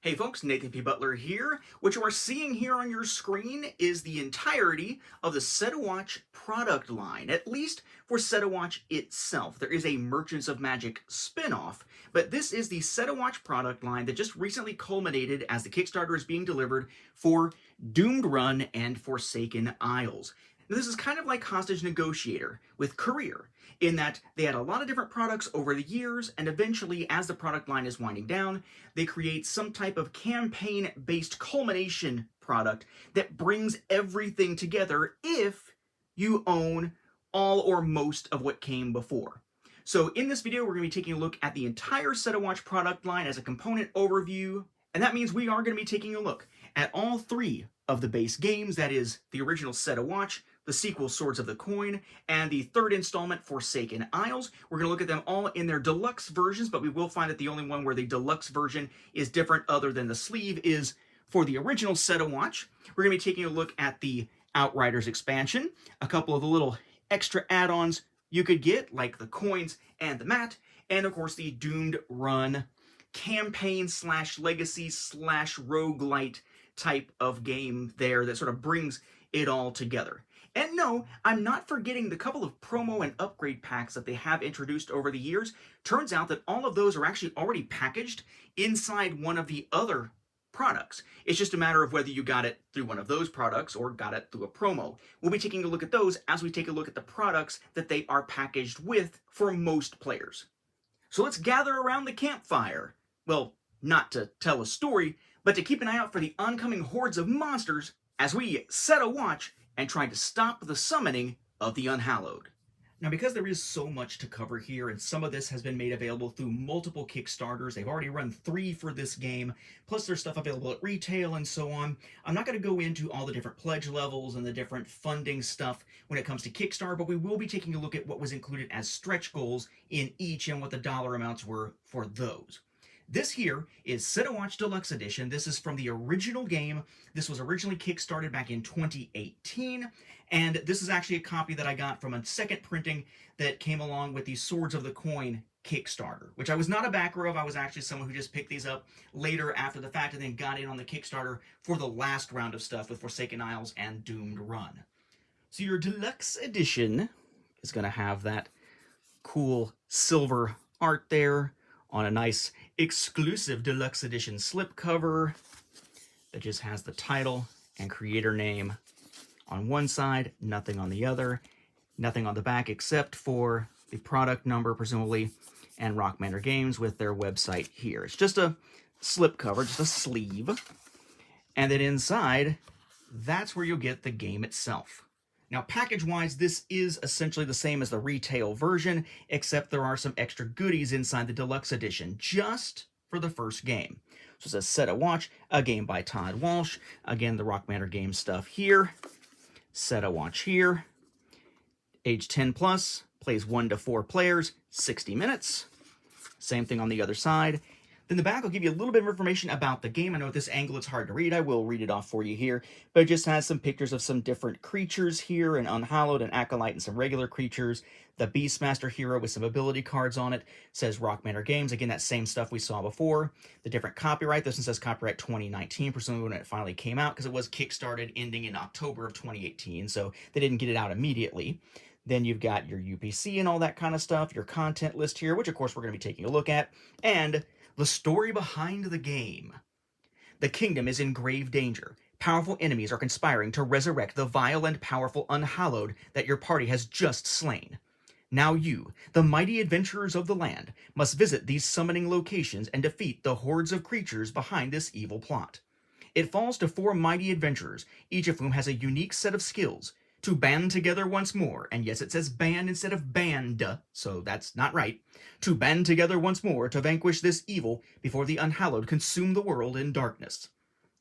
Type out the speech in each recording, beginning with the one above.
Hey folks, Nathan P. Butler here. What you are seeing here on your screen is the entirety of the Setawatch product line, at least for Setawatch itself. There is a Merchants of Magic spin-off, but this is the Setawatch product line that just recently culminated as the Kickstarter is being delivered for Doomed Run and Forsaken Isles. Now, this is kind of like Hostage Negotiator with Career, in that they had a lot of different products over the years, and eventually, as the product line is winding down, they create some type of campaign-based culmination product that brings everything together if you own all or most of what came before. So in this video, we're going to be taking a look at the entire Setawatch product line as a component overview, and that means we are going to be taking a look at all three of the base games, that is, the original Setawatch, the sequel Swords of the Coin, and the third installment Forsaken Isles. We're going to look at them all in their deluxe versions, but we will find that the only one where the deluxe version is different other than the sleeve is for the original Setawatch. We're going to be taking a look at the Outriders Expansion, a couple of the little extra add-ons you could get, like the coins and the mat, and of course the Doomed Run campaign slash legacy slash roguelite type of game there that sort of brings it all together. And no, I'm not forgetting the couple of promo and upgrade packs that they have introduced over the years. Turns out that all of those are actually already packaged inside one of the other products. It's just a matter of whether you got it through one of those products or got it through a promo. We'll be taking a look at those as we take a look at the products that they are packaged with for most players. So let's gather around the campfire. Well, not to tell a story, but to keep an eye out for the oncoming hordes of monsters as we set a watch and try to stop the summoning of the Unhallowed. Now, because there is so much to cover here, and some of this has been made available through multiple Kickstarters, they've already run 3 for this game, plus there's stuff available at retail and so on. I'm not going to go into all the different pledge levels and the different funding stuff when it comes to Kickstarter, but we will be taking a look at what was included as stretch goals in each and what the dollar amounts were for those. This here is Setawatch Deluxe Edition. This is from the original game. This was originally kickstarted back in 2018, and this is actually a copy that I got from a second printing that came along with the Swords of the Coin Kickstarter, which I was not a backer of. I was actually someone who just picked these up later after the fact and then got in on the Kickstarter for the last round of stuff with Forsaken Isles and Doomed Run. So your Deluxe Edition is going to have that cool silver art there on a nice exclusive Deluxe Edition slipcover that just has the title and creator name on one side, nothing on the other, nothing on the back except for the product number, presumably, and Rock Manor Games with their website here. It's just a slipcover, just a sleeve, and then inside, that's where you'll get the game itself. Now, package-wise, this is essentially the same as the retail version, except there are some extra goodies inside the Deluxe Edition, just for the first game. So it says Setawatch, a game by Todd Walsh. Again, the Rock Manor Games stuff here. Setawatch here. Age 10 plus, plays 1 to 4 players, 60 minutes. Same thing on the other side. Then the back will give you a little bit of information about the game. I know at this angle it's hard to read. I will read it off for you here. But it just has some pictures of some different creatures here, an Unhallowed, an Acolyte, and some regular creatures. The Beastmaster hero with some ability cards on it. Says Rock Manor Games. Again, that same stuff we saw before. The different copyright. This one says copyright 2019, presumably when it finally came out, because it was kickstarted ending in October of 2018. So they didn't get it out immediately. Then you've got your UPC and all that kind of stuff. Your content list here, which of course we're going to be taking a look at. And the story behind the game. The kingdom is in grave danger. Powerful enemies are conspiring to resurrect the vile and powerful Unhallowed that your party has just slain. Now you, the mighty adventurers of the land, must visit these summoning locations and defeat the hordes of creatures behind this evil plot. It falls to 4 mighty adventurers, each of whom has a unique set of skills, to band together once more, and yes, it says band instead of band, so that's not right, to band together once more to vanquish this evil before the Unhallowed consume the world in darkness.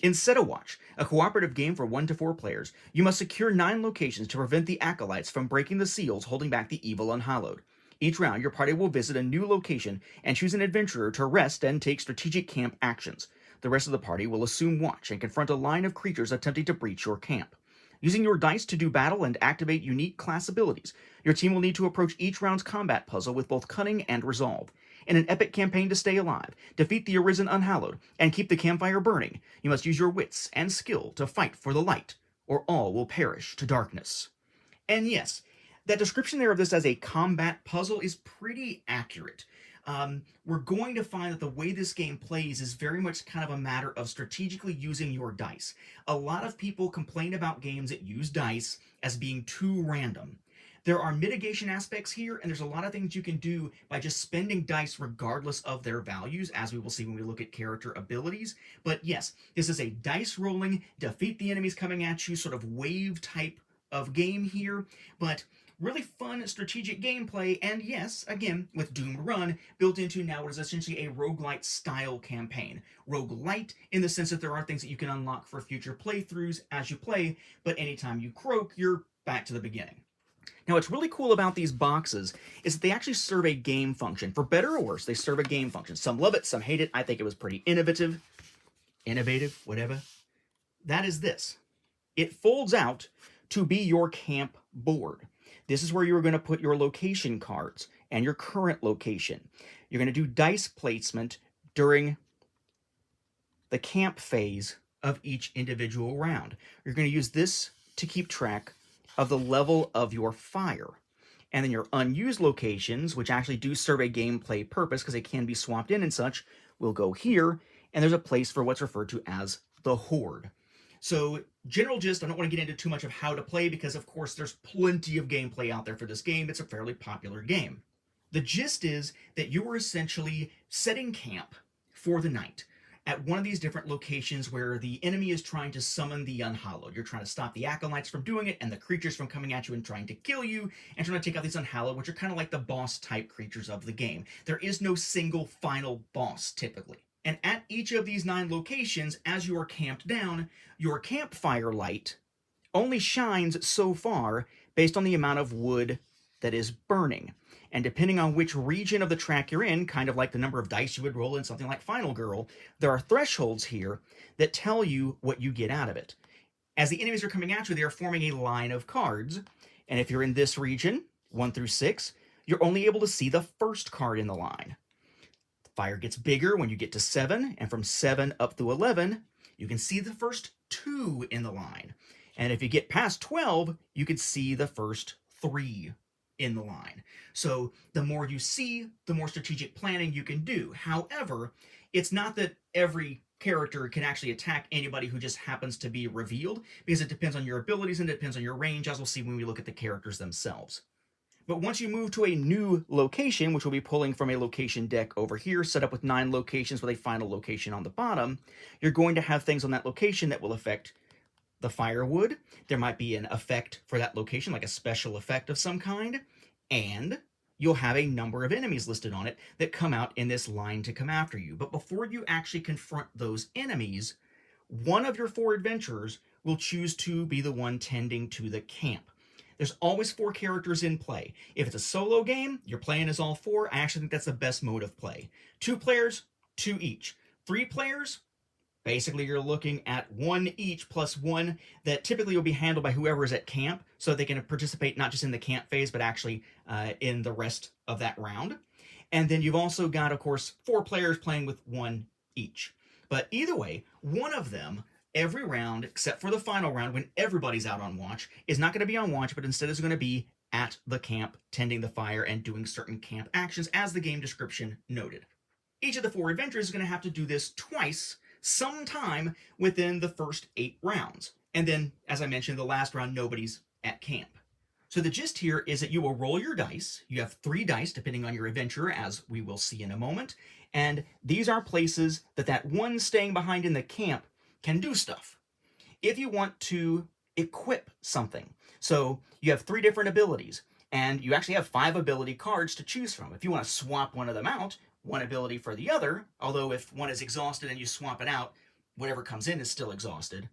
In Setawatch, a cooperative game for 1 to 4 players, you must secure 9 locations to prevent the Acolytes from breaking the seals holding back the evil Unhallowed. Each round, your party will visit a new location and choose an adventurer to rest and take strategic camp actions. The rest of the party will assume watch and confront a line of creatures attempting to breach your camp. using your dice to do battle and activate unique class abilities. Your team will need to approach each round's combat puzzle with both cunning and resolve. In an epic campaign to stay alive, defeat the Arisen Unhallowed, and keep the campfire burning, you must use your wits and skill to fight for the light, or all will perish to darkness. And yes, that description there of this as a combat puzzle is pretty accurate. We're going to find that the way this game plays is very much kind of a matter of strategically using your dice. A lot of people complain about games that use dice as being too random. There are mitigation aspects here, and there's a lot of things you can do by just spending dice regardless of their values, as we will see when we look at character abilities. But yes, this is a dice rolling, defeat the enemies coming at you sort of wave type of game here, but really fun strategic gameplay, and yes, again, with Doomed Run built into now what is essentially a roguelite style campaign. Roguelite in the sense that there are things that you can unlock for future playthroughs as you play, but anytime you croak, you're back to the beginning. Now, what's really cool about these boxes is that they actually serve a game function. For better or worse, they serve a game function. Some love it, some hate it. I think it was pretty innovative, whatever. That is this. It folds out to be your camp board. This is where you're going to put your location cards and your current location. You're going to do dice placement during the camp phase of each individual round. You're going to use this to keep track of the level of your fire. And then your unused locations, which actually do serve a gameplay purpose because they can be swapped in and such, will go here, and there's a place for what's referred to as the Horde. So, general gist, I don't want to get into too much of how to play because, of course, there's plenty of gameplay out there for this game. It's a fairly popular game. The gist is that you are essentially setting camp for the night at one of these different locations where the enemy is trying to summon the Unhallowed. You're trying to stop the Acolytes from doing it and the creatures from coming at you and trying to kill you and trying to take out these Unhallowed, which are kind of like the boss-type creatures of the game. There is no single final boss, typically. And at each of these 9 locations, as you are camped down, your campfire light only shines so far based on the amount of wood that is burning. And depending on which region of the track you're in, kind of like the number of dice you would roll in something like Final Girl, there are thresholds here that tell you what you get out of it. As the enemies are coming at you, they are forming a line of cards. And if you're in this region, 1 through 6, you're only able to see the first card in the line. The fire gets bigger when you get to 7, and from 7 up through 11, you can see the first 2 in the line. And if you get past 12, you can see the first 3 in the line. So the more you see, the more strategic planning you can do. However, it's not that every character can actually attack anybody who just happens to be revealed, because it depends on your abilities and it depends on your range, as we'll see when we look at the characters themselves. But once you move to a new location, which we'll be pulling from a location deck over here, set up with 9 locations with a final location on the bottom, you're going to have things on that location that will affect the firewood. There might be an effect for that location, like a special effect of some kind, and you'll have a number of enemies listed on it that come out in this line to come after you. But before you actually confront those enemies, one of your 4 adventurers will choose to be the one tending to the camp. There's always 4 characters in play. If it's a solo game, you're playing as all 4. I actually think that's the best mode of play. 2 players, 2 each. 3 players, basically, you're looking at 1 each plus 1 that typically will be handled by whoever is at camp, so they can participate not just in the camp phase, but actually in the rest of that round. And then you've also got, of course, 4 players playing with 1 each. But either way, one of them, every round, except for the final round, when everybody's out on watch, is not going to be on watch, but instead is going to be at the camp, tending the fire and doing certain camp actions, as the game description noted. Each of the 4 adventurers is going to have to do this twice, sometime within the first 8 rounds. And then, as I mentioned, the last round, nobody's at camp. So the gist here is that you will roll your dice. You have 3 dice, depending on your adventurer, as we will see in a moment. And these are places that one staying behind in the camp can do stuff. If you want to equip something, so you have 3 different abilities, and you actually have 5 ability cards to choose from. If you want to swap one of them out, one ability for the other, although if one is exhausted and you swap it out, whatever comes in is still exhausted,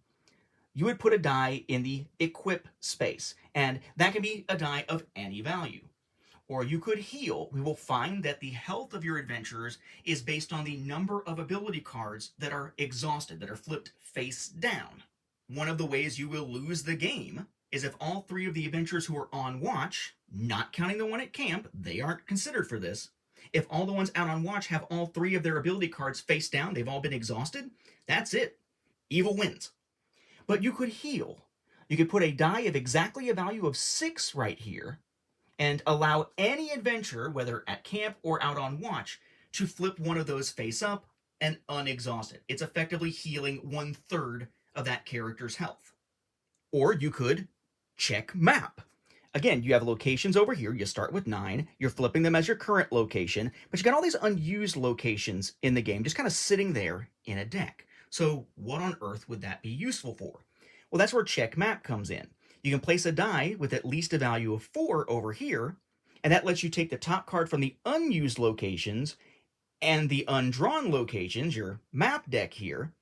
you would put a die in the equip space, and that can be a die of any value. Or you could heal. We will find that the health of your adventurers is based on the number of ability cards that are exhausted, that are flipped face down. One of the ways you will lose the game is if all three of the adventurers who are on watch, not counting the one at camp, they aren't considered for this. If all the ones out on watch have all three of their ability cards face down, they've all been exhausted, that's it. Evil wins. But you could heal. You could put a die of exactly a value of 6 right here and allow any adventurer, whether at camp or out on watch, to flip one of those face up and unexhausted. It's effectively healing 1/3 of that character's health. Or you could check map. Again, you have locations over here. You start with 9. You're flipping them as your current location, but you got all these unused locations in the game just kind of sitting there in a deck. So what on earth would that be useful for? Well, that's where check map comes in. You can place a die with at least a value of 4 over here, and that lets you take the top card from the unused locations and the undrawn locations, your map deck here,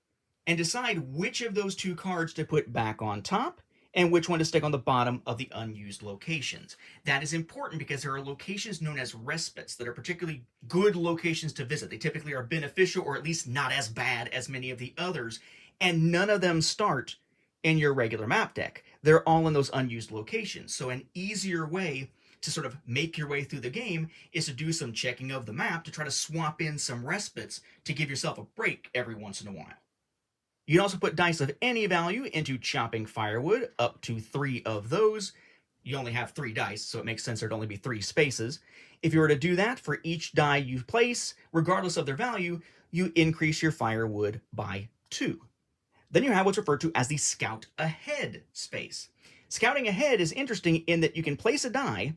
and decide which of those 2 cards to put back on top and which one to stick on the bottom of the unused locations. That is important because there are locations known as respites that are particularly good locations to visit. They typically are beneficial or at least not as bad as many of the others, and none of them start in your regular map deck. They're all in those unused locations. So an easier way to sort of make your way through the game is to do some checking of the map to try to swap in some respites to give yourself a break every once in a while. You can also put dice of any value into chopping firewood, up to 3 of those. You only have 3 dice, so it makes sense there'd only be 3 spaces. If you were to do that, for each die you place, regardless of their value, you increase your firewood by 2. Then you have what's referred to as the Scout Ahead space. Scouting Ahead is interesting in that you can place a die,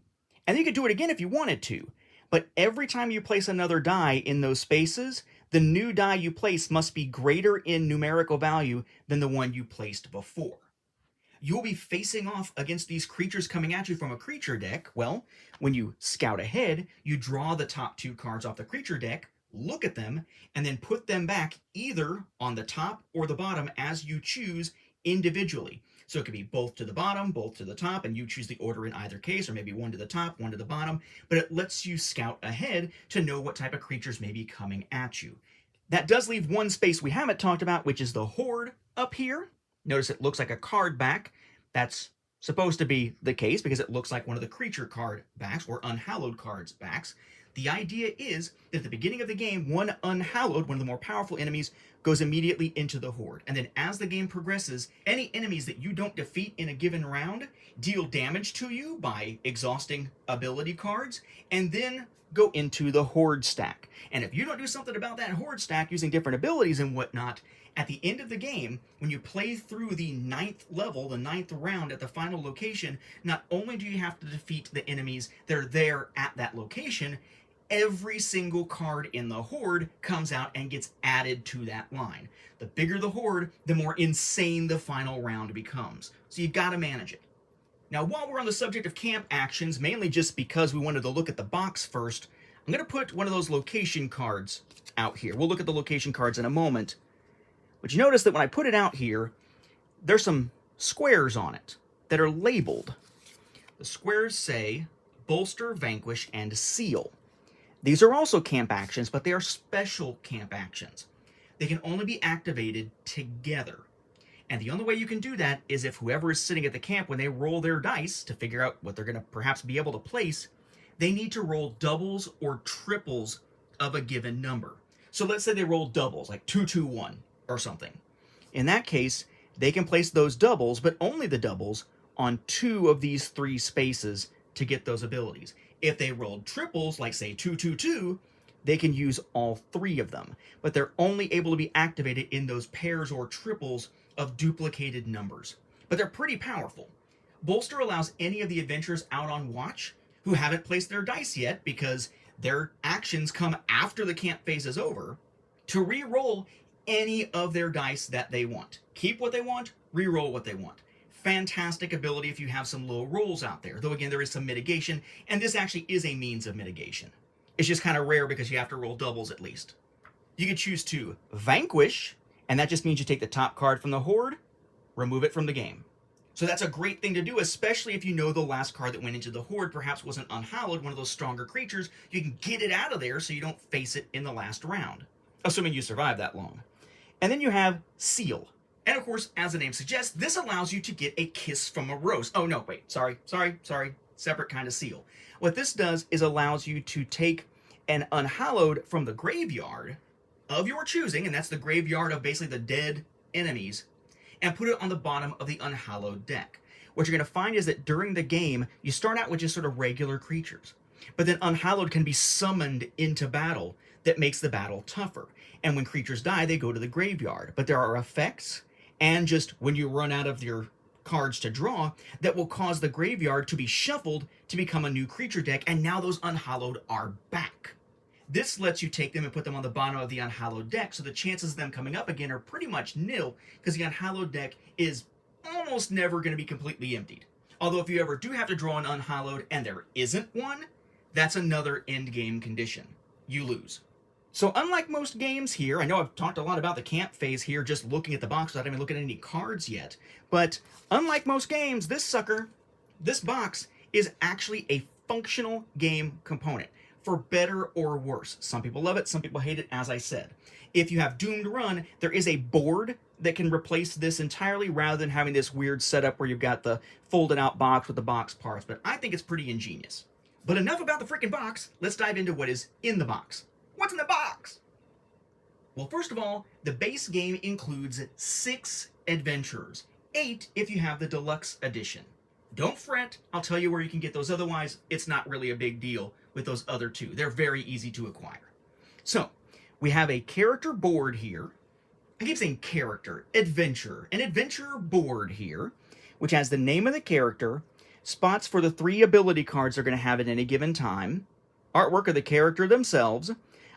and then you could do it again if you wanted to. But every time you place another die in those spaces, the new die you place must be greater in numerical value than the one you placed before. You'll be facing off against these creatures coming at you from a creature deck. Well, when you scout ahead, you draw the top 2 cards off the creature deck, look at them, and then put them back either on the top or the bottom as you choose individually. So it could be both to the bottom, both to the top, and you choose the order in either case, or maybe one to the top, one to the bottom, but it lets you scout ahead to know what type of creatures may be coming at you. That does leave one space we haven't talked about, which is the Horde up here. Notice it looks like a card back. That's supposed to be the case because it looks like one of the creature card backs, or unhallowed cards backs. The idea is that at the beginning of the game, one unhallowed, one of the more powerful enemies, goes immediately into the Horde. And then as the game progresses, any enemies that you don't defeat in a given round deal damage to you by exhausting ability cards, and then go into the Horde stack. And if you don't do something about that Horde stack using different abilities and whatnot, at the end of the game, when you play through the 9th level, the 9th round at the final location, not only do you have to defeat the enemies that are there at that location, every single card in the Horde comes out and gets added to that line. The bigger the Horde, the more insane the final round becomes. So you've got to manage it. Now, while we're on the subject of camp actions, mainly just because we wanted to look at the box first, I'm going to put one of those location cards out here. We'll look at the location cards in a moment. But you notice that when I put it out here, there's some squares on it that are labeled. The squares say Bolster, Vanquish, and Seal. These are also camp actions, but they are special camp actions. They can only be activated together. And the only way you can do that is if whoever is sitting at the camp, when they roll their dice to figure out what they're going to perhaps be able to place, they need to roll doubles or triples of a given number. So let's say they roll doubles, like 2-2-1 or something. In that case, they can place those doubles, but only the doubles, on 2 of these 3 spaces to get those abilities. If they rolled triples, like say 2-2-2, they can use all 3 of them, but they're only able to be activated in those pairs or triples of duplicated numbers. But they're pretty powerful. Bolster allows any of the adventurers out on watch who haven't placed their dice yet, because their actions come after the camp phase is over, to re-roll any of their dice that they want. Keep what they want, re-roll what they want. Fantastic ability if you have some low rolls out there, though again there is some mitigation, and this actually is a means of mitigation. It's just kind of rare because you have to roll doubles at least. You can choose to vanquish, and that just means you take the top card from the Horde, remove it from the game. So that's a great thing to do, especially if you know the last card that went into the Horde perhaps wasn't unhallowed, one of those stronger creatures. You can get it out of there so you don't face it in the last round, assuming you survive that long. And then you have Seal. And of course, as the name suggests, this allows you to get a kiss from a rose. Oh no, wait, sorry, separate kind of seal. What this does is allows you to take an unhallowed from the graveyard of your choosing, and that's the graveyard of basically the dead enemies, and put it on the bottom of the unhallowed deck. What you're going to find is that during the game, you start out with just sort of regular creatures, but then unhallowed can be summoned into battle that makes the battle tougher. And when creatures die, they go to the graveyard. But there are effects, and just when you run out of your cards to draw, that will cause the graveyard to be shuffled to become a new creature deck, and now those unhallowed are back. This lets you take them and put them on the bottom of the unhallowed deck, so the chances of them coming up again are pretty much nil, because the unhallowed deck is almost never going to be completely emptied. Although if you ever do have to draw an unhallowed and there isn't one, that's another end game condition. You lose. So unlike most games here, I know I've talked a lot about the camp phase here, just looking at the box without even looking at any cards yet, but unlike most games, this box is actually a functional game component, for better or worse. Some people love it, some people hate it, as I said. If you have Doomed Run, there is a board that can replace this entirely rather than having this weird setup where you've got the folded out box with the box parts, but I think it's pretty ingenious. But enough about the freaking box, let's dive into what is in the box. What's in the box? Well, first of all, the base game includes 6 adventures, 8 if you have the Deluxe edition. Don't fret, I'll tell you where you can get those, otherwise it's not really a big deal with those other 2. They're very easy to acquire. So, we have a character board here. I keep saying character, adventure. An adventure board here, which has the name of the character, spots for the 3 ability cards they're going to have at any given time, artwork of the character themselves,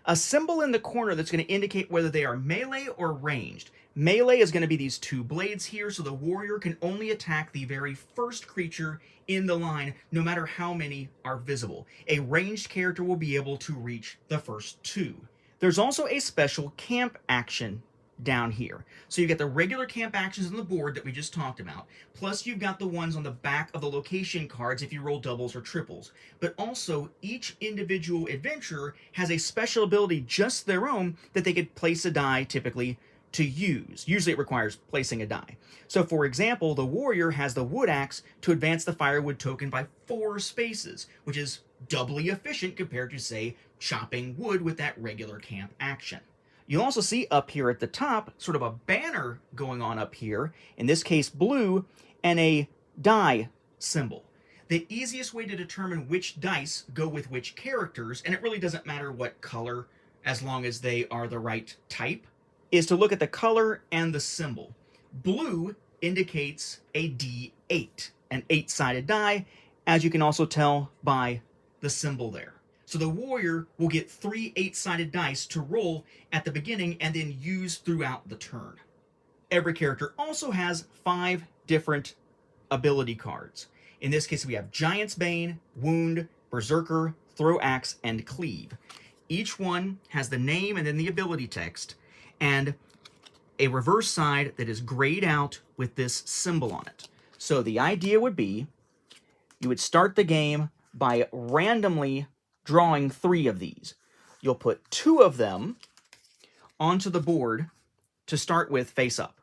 a symbol in the corner that's going to indicate whether they are melee or ranged. Melee is going to be these 2 blades here, so the warrior can only attack the very first creature in the line, no matter how many are visible. A ranged character will be able to reach the first 2. There's also a special camp action down here. So you get the regular camp actions on the board that we just talked about, plus you've got the ones on the back of the location cards if you roll doubles or triples. But also, each individual adventurer has a special ability just their own that they could place a die, typically, to use. Usually it requires placing a die. So for example, the warrior has the wood axe to advance the firewood token by 4 spaces, which is doubly efficient compared to, say, chopping wood with that regular camp action. You'll also see up here at the top sort of a banner going on up here, in this case blue, and a die symbol. The easiest way to determine which dice go with which characters, and it really doesn't matter what color as long as they are the right type, is to look at the color and the symbol. Blue indicates a D8, an 8-sided die, as you can also tell by the symbol there. So the warrior will get 3 8-sided dice to roll at the beginning and then use throughout the turn. Every character also has 5 different ability cards. In this case, we have Giant's Bane, Wound, Berserker, Throw Axe, and Cleave. Each one has the name and then the ability text, and a reverse side that is grayed out with this symbol on it. So the idea would be, you would start the game by randomly drawing 3 of these. You'll put 2 of them onto the board to start with face up,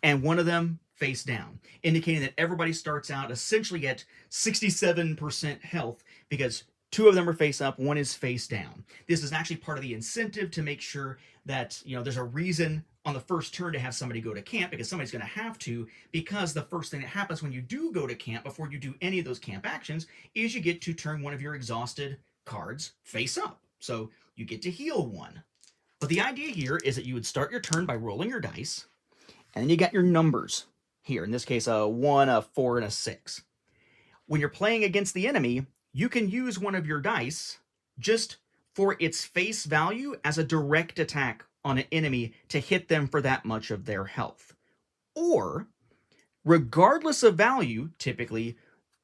and 1 of them face down, indicating that everybody starts out essentially at 67% health, because 2 of them are face up, 1 is face down. This is actually part of the incentive to make sure that, there's a reason on the first turn to have somebody go to camp, because somebody's going to have to, because the first thing that happens when you do go to camp, before you do any of those camp actions, is you get to turn one of your exhausted cards face up. So you get to heal 1. But the idea here is that you would start your turn by rolling your dice, and then you got your numbers here. In this case, a 1, a 4, and a 6. When you're playing against the enemy, you can use one of your dice just for its face value as a direct attack on an enemy to hit them for that much of their health. Or, regardless of value, typically,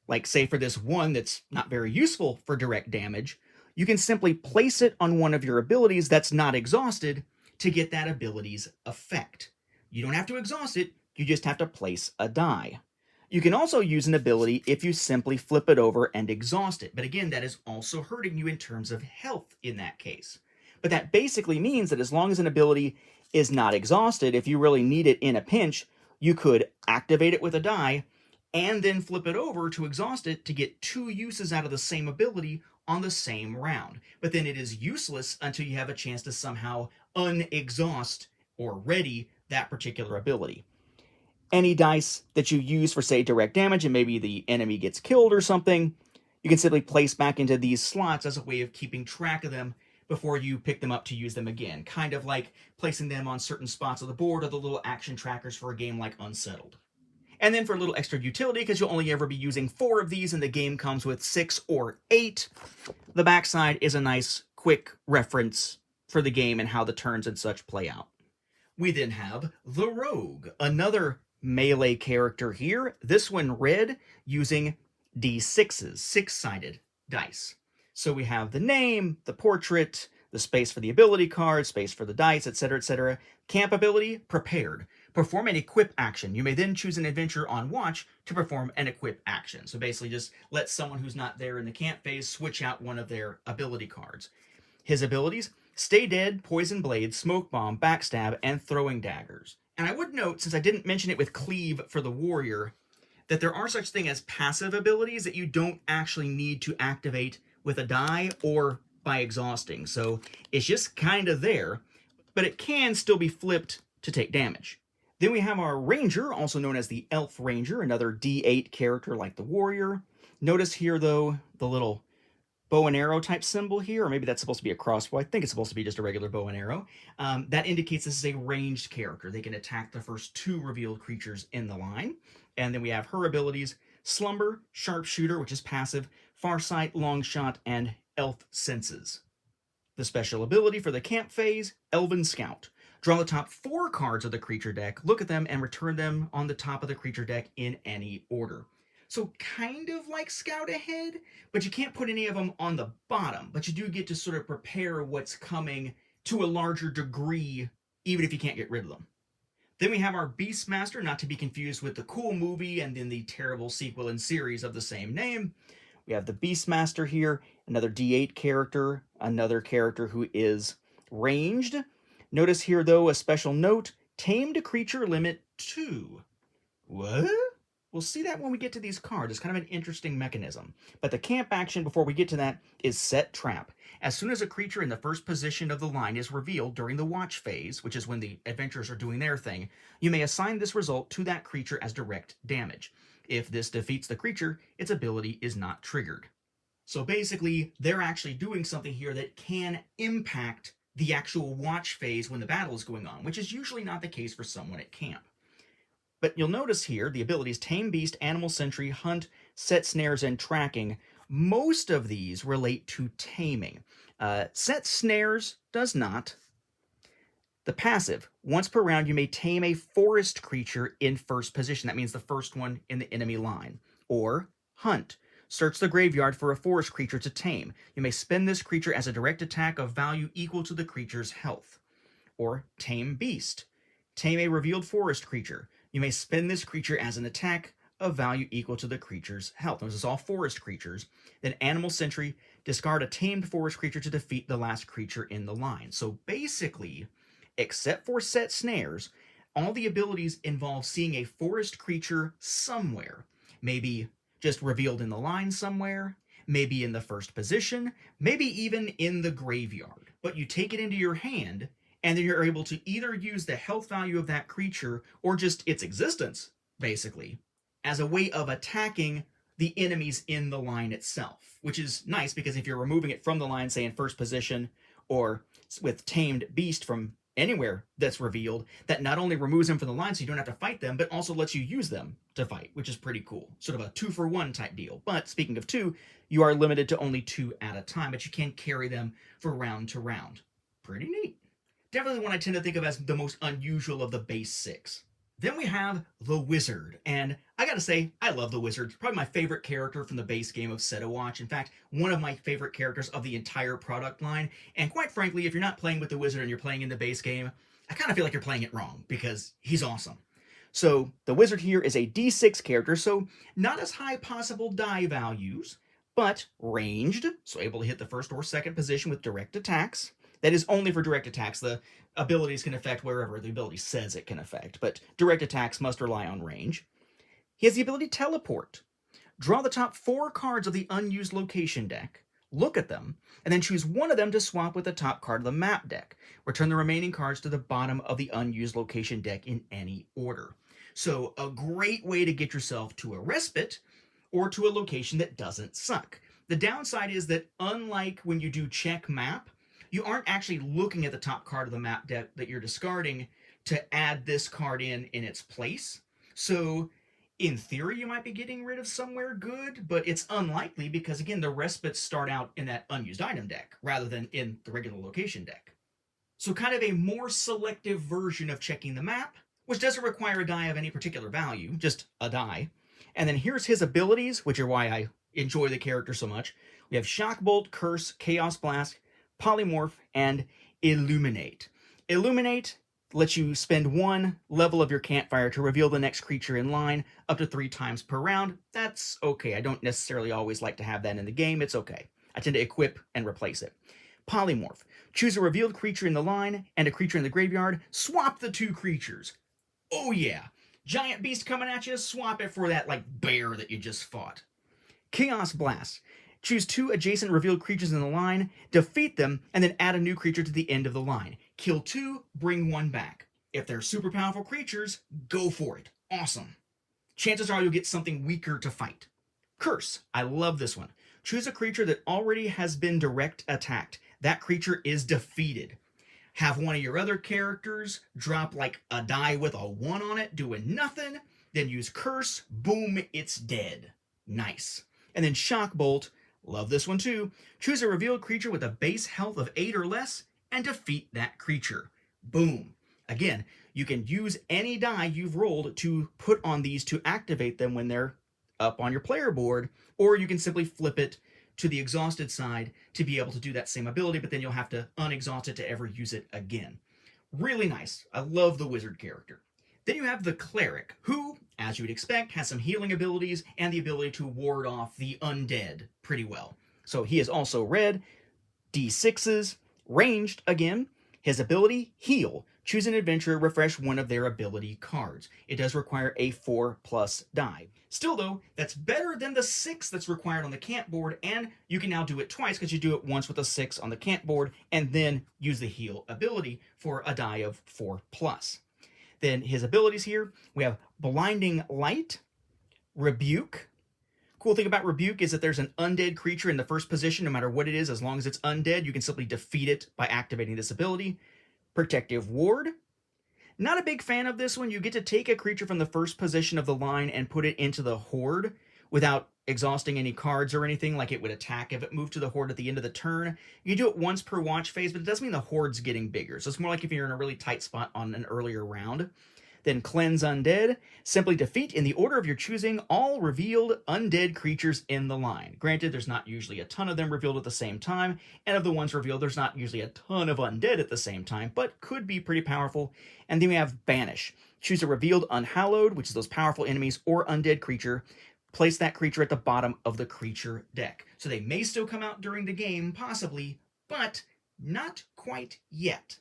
like say for this 1 that's not very useful for direct damage, you can simply place it on one of your abilities that's not exhausted to get that ability's effect. You don't have to exhaust it, you just have to place a die. You can also use an ability if you simply flip it over and exhaust it, but again, that is also hurting you in terms of health in that case. But that basically means that as long as an ability is not exhausted. If you really need it in a pinch, you could activate it with a die and then flip it over to exhaust it to get 2 uses out of the same ability on the same round. But then it is useless until you have a chance to somehow unexhaust or ready that particular ability. Any dice that you use for, say, direct damage and maybe the enemy gets killed or something, you can simply place back into these slots as a way of keeping track of them before you pick them up to use them again. Kind of like placing them on certain spots of the board or the little action trackers for a game like Unsettled. And then for a little extra utility, because you'll only ever be using 4 of these and the game comes with 6 or 8, the backside is a nice, quick reference for the game and how the turns and such play out. We then have the Rogue, another melee character here, this one red, using D6s, 6-sided dice. So we have the name, the portrait, the space for the ability card, space for the dice, etc., etc. Camp ability, prepared. Perform an equip action. You may then choose an adventure on watch to perform an equip action. So basically just let someone who's not there in the camp phase switch out one of their ability cards. His abilities, stay dead, poison blade, smoke bomb, backstab, and throwing daggers. And I would note, since I didn't mention it with cleave for the warrior, that there are such thing as passive abilities that you don't actually need to activate with a die or by exhausting. So it's just kind of there, but it can still be flipped to take damage. Then we have our Ranger, also known as the Elf Ranger, another D8 character like the Warrior. Notice here, though, the little bow and arrow type symbol here, or maybe that's supposed to be a crossbow. I think it's supposed to be just a regular bow and arrow. That indicates this is a ranged character. They can attack the first 2 revealed creatures in the line. And then we have her abilities, Slumber, Sharpshooter, which is passive, Farsight, Longshot, and Elf Senses. The special ability for the camp phase, Elven Scout. Draw the top 4 cards of the creature deck, look at them, and return them on the top of the creature deck in any order. So kind of like Scout Ahead, but you can't put any of them on the bottom, but you do get to sort of prepare what's coming to a larger degree, even if you can't get rid of them. Then we have our Beastmaster, not to be confused with the cool movie and then the terrible sequel and series of the same name. We have the Beastmaster here, another D8 character, another character who is ranged. Notice here, though, a special note, tamed creature limit 2. What? We'll see that when we get to these cards. It's kind of an interesting mechanism. But the camp action before we get to that is Set Trap. As soon as a creature in the first position of the line is revealed during the watch phase, which is when the adventurers are doing their thing, you may assign this result to that creature as direct damage. If this defeats the creature, its ability is not triggered. So basically, they're actually doing something here that can impact the actual watch phase when the battle is going on, which is usually not the case for someone at camp. But you'll notice here, the abilities Tame Beast, Animal Sentry, Hunt, Set Snares, and Tracking, most of these relate to taming. Set Snares does not. The passive, once per round you may tame a forest creature in first position. That means the first one in the enemy line. Or Hunt, search the graveyard for a forest creature to tame. You may spend this creature as a direct attack of value equal to the creature's health. Or Tame Beast, tame a revealed forest creature. You may spend this creature as an attack of value equal to the creature's health. This is all forest creatures. Then Animal Sentry, discard a tamed forest creature to defeat the last creature in the line. So basically, except for Set Snares, all the abilities involve seeing a forest creature somewhere. Maybe just revealed in the line somewhere, maybe in the first position, maybe even in the graveyard. But you take it into your hand, and then you're able to either use the health value of that creature, or just its existence, basically, as a way of attacking the enemies in the line itself. Which is nice, because if you're removing it from the line, say in first position, or with Tamed Beast from anywhere that's revealed, that not only removes them from the line so you don't have to fight them, but also lets you use them to fight, which is pretty cool. Sort of a 2-for-1 type deal. But speaking of 2, you are limited to only 2 at a time, but you can carry them for round to round. Pretty neat. Definitely one I tend to think of as the most unusual of the base 6. Then we have the Wizard, and I gotta say, I love the Wizard. Probably my favorite character from the base game of Setawatch. In fact, one of my favorite characters of the entire product line. And quite frankly, if you're not playing with the Wizard and you're playing in the base game, I kind of feel like you're playing it wrong, because he's awesome. So the Wizard here is a D6 character, so not as high possible die values, but ranged, so able to hit the first or second position with direct attacks. That is only for direct attacks. The abilities can affect wherever the ability says it can affect, but direct attacks must rely on range. He has the ability teleport. Draw the top 4 cards of the unused location deck, look at them, and then choose one of them to swap with the top card of the map deck. Return the remaining cards to the bottom of the unused location deck in any order. So a great way to get yourself to a respite or to a location that doesn't suck. The downside is that unlike when you do check map, you aren't actually looking at the top card of the map deck that you're discarding to add this card in its place. So in theory, you might be getting rid of somewhere good, but it's unlikely because, again, the respites start out in that unused item deck rather than in the regular location deck. So kind of a more selective version of checking the map, which doesn't require a die of any particular value, just a die. And then here's his abilities, which are why I enjoy the character so much. We have Shock Bolt, Curse, Chaos Blast, Polymorph, and Illuminate. Illuminate lets you spend 1 level of your campfire to reveal the next creature in line up to 3 times per round. That's okay. I don't necessarily always like to have that in the game. It's okay. I tend to equip and replace it. Polymorph. Choose a revealed creature in the line and a creature in the graveyard. Swap the 2 creatures. Oh yeah. Giant beast coming at you, swap it for that bear that you just fought. Chaos Blast. Choose 2 adjacent revealed creatures in the line, defeat them, and then add a new creature to the end of the line. Kill 2, bring 1 back. If they're super powerful creatures, go for it. Awesome. Chances are you'll get something weaker to fight. Curse. I love this one. Choose a creature that already has been direct attacked. That creature is defeated. Have one of your other characters drop a die with a 1 on it, doing nothing. Then use Curse. Boom, it's dead. Nice. And then Shock Bolt. Love this one too. Choose a revealed creature with a base health of 8 or less and defeat that creature. Boom. Again, you can use any die you've rolled to put on these to activate them when they're up on your player board, or you can simply flip it to the exhausted side to be able to do that same ability, but then you'll have to unexhaust it to ever use it again. Really nice. I love the wizard character. Then you have the cleric, who, as you would expect, has some healing abilities and the ability to ward off the undead pretty well. So he is also red, D6s, ranged again. His ability, heal. Choose an adventurer, refresh one of their ability cards. It does require a 4+ die. Still though, that's better than the 6 that's required on the camp board, and you can now do it twice because you do it once with a 6 on the camp board and then use the heal ability for a die of 4+. Then his abilities here, we have Blinding Light, Rebuke. Cool thing about Rebuke is that there's an undead creature in the first position, no matter what it is, as long as it's undead, you can simply defeat it by activating this ability. Protective Ward. Not a big fan of this one. You get to take a creature from the first position of the line and put it into the horde without exhausting any cards or anything, like it would attack if it moved to the horde at the end of the turn. You do it once per watch phase, but it doesn't mean the horde's getting bigger. So it's more like if you're in a really tight spot on an earlier round. Then Cleanse Undead. Simply defeat, in the order of your choosing, all revealed undead creatures in the line. Granted, there's not usually a ton of them revealed at the same time, and of the ones revealed, there's not usually a ton of undead at the same time, but could be pretty powerful. And then we have Banish. Choose a revealed Unhallowed, which is those powerful enemies or undead creature. Place that creature at the bottom of the creature deck. So they may still come out during the game, possibly, but not quite yet.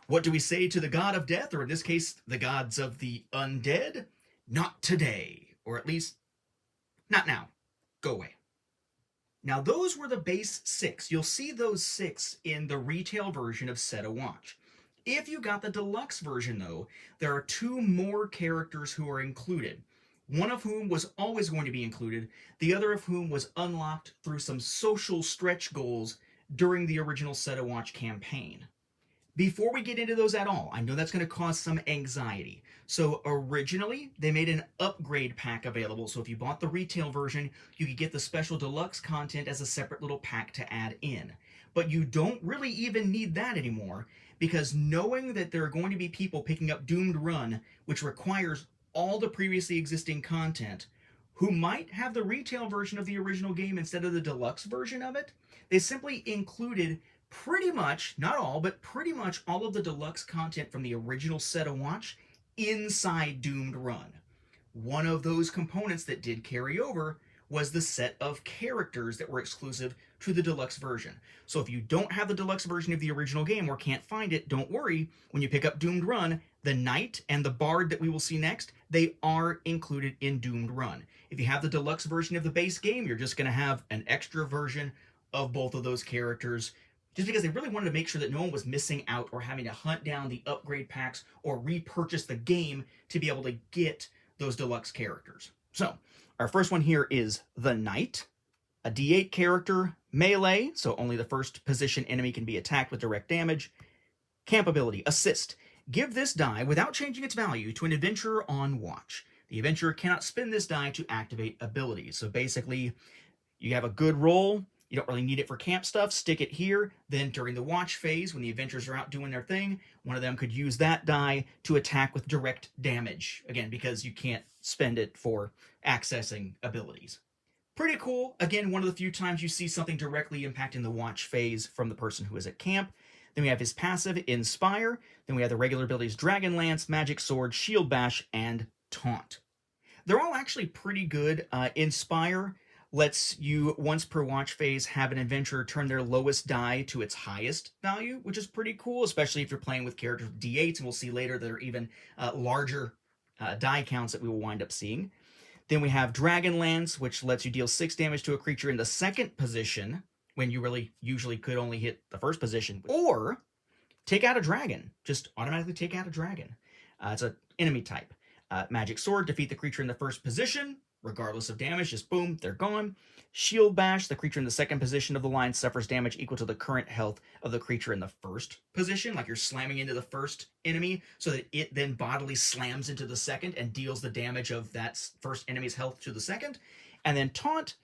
What do we say to the god of death, or in this case, the gods of the undead? Not today, or at least, not now. Go away. Now those were the base 6. You'll see those 6 in the retail version of Set a Watch. If you got the deluxe version though, there are 2 more characters who are included. One of whom was always going to be included, the other of whom was unlocked through some social stretch goals during the original Set a Watch campaign. Before we get into those at all, I know that's going to cause some anxiety. So originally, they made an upgrade pack available, so if you bought the retail version, you could get the special deluxe content as a separate little pack to add in. But you don't really even need that anymore, because knowing that there are going to be people picking up Doomed Run, which requires all the previously existing content, who might have the retail version of the original game instead of the deluxe version of it, they simply included pretty much, not all, but pretty much all of the deluxe content from the original Set a Watch inside Doomed Run. One of those components that did carry over was the set of characters that were exclusive to the deluxe version. So if you don't have the deluxe version of the original game or can't find it, don't worry. When you pick up Doomed Run, the Knight and the Bard that we will see next, they are included in Doomed Run. If you have the deluxe version of the base game, you're just going to have an extra version of both of those characters, just because they really wanted to make sure that no one was missing out or having to hunt down the upgrade packs or repurchase the game to be able to get those deluxe characters. So, our first one here is the Knight, a D8 character, melee, so only the first position enemy can be attacked with direct damage. Camp ability, Assist. Give this die, without changing its value, to an adventurer on watch. The adventurer cannot spend this die to activate abilities. So basically, you have a good roll, you don't really need it for camp stuff, stick it here, then during the watch phase, when the adventurers are out doing their thing, one of them could use that die to attack with direct damage. Again, because you can't spend it for accessing abilities. Pretty cool. Again, one of the few times you see something directly impacting the watch phase from the person who is at camp. Then we have his passive, Inspire. Then we have the regular abilities Dragon Lance, Magic Sword, Shield Bash, and Taunt. They're all actually pretty good. Inspire lets you, once per watch phase, have an adventurer turn their lowest die to its highest value, which is pretty cool, especially if you're playing with characters with D8s, and we'll see later that are even larger die counts that we will wind up seeing. Then we have Dragon Lance, which lets you deal 6 damage to a creature in the second position, when you really usually could only hit the first position. Or take out a dragon. Just automatically take out a dragon. It's an enemy type. Magic Sword, defeat the creature in the first position, regardless of damage, just boom, they're gone. Shield Bash, the creature in the second position of the line suffers damage equal to the current health of the creature in the first position, like you're slamming into the first enemy, so that it then bodily slams into the second and deals the damage of that first enemy's health to the second. And then Taunt,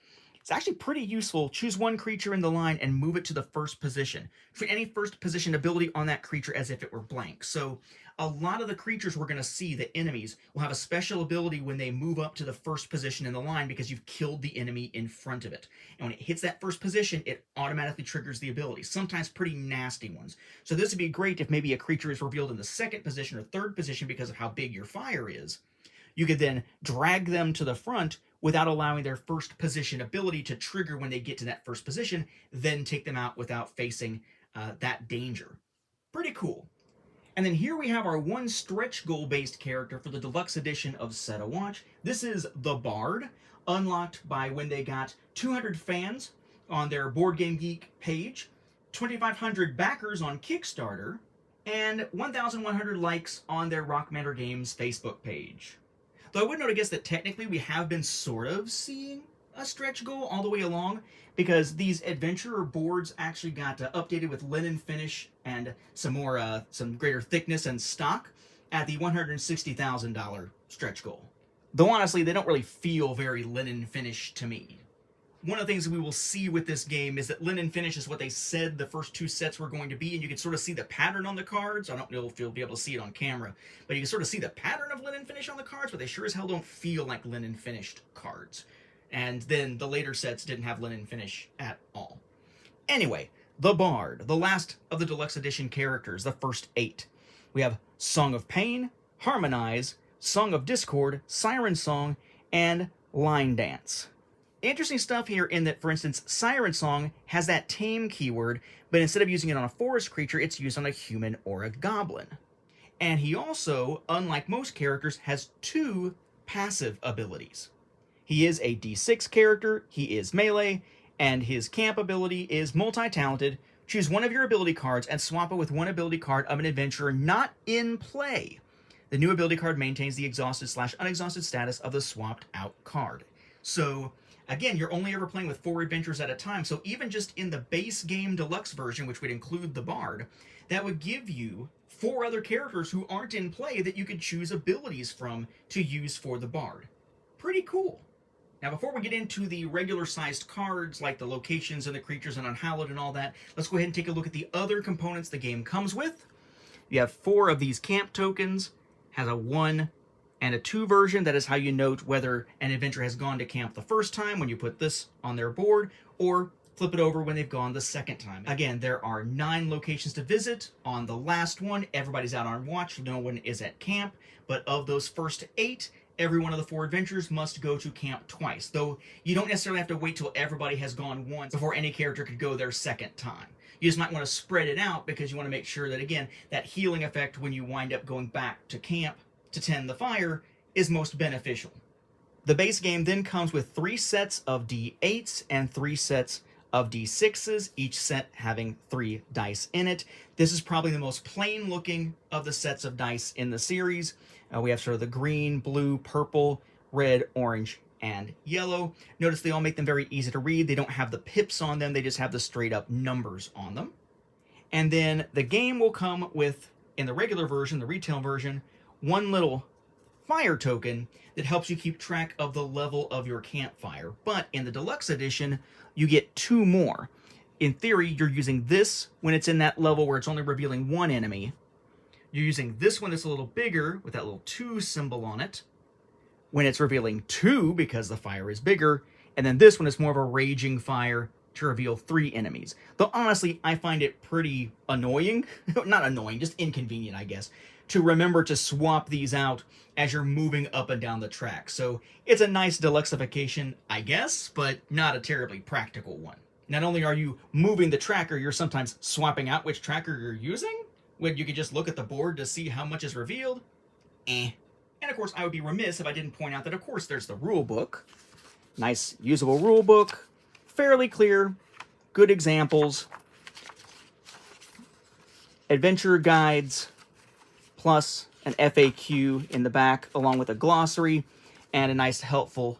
it's actually pretty useful. Choose one creature in the line and move it to the first position. Treat any first position ability on that creature as if it were blank. So a lot of the creatures we're going to see, the enemies, will have a special ability when they move up to the first position in the line because you've killed the enemy in front of it. And when it hits that first position, it automatically triggers the ability, sometimes pretty nasty ones. So this would be great if maybe a creature is revealed in the second position or third position because of how big your fire is. You could then drag them to the front without allowing their first position ability to trigger when they get to that first position, then take them out without facing that danger. Pretty cool. And then here we have our one stretch goal based character for the deluxe edition of Set a Watch. This is the Bard, unlocked by when they got 200 fans on their Board Game Geek page, 2,500 backers on Kickstarter, and 1,100 likes on their Rock Manor Games Facebook page. Though I would note, I guess, that technically we have been sort of seeing a stretch goal all the way along, because these adventurer boards actually got updated with linen finish and some greater thickness and stock at the $160,000 stretch goal. Though honestly, they don't really feel very linen finish to me. One of the things we will see with this game is that linen finish is what they said the first 2 sets were going to be, and you can sort of see the pattern on the cards. I don't know if you'll be able to see it on camera, but you can sort of see the pattern of linen finish on the cards, but they sure as hell don't feel like linen finished cards. And then the later sets didn't have linen finish at all. Anyway, the Bard, the last of the deluxe edition characters, the first 8. We have Song of Pain, Harmonize, Song of Discord, Siren Song, and Line Dance. Interesting stuff here in that, for instance, Siren Song has that tame keyword, but instead of using it on a forest creature, it's used on a human or a goblin. And he also, unlike most characters, has 2 passive abilities. He is a D6 character, he is melee, and his camp ability is multi-talented. Choose one of your ability cards and swap it with one ability card of an adventurer not in play. The new ability card maintains the exhausted/unexhausted status of the swapped out card. So, again, you're only ever playing with 4 adventurers at a time, so even just in the base game deluxe version, which would include the Bard, that would give you 4 other characters who aren't in play that you could choose abilities from to use for the Bard. Pretty cool. Now, before we get into the regular-sized cards, like the locations and the creatures and unhallowed and all that, let's go ahead and take a look at the other components the game comes with. You have 4 of these camp tokens, has a 1 and a 2 version. That is how you note whether an adventurer has gone to camp the first time when you put this on their board, or flip it over when they've gone the second time. Again, there are 9 locations to visit. On the last one, everybody's out on watch, no one is at camp, but of those first 8, every one of the 4 adventurers must go to camp twice, though you don't necessarily have to wait till everybody has gone once before any character could go their second time. You just might want to spread it out because you want to make sure that, again, that healing effect when you wind up going back to camp to tend the fire is most beneficial. The base game then comes with 3 sets of D8s and 3 sets of D6s, each set having 3 dice in it. This is probably the most plain looking of the sets of dice in the series. We have sort of the green, blue, purple, red, orange, and yellow. Notice they all make them very easy to read. They don't have the pips on them, they just have the straight up numbers on them. And then the game will come with, in the regular version, the retail version, 1 little fire token that helps you keep track of the level of your campfire. But in the deluxe edition, you get 2 more. In theory, you're using this when it's in that level where it's only revealing 1 enemy. You're using this one that's a little bigger with that little 2 symbol on it when it's revealing 2 because the fire is bigger. And then this one is more of a raging fire to reveal 3 enemies. Though honestly, I find it pretty annoying. Not annoying, just inconvenient, I guess, to remember to swap these out as you're moving up and down the track. So it's a nice deluxeification, I guess, but not a terribly practical one. Not only are you moving the tracker, you're sometimes swapping out which tracker you're using, when you could just look at the board to see how much is revealed. And of course, I would be remiss if I didn't point out that, of course, there's the rule book. Nice, usable rule book. Fairly clear. Good examples. Adventure guides, plus an FAQ in the back, along with a glossary and a nice, helpful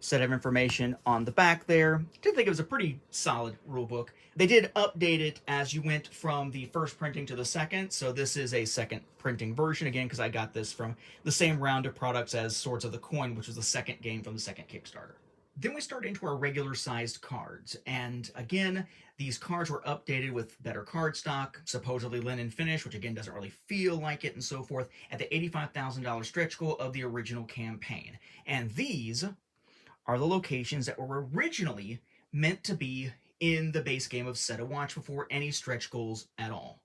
set of information on the back there. I did think it was a pretty solid rulebook. They did update it as you went from the first printing to the second, so this is a second printing version, again, because I got this from the same round of products as Swords of the Coin, which was the second game from the second Kickstarter. Then we start into our regular-sized cards, and again, these cards were updated with better cardstock, supposedly linen finish, which again doesn't really feel like it, and so forth, at the $85,000 stretch goal of the original campaign. And these are the locations that were originally meant to be in the base game of Set a Watch before any stretch goals at all.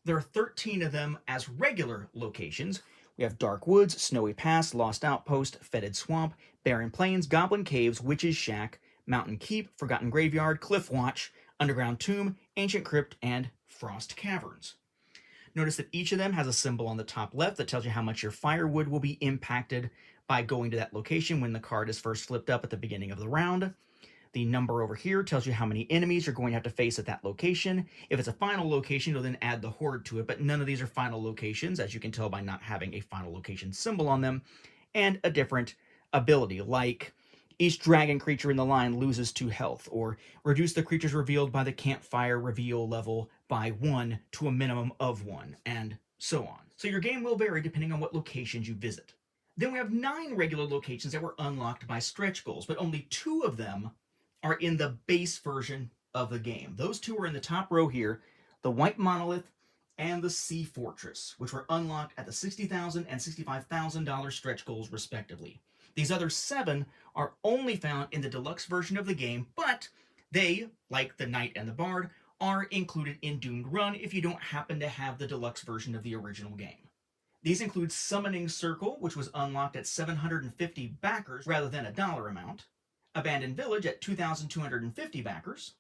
There are 13 of them as regular locations. We have Dark Woods, Snowy Pass, Lost Outpost, Fetid Swamp, Barren Plains, Goblin Caves, Witch's Shack, Mountain Keep, Forgotten Graveyard, Cliff Watch, Underground Tomb, Ancient Crypt, and Frost Caverns. Notice that each of them has a symbol on the top left that tells you how much your firewood will be impacted by going to that location when the card is first flipped up at the beginning of the round. The number over here tells you how many enemies you're going to have to face at that location. If it's a final location, you'll then add the horde to it, but none of these are final locations, as you can tell by not having a final location symbol on them. And a different ability, like each dragon creature in the line loses 2 health, or reduce the creatures revealed by the campfire reveal level by 1 to a minimum of 1, and so on. So your game will vary depending on what locations you visit. Then we have 9 regular locations that were unlocked by stretch goals, but only 2 of them are in the base version of the game. Those 2 are in the top row here, the White Monolith and the Sea Fortress, which were unlocked at the $60,000 and $65,000 stretch goals respectively. These other 7 are only found in the deluxe version of the game, but they, like the Knight and the Bard, are included in Doomed Run if you don't happen to have the deluxe version of the original game. These include Summoning Circle, which was unlocked at 750 backers rather than a dollar amount, Abandoned Village at 2,250 backers,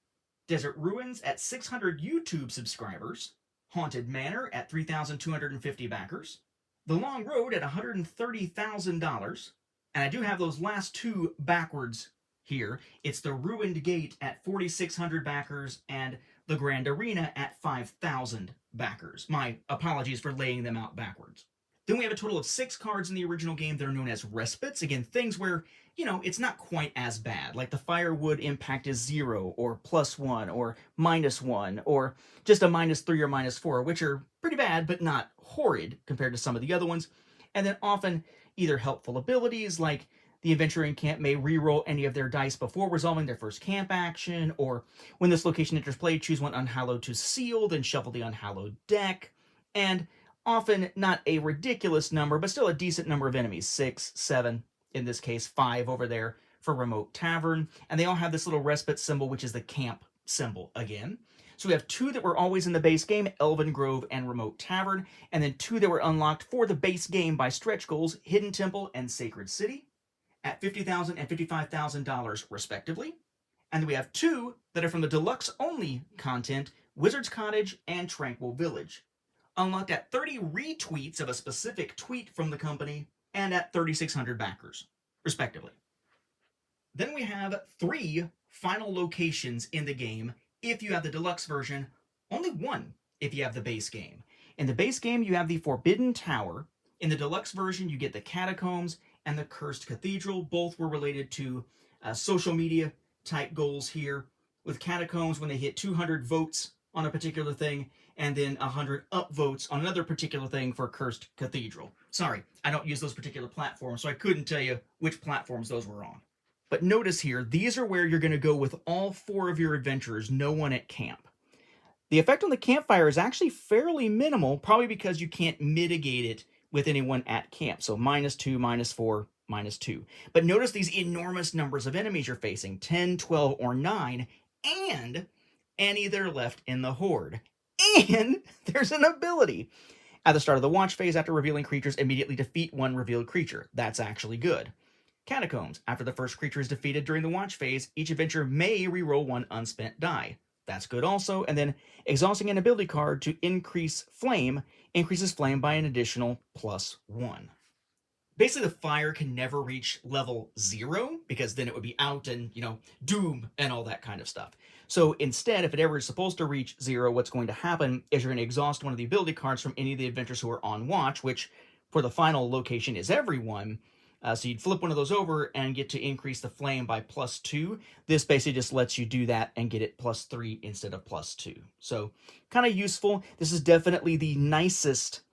Desert Ruins at 600 YouTube subscribers, Haunted Manor at 3,250 backers, The Long Road at $130,000, and I do have those last 2 backwards here. It's the Ruined Gate at 4,600 backers and the Grand Arena at 5,000 backers. My apologies for laying them out backwards. Then we have a total of 6 cards in the original game that are known as respites. Again, things where, it's not quite as bad. Like the firewood impact is 0, or +1, or -1, or just a -3 or -4, which are pretty bad, but not horrid compared to some of the other ones. And then often either helpful abilities, like the adventurer in camp may reroll any of their dice before resolving their first camp action, or when this location enters play, choose one unhallowed to seal, then shuffle the unhallowed deck. And often not a ridiculous number, but still a decent number of enemies. 6, 7, in this case 5 over there for Remote Tavern. And they all have this little respite symbol, which is the camp symbol again. So we have 2 that were always in the base game, Elven Grove and Remote Tavern, and then 2 that were unlocked for the base game by stretch goals, Hidden Temple and Sacred City, at $50,000 and $55,000 respectively. And then we have 2 that are from the deluxe only content, Wizard's Cottage and Tranquil Village, unlocked at 30 retweets of a specific tweet from the company and at 3,600 backers, respectively. Then we have 3 final locations in the game if you have the deluxe version, only 1 if you have the base game. In the base game, you have the Forbidden Tower. In the deluxe version, you get the Catacombs and the Cursed Cathedral. Both were related to social media type goals here, with Catacombs when they hit 200 votes on a particular thing, and then 100 upvotes on another particular thing for Cursed Cathedral. Sorry, I don't use those particular platforms, so I couldn't tell you which platforms those were on. But notice here, these are where you're going to go with all 4 of your adventurers, no one at camp. The effect on the campfire is actually fairly minimal, probably because you can't mitigate it with anyone at camp. So -2, -4, -2. But notice these enormous numbers of enemies you're facing, 10, 12, or 9, and any that are left in the horde. And there's an ability. At the start of the watch phase, after revealing creatures, immediately defeat 1 revealed creature. That's actually good. Catacombs. After the first creature is defeated during the watch phase, each adventurer may reroll 1 unspent die. That's good also. And then exhausting an ability card to increase flame increases flame by an additional +1. Basically, the fire can never reach level 0 because then it would be out and, doom and all that kind of stuff. So instead, if it ever is supposed to reach 0, what's going to happen is you're going to exhaust one of the ability cards from any of the adventurers who are on watch, which for the final location is everyone. So you'd flip one of those over and get to increase the flame by +2. This basically just lets you do that and get it +3 instead of +2. So kind of useful. This is definitely the nicest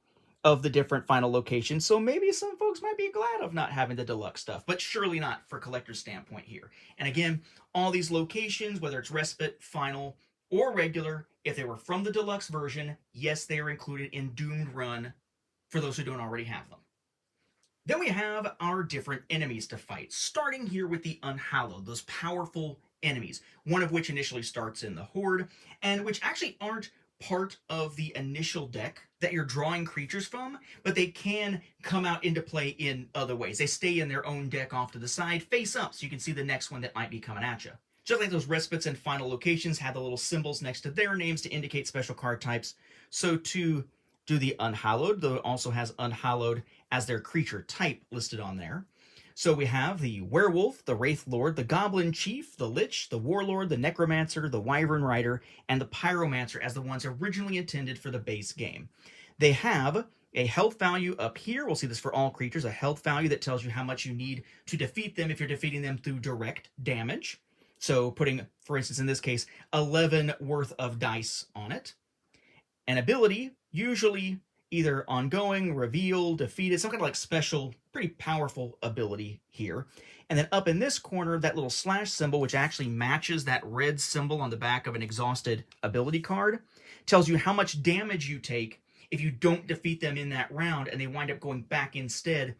of the different final locations. So maybe some folks might be glad of not having the deluxe stuff, but surely not for collector's standpoint here. And again, all these locations, whether it's respite, final, or regular, if they were from the deluxe version, yes, they are included in Doomed Run for those who don't already have them. Then we have our different enemies to fight, starting here with the Unhallowed, those powerful enemies, one of which initially starts in the Horde, and which actually aren't part of the initial deck that you're drawing creatures from, but they can come out into play in other ways. They stay in their own deck off to the side, face up, so you can see the next one that might be coming at you. Just like those respites and final locations had the little symbols next to their names to indicate special card types, so to do the Unhallowed, though it also has Unhallowed as their creature type listed on there. So we have the Werewolf, the Wraith Lord, the Goblin Chief, the Lich, the Warlord, the Necromancer, the Wyvern Rider, and the Pyromancer as the ones originally intended for the base game. They have a health value up here. We'll see this for all creatures, a health value that tells you how much you need to defeat them if you're defeating them through direct damage. So putting, for instance, in this case, 11 worth of dice on it. An ability, usually either ongoing, reveal, defeated, some kind of like special, pretty powerful ability here. And then up in this corner, that little slash symbol, which actually matches that red symbol on the back of an exhausted ability card, tells you how much damage you take if you don't defeat them in that round and they wind up going back instead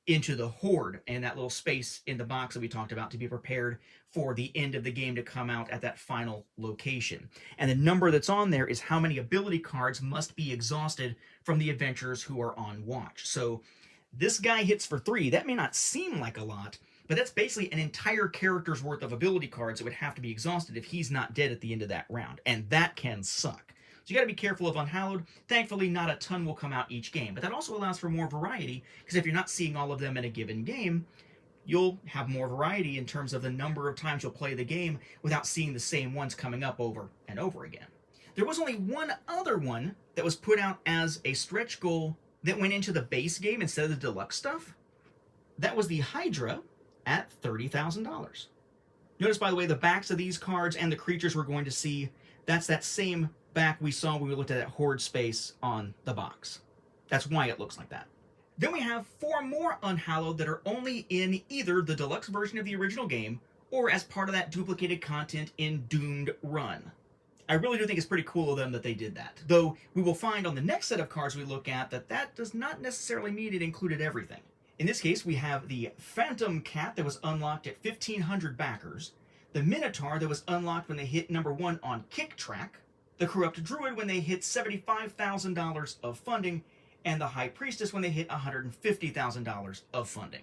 into the Horde and that little space in the box that we talked about to be prepared for the end of the game to come out at that final location. And the number that's on there is how many ability cards must be exhausted from the adventurers who are on watch. So this guy hits for 3. That may not seem like a lot, but that's basically an entire character's worth of ability cards that would have to be exhausted if he's not dead at the end of that round. And that can suck. So you got to be careful of Unhallowed. Thankfully, not a ton will come out each game, but that also allows for more variety, because if you're not seeing all of them in a given game, you'll have more variety in terms of the number of times you'll play the game without seeing the same ones coming up over and over again. There was only one other one that was put out as a stretch goal that went into the base game instead of the deluxe stuff. That was the Hydra at $30,000. Notice, by the way, the backs of these cards and the creatures we're going to see, that's that same back we saw when we looked at that Horde space on the box. That's why it looks like that. Then we have 4 more Unhallowed that are only in either the deluxe version of the original game or as part of that duplicated content in Doomed Run. I really do think it's pretty cool of them that they did that, though we will find on the next set of cards we look at that does not necessarily mean it included everything. In this case, we have the Phantom Cat that was unlocked at 1,500 backers, the Minotaur that was unlocked when they hit number 1 on Kick Track, the Corrupt Druid when they hit $75,000 of funding, and the High Priestess when they hit $150,000 of funding.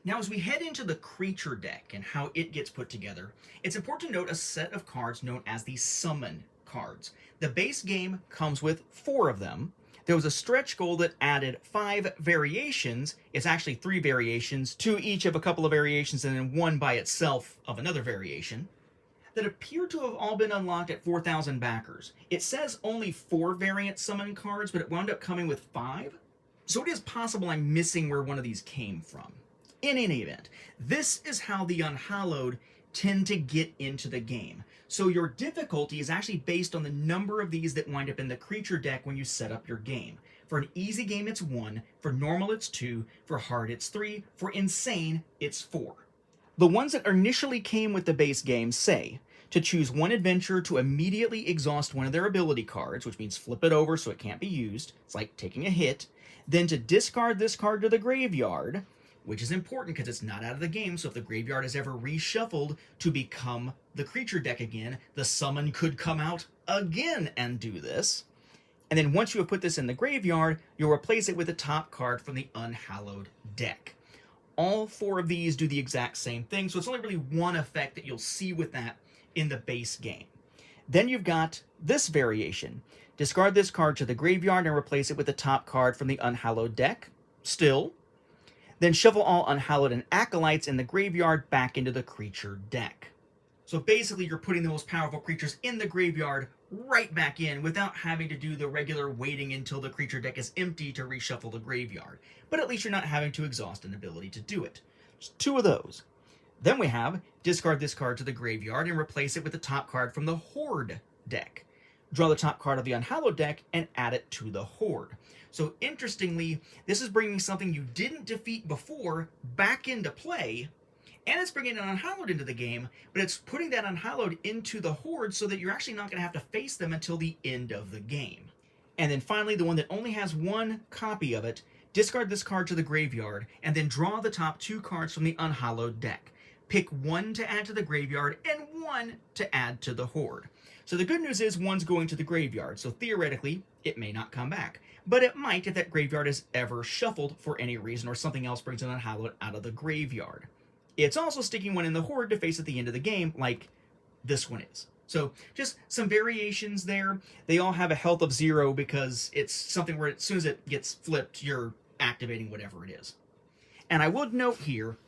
Now, as we head into the creature deck and how it gets put together, it's important to note a set of cards known as the summon cards. The base game comes with 4 of them. There was a stretch goal that added 5 variations. It's actually 3 variations, 2 each of a couple of variations, and then 1 by itself of another variation, that appear to have all been unlocked at 4,000 backers. It says only 4 variant summon cards, but it wound up coming with 5. So it is possible I'm missing where one of these came from. In any event, this is how the Unhallowed tend to get into the game. So your difficulty is actually based on the number of these that wind up in the creature deck when you set up your game. For an easy game, it's 1. For normal, it's 2. For hard, it's 3. For insane, it's 4. The ones that initially came with the base game say to choose 1 adventure to immediately exhaust one of their ability cards, which means flip it over so it can't be used. It's like taking a hit. Then to discard this card to the graveyard, which is important because it's not out of the game, so if the graveyard is ever reshuffled to become the creature deck again, the summon could come out again and do this. And then once you have put this in the graveyard, you'll replace it with the top card from the Unhallowed deck. All 4 of these do the exact same thing, so it's only really one effect that you'll see with that in the base game. Then you've got this variation. Discard this card to the graveyard and replace it with the top card from the Unhallowed deck. Still. Then shuffle all Unhallowed and Acolytes in the graveyard back into the creature deck. So basically you're putting the most powerful creatures in the graveyard right back in without having to do the regular waiting until the creature deck is empty to reshuffle the graveyard. But at least you're not having to exhaust an ability to do it. Just 2 of those. Then we have discard this card to the graveyard and replace it with the top card from the Horde deck. Draw the top card of the Unhallowed deck and add it to the Horde. So interestingly, this is bringing something you didn't defeat before back into play, and it's bringing an Unhallowed into the game, but it's putting that Unhallowed into the Horde so that you're actually not going to have to face them until the end of the game. And then finally, the one that only has 1 copy of it, discard this card to the graveyard, and then draw the top 2 cards from the Unhallowed deck. Pick 1 to add to the graveyard and 1 to add to the Horde. So the good news is 1's going to the graveyard, so theoretically, it may not come back. But it might if that graveyard is ever shuffled for any reason or something else brings an Unhallowed out of the graveyard. It's also sticking 1 in the Horde to face at the end of the game, like this one is. So just some variations there. They all have a health of 0 because it's something where as soon as it gets flipped, you're activating whatever it is. And I would note here,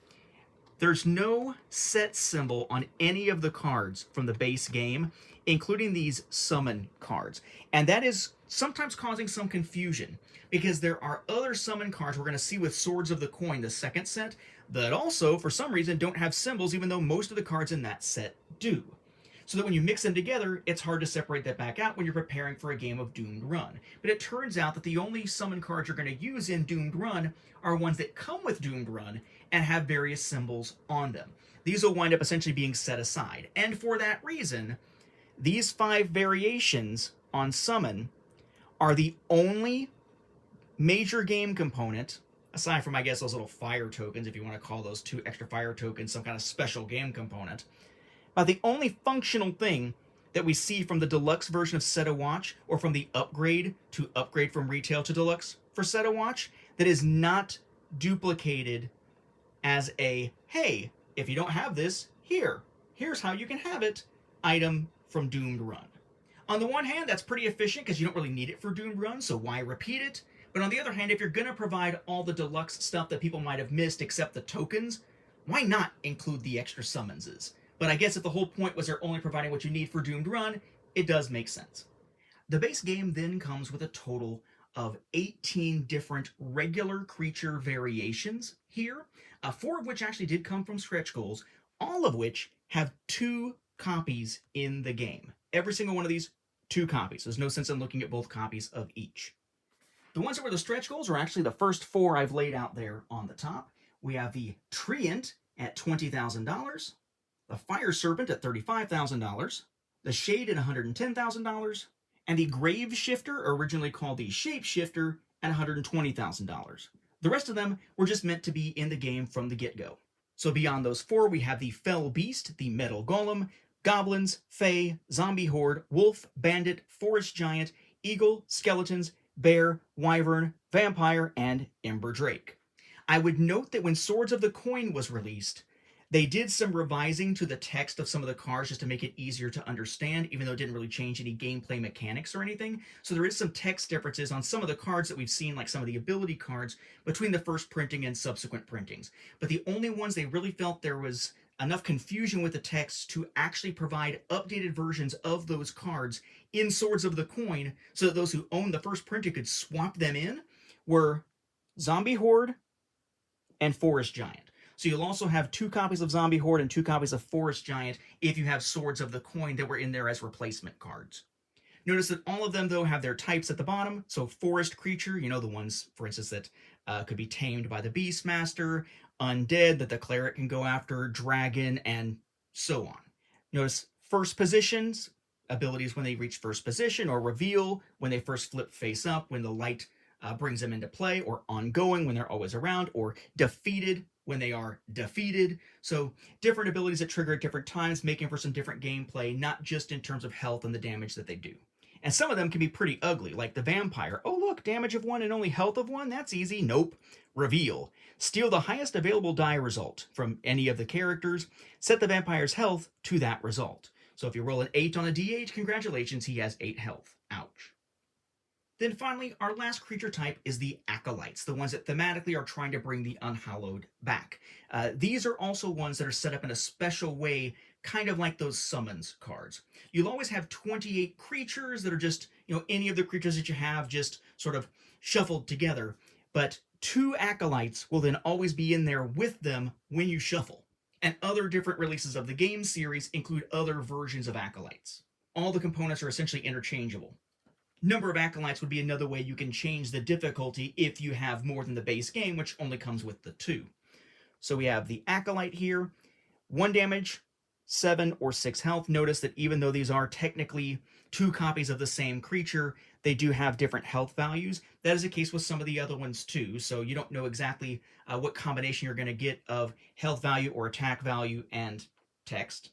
there's no set symbol on any of the cards from the base game, including these summon cards. And that is sometimes causing some confusion, because there are other summon cards we're going to see with Swords of the Coin, the second set, that also, for some reason, don't have symbols, even though most of the cards in that set do. So that when you mix them together, it's hard to separate that back out when you're preparing for a game of Doomed Run. But it turns out that the only summon cards you're going to use in Doomed Run are ones that come with Doomed Run and have various symbols on them. These will wind up essentially being set aside. And for that reason, these 5 variations on summon are the only major game component, aside from, I guess, those little fire tokens, if you want to call those 2 extra fire tokens some kind of special game component. The only functional thing that we see from the deluxe version of Set a Watch, or from the upgrade from retail to deluxe for Set a Watch, that is not duplicated as a, hey, if you don't have this, here's how you can have it, item from Doomed Run. On the one hand, that's pretty efficient because you don't really need it for Doomed Run, so why repeat it? But on the other hand, if you're going to provide all the deluxe stuff that people might have missed except the tokens, why not include the extra summonses? But I guess if the whole point was they're only providing what you need for Doomed Run, it does make sense. The base game then comes with a total of 18 different regular creature variations here, 4 of which actually did come from stretch goals, all of which have 2 copies in the game. Every single one of these, 2 copies. There's no sense in looking at both copies of each. The ones that were the stretch goals are actually the first 4 I've laid out there on the top. We have the Treant at $20,000, the Fire Serpent at $35,000, the Shade at $110,000, and the Grave Shifter, originally called the Shape Shifter, at $120,000. The rest of them were just meant to be in the game from the get-go. So beyond those 4, we have the Fell Beast, the Metal Golem, goblins, fae, zombie horde, wolf, bandit, forest giant, eagle, skeletons, bear, wyvern, vampire, and ember drake. I would note that when Swords of the Coin was released, they did some revising to the text of some of the cards just to make it easier to understand, even though it didn't really change any gameplay mechanics or anything. So there is some text differences on some of the cards that we've seen, like some of the ability cards, between the first printing and subsequent printings. But the only ones they really felt there was enough confusion with the text to actually provide updated versions of those cards in Swords of the Coin so that those who owned the first printing could swap them in were Zombie Horde and Forest Giant. So you'll also have 2 copies of Zombie Horde and 2 copies of Forest Giant if you have Swords of the Coin that were in there as replacement cards. Notice that all of them, though, have their types at the bottom. So forest creature, you know, the ones, for instance, that could be tamed by the Beastmaster, undead that the cleric can go after, dragon, and so on. Notice first positions, abilities when they reach first position, or reveal when they first flip face up, when the light brings them into play, or ongoing when they're always around, or defeated when they are defeated. So different abilities that trigger at different times, making for some different gameplay, not just in terms of health and the damage that they do. And some of them can be pretty ugly, like the vampire. Oh look, damage of 1 and only health of 1? That's easy. Nope. Reveal. Steal the highest available die result from any of the characters. Set the vampire's health to that result. So if you roll an 8 on a d8, congratulations, he has 8 health. Ouch. Then finally, our last creature type is the Acolytes, the ones that thematically are trying to bring the Unhallowed back. These are also ones that are set up in a special way, kind of like those summons cards. You'll always have 28 creatures that are just, any of the creatures that you have just sort of shuffled together, but 2 Acolytes will then always be in there with them when you shuffle. And other different releases of the game series include other versions of Acolytes. All the components are essentially interchangeable. Number of Acolytes would be another way you can change the difficulty if you have more than the base game, which only comes with the 2. So we have the Acolyte here, 1 damage, 7 or 6 health. Notice that even though these are technically 2 copies of the same creature, they do have different health values. That is the case with some of the other ones too, so you don't know exactly what combination you're going to get of health value or attack value and text.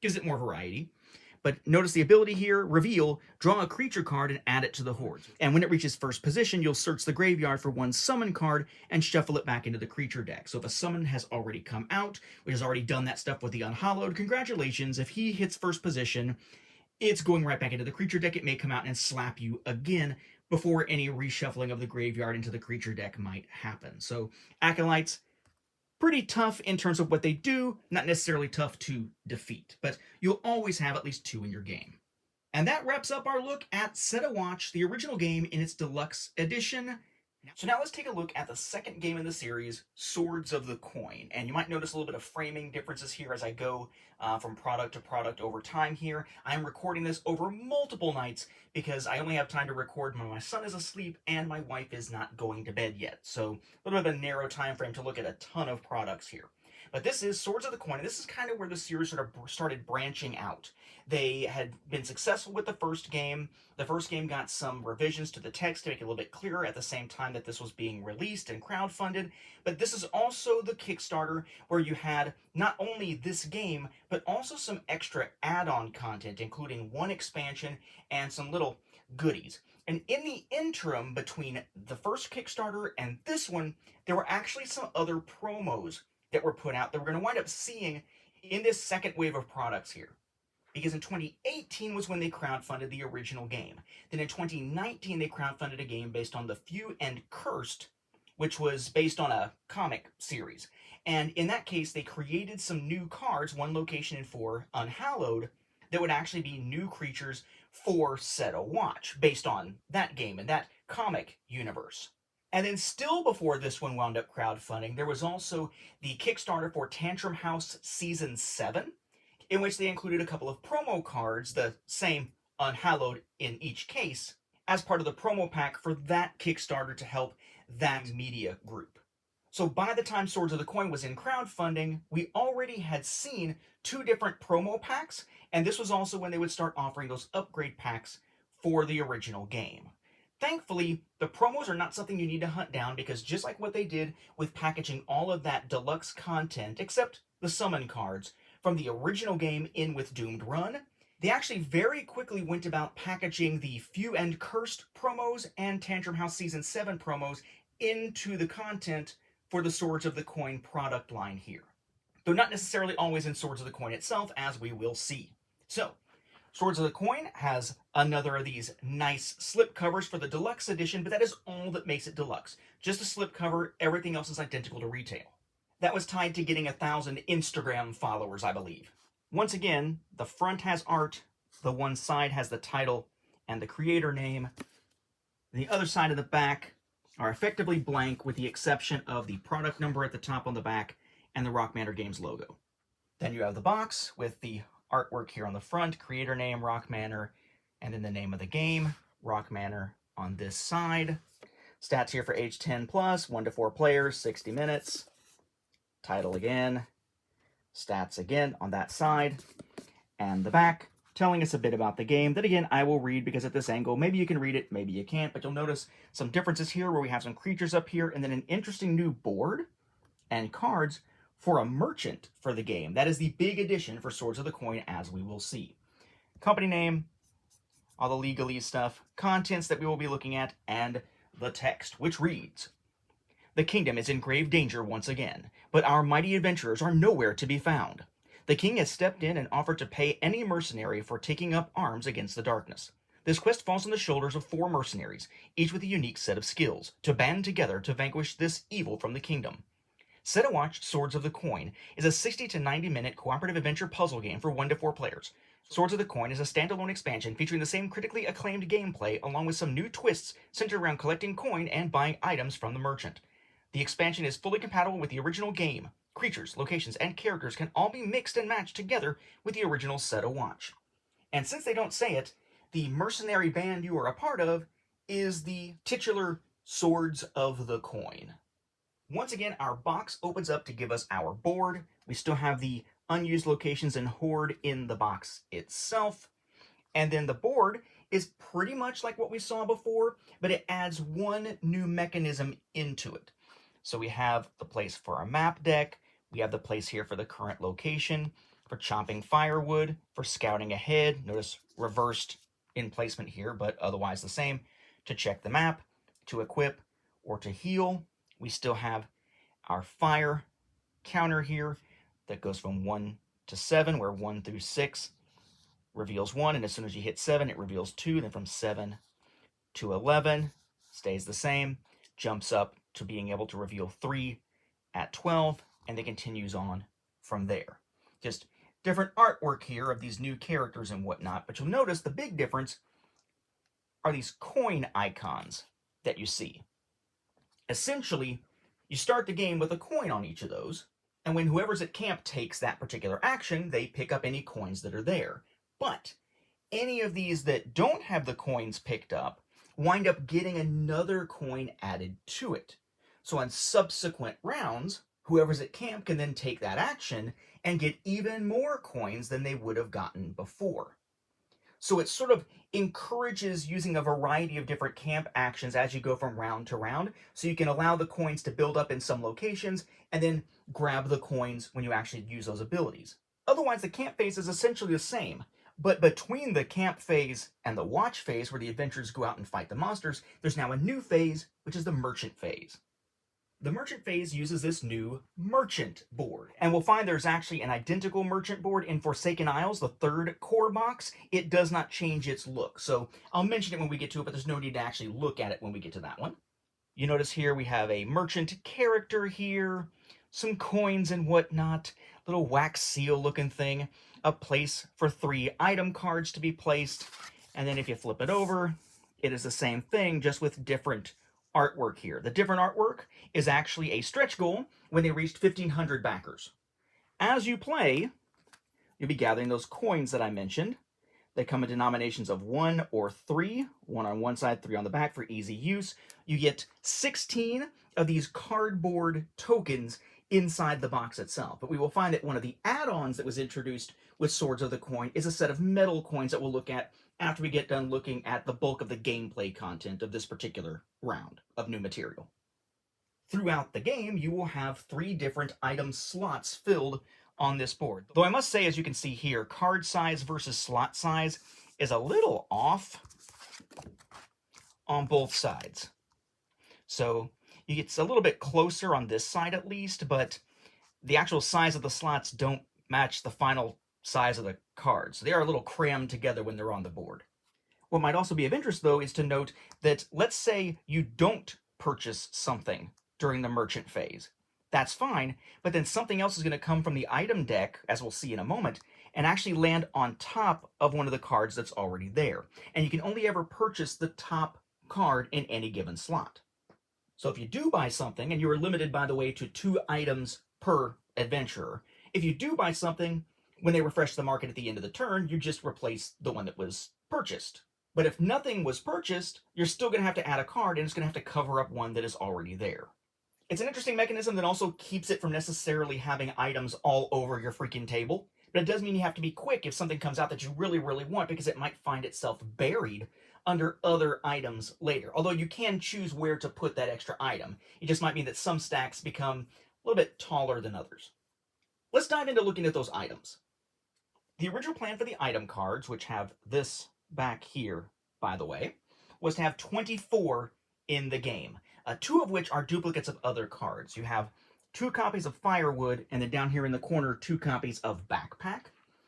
Gives it more variety. But notice the ability here, reveal, draw a creature card and add it to the horde. And when it reaches first position, you'll search the graveyard for 1 summon card and shuffle it back into the creature deck. So if a summon has already come out, which has already done that stuff with the Unhallowed, congratulations. If he hits first position, it's going right back into the creature deck. It may come out and slap you again before any reshuffling of the graveyard into the creature deck might happen. So Acolytes, pretty tough in terms of what they do, not necessarily tough to defeat, but you'll always have at least 2 in your game. And that wraps up our look at Set a Watch, the original game in its deluxe edition. So now let's take a look at the second game in the series, Swords of the Coin. And you might notice a little bit of framing differences here as I go from product to product over time here. I'm recording this over multiple nights because I only have time to record when my son is asleep and my wife is not going to bed yet. So a little bit of a narrow time frame to look at a ton of products here. But this is Swords of the Coin. This is kind of where the series sort of started branching out. They had been successful with the first game. The first game got some revisions to the text to make it a little bit clearer at the same time that this was being released and crowdfunded. But this is also the Kickstarter where you had not only this game, but also some extra add-on content, including 1 expansion and some little goodies. And in the interim between the first Kickstarter and this one, there were actually some other promos that were put out that we're going to wind up seeing in this second wave of products here. Because in 2018 was when they crowdfunded the original game. Then in 2019 they crowdfunded a game based on The Few and Cursed, which was based on a comic series. And in that case they created some new cards, 1 location and 4 Unhallowed, that would actually be new creatures for Set a Watch, based on that game and that comic universe. And then still before this one wound up crowdfunding, there was also the Kickstarter for Tantrum House Season 7, in which they included a couple of promo cards, the same Unhallowed in each case, as part of the promo pack for that Kickstarter to help that media group. So by the time Swords of the Coin was in crowdfunding, we already had seen 2 different promo packs, and this was also when they would start offering those upgrade packs for the original game. Thankfully, the promos are not something you need to hunt down because just like what they did with packaging all of that deluxe content, except the summon cards, from the original game in with Doomed Run. They actually very quickly went about packaging the Few and Cursed promos and Tantrum House Season 7 promos into the content for the Swords of the Coin product line here. Though not necessarily always in Swords of the Coin itself, as we will see. So, Swords of the Coin has another of these nice slip covers for the Deluxe edition, but that is all that makes it Deluxe. Just a slip cover, everything else is identical to retail. That was tied to getting 1,000 Instagram followers, I believe. Once again, the front has art, the one side has the title and the creator name. The other side of the back are effectively blank with the exception of the product number at the top on the back and the Rock Manor Games logo. Then you have the box with the artwork here on the front, creator name, Rock Manor, and then the name of the game, Rock Manor on this side. Stats here for age 10 plus, 1 to 4 players, 60 minutes. Title again, stats again on that side, and the back telling us a bit about the game that again I will read because at this angle maybe you can read it, maybe you can't, but you'll notice some differences here where we have some creatures up here and then an interesting new board and cards for a merchant for the game. That is the big addition for Swords of the Coin, as we will see. Company name, all the legalese stuff, contents that we will be looking at, and the text, which reads, "The kingdom is in grave danger once again, but our mighty adventurers are nowhere to be found. The king has stepped in and offered to pay any mercenary for taking up arms against the darkness. This quest falls on the shoulders of 4 mercenaries, each with a unique set of skills, to band together to vanquish this evil from the kingdom. Set a Watch Swords of the Coin is a 60 to 90 minute cooperative adventure puzzle game for 1 to 4 players. Swords of the Coin is a standalone expansion featuring the same critically acclaimed gameplay along with some new twists centered around collecting coin and buying items from the merchant. The expansion is fully compatible with the original game. Creatures, locations, and characters can all be mixed and matched together with the original Set a Watch." And since they don't say it, the mercenary band you are a part of is the titular Swords of the Coin. Once again, our box opens up to give us our board. We still have the unused locations and hoard in the box itself. And then the board is pretty much like what we saw before, but it adds one new mechanism into it. So we have the place for our map deck. We have the place here for the current location, for chopping firewood, for scouting ahead. Notice reversed in placement here, but otherwise the same. To check the map, to equip, or to heal. We still have our fire counter here that goes from 1 to 7, where 1 through 6 reveals 1, and as soon as you hit 7, it reveals 2. Then from 7 to 11 stays the same, jumps up to being able to reveal 3 at 12, and then continues on from there. Just different artwork here of these new characters and whatnot, but you'll notice the big difference are these coin icons that you see. Essentially, you start the game with a coin on each of those, and when whoever's at camp takes that particular action, they pick up any coins that are there. But any of these that don't have the coins picked up wind up getting another coin added to it. So on subsequent rounds, whoever's at camp can then take that action and get even more coins than they would have gotten before. So it sort of encourages using a variety of different camp actions as you go from round to round, so you can allow the coins to build up in some locations and then grab the coins when you actually use those abilities. Otherwise, the camp phase is essentially the same, but between the camp phase and the watch phase, where the adventurers go out and fight the monsters, there's now a new phase, which is the merchant phase. The merchant phase uses this new merchant board, and we'll find there's actually an identical merchant board in Forsaken Isles, the 3rd core box. It does not change its look, so I'll mention it when we get to it, but there's no need to actually look at it when we get to that one. You notice here we have a merchant character here, some coins and whatnot, little wax seal looking thing, a place for 3 item cards to be placed, and then if you flip it over, it is the same thing, just with different artwork here. The different artwork is actually a stretch goal when they reached 1,500 backers. As you play, you'll be gathering those coins that I mentioned. They come in denominations of 1 or 3, 1 on one side, 3 on the back for easy use. You get 16 of these cardboard tokens inside the box itself. But we will find that one of the add-ons that was introduced with Swords of the Coin is a set of metal coins that we'll look at after we get done looking at the bulk of the gameplay content of this particular round of new material. Throughout the game, you will have 3 different item slots filled on this board. Though I must say, as you can see here, card size versus slot size is a little off on both sides. So it's a little bit closer on this side at least, but the actual size of the slots don't match the final size of the cards. They are a little crammed together when they're on the board. What might also be of interest, though, is to note that let's say you don't purchase something during the merchant phase. That's fine, but then something else is going to come from the item deck, as we'll see in a moment, and actually land on top of one of the cards that's already there. And you can only ever purchase the top card in any given slot. So if you do buy something, and you are limited, by the way, to 2 items per adventurer, if you do buy something, when they refresh the market at the end of the turn, you just replace the one that was purchased. But if nothing was purchased, you're still going to have to add a card, and it's going to have to cover up one that is already there. It's an interesting mechanism that also keeps it from necessarily having items all over your freaking table, but it does mean you have to be quick if something comes out that you really, really want, because it might find itself buried under other items later. Although you can choose where to put that extra item. It just might mean that some stacks become a little bit taller than others. Let's dive into looking at those items. The original plan for the item cards, which have this back here, by the way, was to have 24 in the game, 2 of which are duplicates of other cards. You have 2 copies of Firewood, and then down here in the corner, 2 copies of Backpack.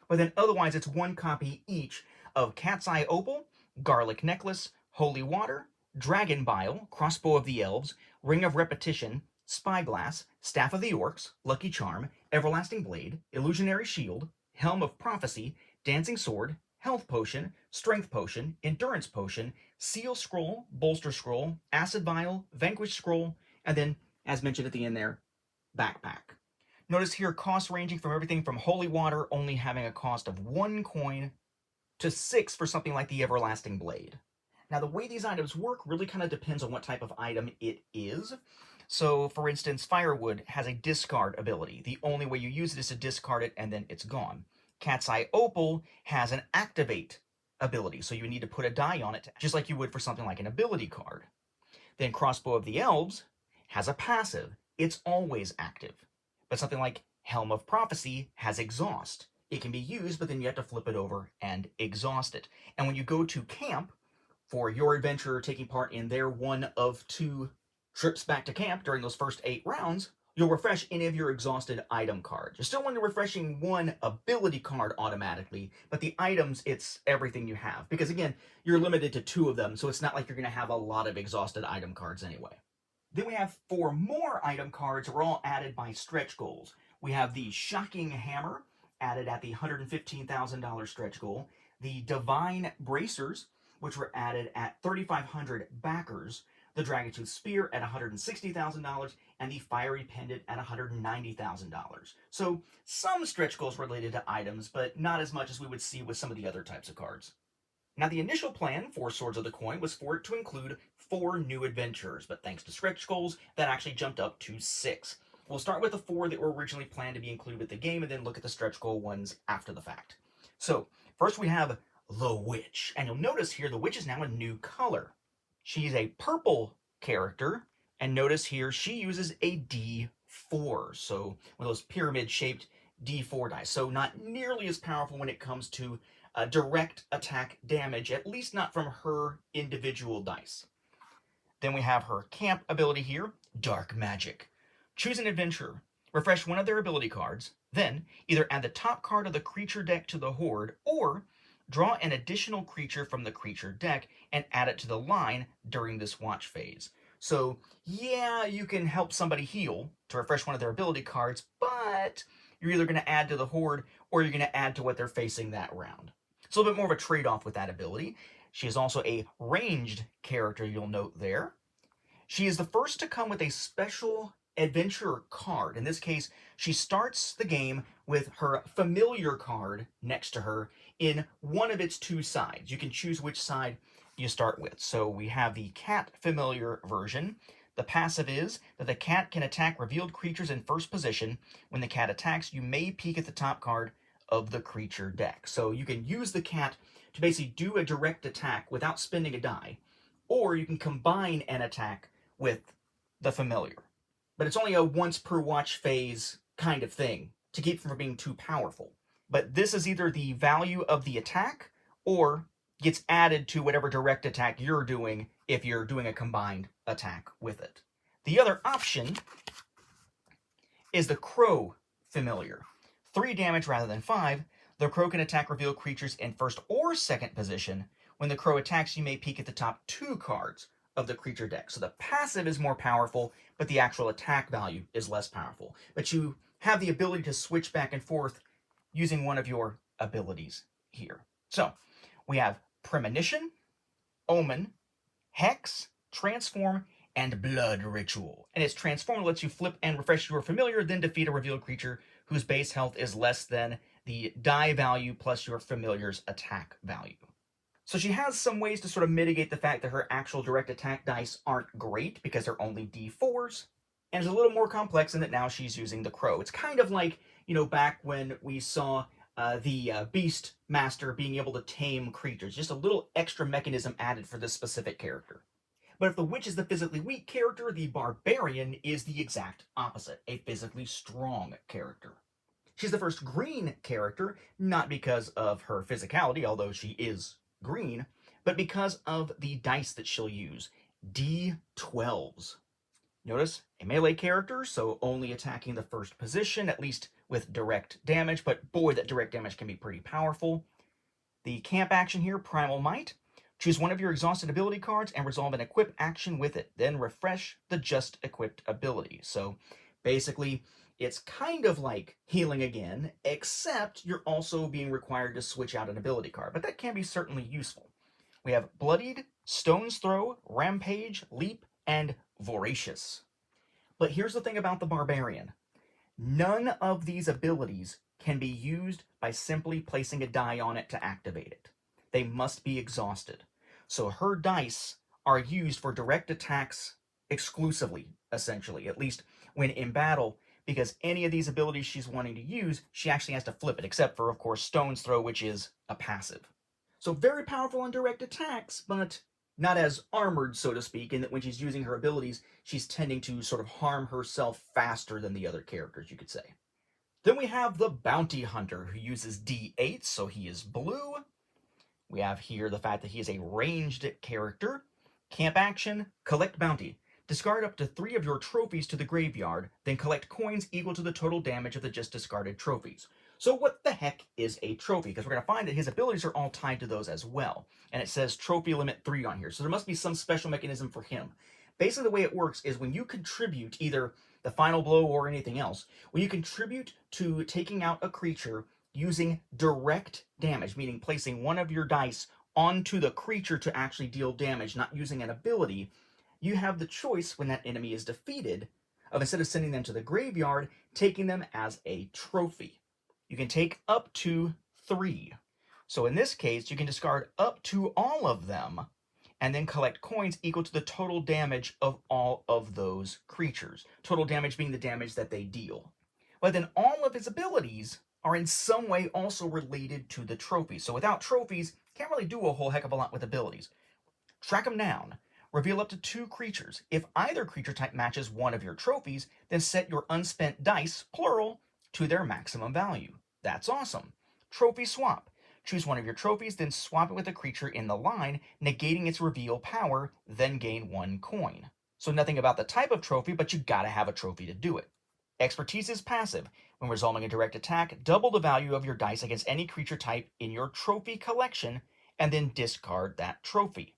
But then otherwise, it's 1 copy each of Cat's Eye Opal, Garlic Necklace, Holy Water, Dragon Bile, Crossbow of the Elves, Ring of Repetition, Spyglass, Staff of the Orcs, Lucky Charm, Everlasting Blade, Illusionary Shield, Helm of Prophecy, Dancing Sword, Health Potion, Strength Potion, Endurance Potion, Seal Scroll, Bolster Scroll, Acid Vial, Vanquish Scroll, and then, as mentioned at the end there, Backpack. Notice here costs ranging from everything from Holy Water only having a cost of 1 coin to 6 for something like the Everlasting Blade. Now, the way these items work really kind of depends on what type of item it is. So, for instance, Firewood has a discard ability. The only way you use it is to discard it and then it's gone. Cat's Eye Opal has an activate ability, so you need to put a die on it, just like you would for something like an ability card. Then Crossbow of the Elves has a passive. It's always active. But something like Helm of Prophecy has exhaust. It can be used, but then you have to flip it over and exhaust it. And when you go to camp, for your adventurer taking part in their 1 of 2 trips back to camp during those first 8 rounds, you'll refresh any of your exhausted item cards. You're still only refreshing 1 ability card automatically, but the items, it's everything you have. Because again, you're limited to 2 of them, so it's not like you're going to have a lot of exhausted item cards anyway. Then we have 4 more item cards that were all added by stretch goals. We have the Shocking Hammer, added at the $115,000 stretch goal. The Divine Bracers, which were added at 3,500 backers. The Dragontooth Spear at $160,000, and the Fiery Pendant at $190,000. So some stretch goals related to items, but not as much as we would see with some of the other types of cards. Now, the initial plan for Swords of the Coin was for it to include 4 new adventurers, but thanks to stretch goals, that actually jumped up to 6. We'll start with the 4 that were originally planned to be included with the game, and then look at the stretch goal ones after the fact. So, first we have the Witch, and you'll notice here the Witch is now a new color. She's a purple character, and notice here she uses a D4, so one of those pyramid-shaped D4 dice. So not nearly as powerful when it comes to direct attack damage, at least not from her individual dice. Then we have her camp ability here, Dark Magic. Choose an adventurer, refresh one of their ability cards, then either add the top card of the creature deck to the horde, or draw an additional creature from the creature deck and add it to the line during this watch phase. So, yeah, you can help somebody heal to refresh one of their ability cards, but you're either going to add to the horde or you're going to add to what they're facing that round. It's a little bit more of a trade-off with that ability. She is also a ranged character, you'll note there. She is the first to come with a special adventurer card. In this case, she starts the game with her familiar card next to her in one of its 2 sides. You can choose which side you start with. So we have the cat familiar version. The passive is that the cat can attack revealed creatures in first position. When the cat attacks, you may peek at the top card of the creature deck. So you can use the cat to basically do a direct attack without spending a die, or you can combine an attack with the familiar. But it's only a once per watch phase kind of thing to keep from being too powerful. But this is either the value of the attack or gets added to whatever direct attack you're doing if you're doing a combined attack with it. The other option is the Crow Familiar. 3 damage rather than 5. The Crow can attack revealed creatures in first or second position. When the Crow attacks, you may peek at the top 2 cards of the creature deck. So the passive is more powerful, but the actual attack value is less powerful. But you have the ability to switch back and forth using one of your abilities here. So we have Premonition, Omen, Hex, Transform, and Blood Ritual. And its Transform lets you flip and refresh your familiar, then defeat a revealed creature whose base health is less than the die value plus your familiar's attack value. So she has some ways to sort of mitigate the fact that her actual direct attack dice aren't great because they're only D4s, and it's a little more complex in that now she's using the Crow. It's kind of like, back when we saw the Beast Master being able to tame creatures. Just a little extra mechanism added for this specific character. But if the Witch is the physically weak character, the Barbarian is the exact opposite, a physically strong character. She's the first green character, not because of her physicality, although she is green, but because of the dice that she'll use, D12s. Notice, a melee character, so only attacking the first position, at least with direct damage, but boy, that direct damage can be pretty powerful. The camp action here, Primal Might. Choose one of your exhausted ability cards and resolve an equip action with it. Then refresh the just equipped ability. So basically, it's kind of like healing again, except you're also being required to switch out an ability card. But that can be certainly useful. We have Bloodied, Stone's Throw, Rampage, Leap, and Voracious. But here's the thing about the Barbarian. None of these abilities can be used by simply placing a die on it to activate it. They must be exhausted. So her dice are used for direct attacks exclusively, essentially, at least when in battle, because any of these abilities she's wanting to use, she actually has to flip it, except for, of course, Stone's Throw, which is a passive. So very powerful on direct attacks, but not as armored, so to speak, in that when she's using her abilities, she's tending to sort of harm herself faster than the other characters, you could say. Then we have the Bounty Hunter, who uses D8, so he is blue. We have here the fact that he is a ranged character. Camp action, collect bounty. Discard up to 3 of your trophies to the graveyard, then collect coins equal to the total damage of the just discarded trophies. So what the heck is a trophy? Because we're going to find that his abilities are all tied to those as well. And it says trophy limit 3 on here, so there must be some special mechanism for him. Basically the way it works is when you contribute either the final blow or anything else, when you contribute to taking out a creature using direct damage, meaning placing one of your dice onto the creature to actually deal damage, not using an ability, you have the choice when that enemy is defeated of, instead of sending them to the graveyard, taking them as a trophy. You can take up to 3. So in this case, you can discard up to all of them and then collect coins equal to the total damage of all of those creatures. Total damage being the damage that they deal. But then all of his abilities are in some way also related to the trophies. So without trophies, can't really do a whole heck of a lot with abilities. Track them down. Reveal up to 2 creatures. If either creature type matches one of your trophies, then set your unspent dice, plural, to their maximum value. That's awesome. Trophy swap. Choose one of your trophies, then swap it with a creature in the line, negating its reveal power, then gain 1 coin. So nothing about the type of trophy, but you gotta have a trophy to do it. Expertise is passive. When resolving a direct attack, double the value of your dice against any creature type in your trophy collection, and then discard that trophy.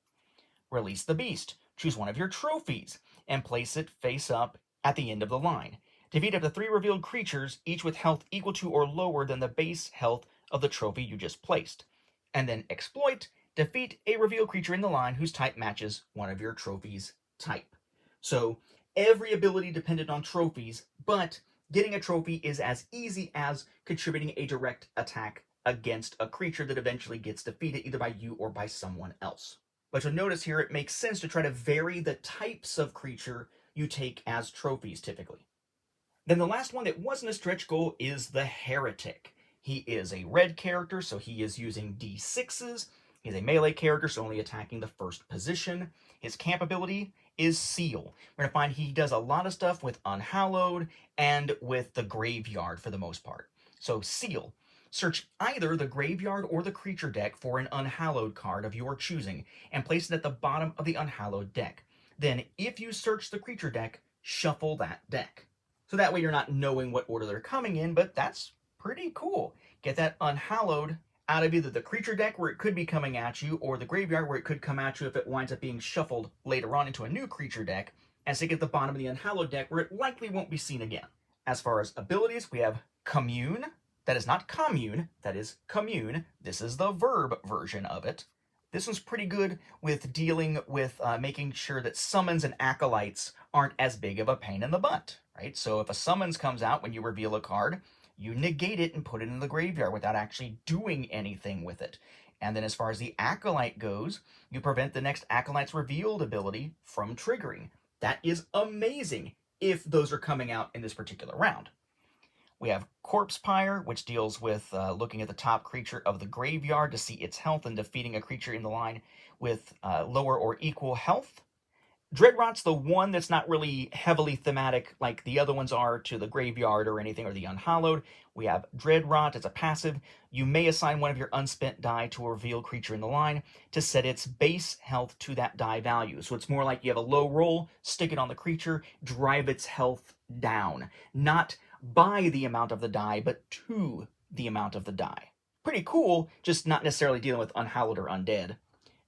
Release the Beast. Choose one of your trophies, and place it face up at the end of the line. Defeat up to 3 revealed creatures, each with health equal to or lower than the base health of the trophy you just placed. And then exploit. Defeat a revealed creature in the line whose type matches one of your trophy's type. So every ability depended on trophies, but getting a trophy is as easy as contributing a direct attack against a creature that eventually gets defeated either by you or by someone else. But you'll notice here it makes sense to try to vary the types of creature you take as trophies typically. Then the last one that wasn't a stretch goal is the Heretic. He is a red character, so he is using D6s. He's a melee character, so only attacking the first position. His camp ability is Seal. We're going to find he does a lot of stuff with Unhallowed and with the Graveyard for the most part. So seal. Search either the graveyard or the creature deck for an unhallowed card of your choosing, and place it at the bottom of the unhallowed deck. Then, if you search the creature deck, shuffle that deck. So that way you're not knowing what order they're coming in, but that's pretty cool. Get that unhallowed out of either the creature deck where it could be coming at you, or the graveyard where it could come at you if it winds up being shuffled later on into a new creature deck, and stick it at the bottom of the unhallowed deck where it likely won't be seen again. As far as abilities, we have Commune. That is not commune, that is commune. This is the verb version of it. This one's pretty good with dealing with making sure that summons and acolytes aren't as big of a pain in the butt, right? So if a summons comes out when you reveal a card, you negate it and put it in the graveyard without actually doing anything with it. And then as far as the acolyte goes, you prevent the next acolyte's revealed ability from triggering. That is amazing if those are coming out in this particular round. We have Corpse Pyre, which deals with looking at the top creature of the graveyard to see its health and defeating a creature in the line with lower or equal health. Dreadrot's the one that's not really heavily thematic like the other ones are to the graveyard or anything, or the unhallowed. We have Dreadrot as a passive. You may assign one of your unspent die to a revealed creature in the line to set its base health to that die value. So it's more like you have a low roll, stick it on the creature, drive its health down. Not by the amount of the die, but to the amount of the die. Pretty cool, just not necessarily dealing with unhallowed or undead.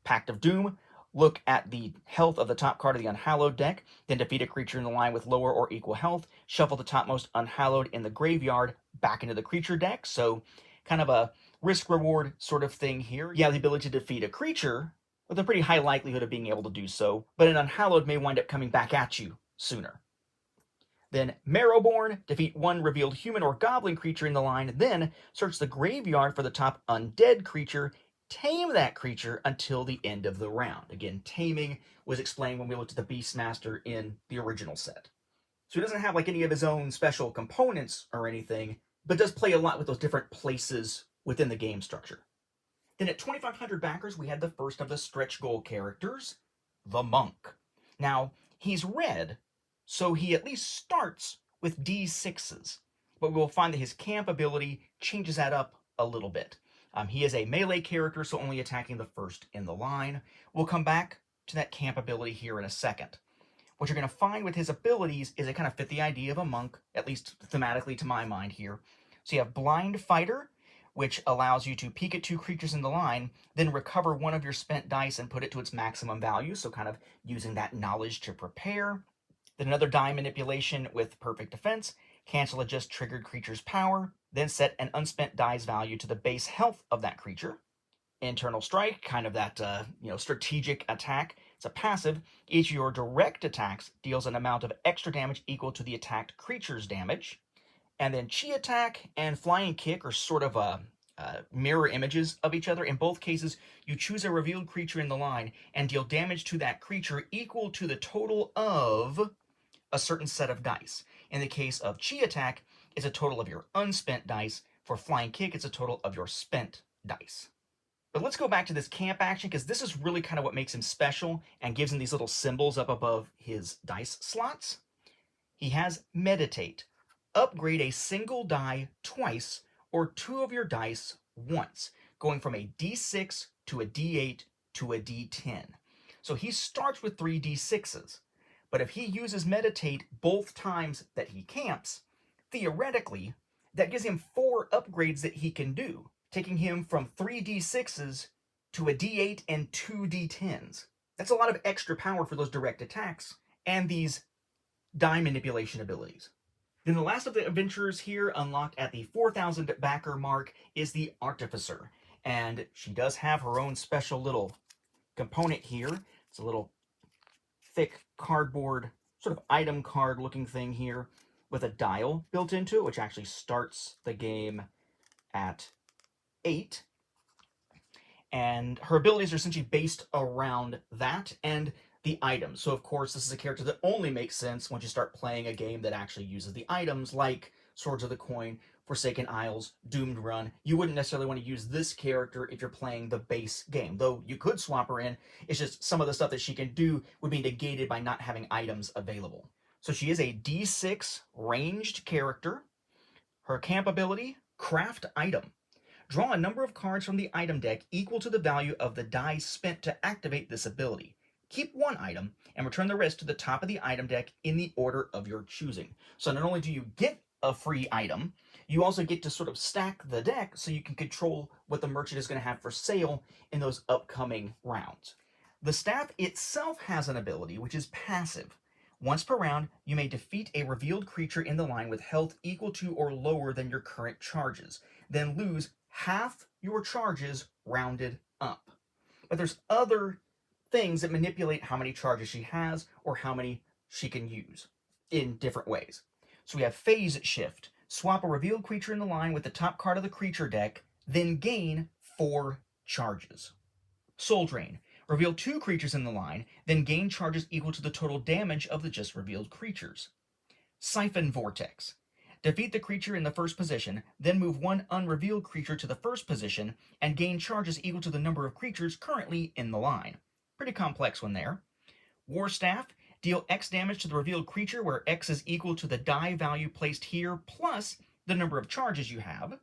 Pact of Doom. Look at the health of the top card of the Unhallowed deck, then defeat a creature in the line with lower or equal health, shuffle the topmost Unhallowed in the graveyard back into the creature deck, so kind of a risk-reward sort of thing here. You have the ability to defeat a creature with a pretty high likelihood of being able to do so, but an Unhallowed may wind up coming back at you sooner. Then Marrowborn, defeat one revealed human or goblin creature in the line, then search the graveyard for the top undead creature, tame that creature until the end of the round. Again, taming was explained when we looked at the Beastmaster in the original set. So he doesn't have like any of his own special components or anything, but does play a lot with those different places within the game structure. Then at 2,500 backers, we had the first of the stretch goal characters, the Monk. Now, he's red, so he at least starts with D6s, but we'll find that his camp ability changes that up a little bit. He is a melee character, so only attacking the first in the line. We'll come back to that camp ability here in a second. What you're going to find with his abilities is they kind of fit the idea of a monk, at least thematically to my mind here. So you have Blind Fighter, which allows you to peek at two creatures in the line, then recover one of your spent dice and put it to its maximum value, so kind of using that knowledge to prepare. Then another die manipulation with Perfect Defense, cancel a just triggered creature's power, then set an unspent die's value to the base health of that creature. Internal Strike, kind of that strategic attack. It's a passive. Each of your direct attacks deals an amount of extra damage equal to the attacked creature's damage. And then Chi Attack and Flying Kick are sort of mirror images of each other. In both cases, you choose a revealed creature in the line and deal damage to that creature equal to the total of a certain set of dice. In the case of Chi Attack, it's a total of your unspent dice. For Flying Kick, it's a total of your spent dice. But let's go back to this camp action, because this is really kind of what makes him special and gives him these little symbols up above his dice slots. He has Meditate. Upgrade a single die twice, or two of your dice once, going from a D6 to a D8 to a D10. So he starts with 3 D6s. But if he uses Meditate both times that he camps, theoretically, that gives him 4 upgrades that he can do, taking him from 3 D6s to a D8 and 2 D10s. That's a lot of extra power for those direct attacks and these die manipulation abilities. Then the last of the adventurers here, unlocked at the 4,000 backer mark, is the Artificer. And she does have her own special little component here. It's a little thick cardboard, sort of item card looking thing here with a dial built into it, which actually starts the game at 8. And her abilities are essentially based around that and the items. So of course, this is a character that only makes sense once you start playing a game that actually uses the items, like Swords of the Coin, Forsaken Isles, Doomed Run. You wouldn't necessarily want to use this character if you're playing the base game, though you could swap her in. It's just some of the stuff that she can do would be negated by not having items available. So she is a D6 ranged character. Her camp ability, Craft item. Draw a number of cards from the item deck equal to the value of the die spent to activate this ability. Keep one item and return the rest to the top of the item deck in the order of your choosing. So not only do you get a free item, you also get to sort of stack the deck so you can control what the merchant is going to have for sale in those upcoming rounds. The staff itself has an ability which is passive. Once per round, you may defeat a revealed creature in the line with health equal to or lower than your current charges, then lose half your charges rounded up. But there's other things that manipulate how many charges she has or how many she can use in different ways. So we have phase shift. Swap a revealed creature in the line with the top card of the creature deck, then gain 4 charges. Soul Drain. Reveal 2 creatures in the line, then gain charges equal to the total damage of the just revealed creatures. Siphon Vortex. Defeat the creature in the first position, then move 1 unrevealed creature to the first position, and gain charges equal to the number of creatures currently in the line. Pretty complex one there. War Staff. Deal X damage to the revealed creature, where X is equal to the die value placed here, plus the number of charges you have.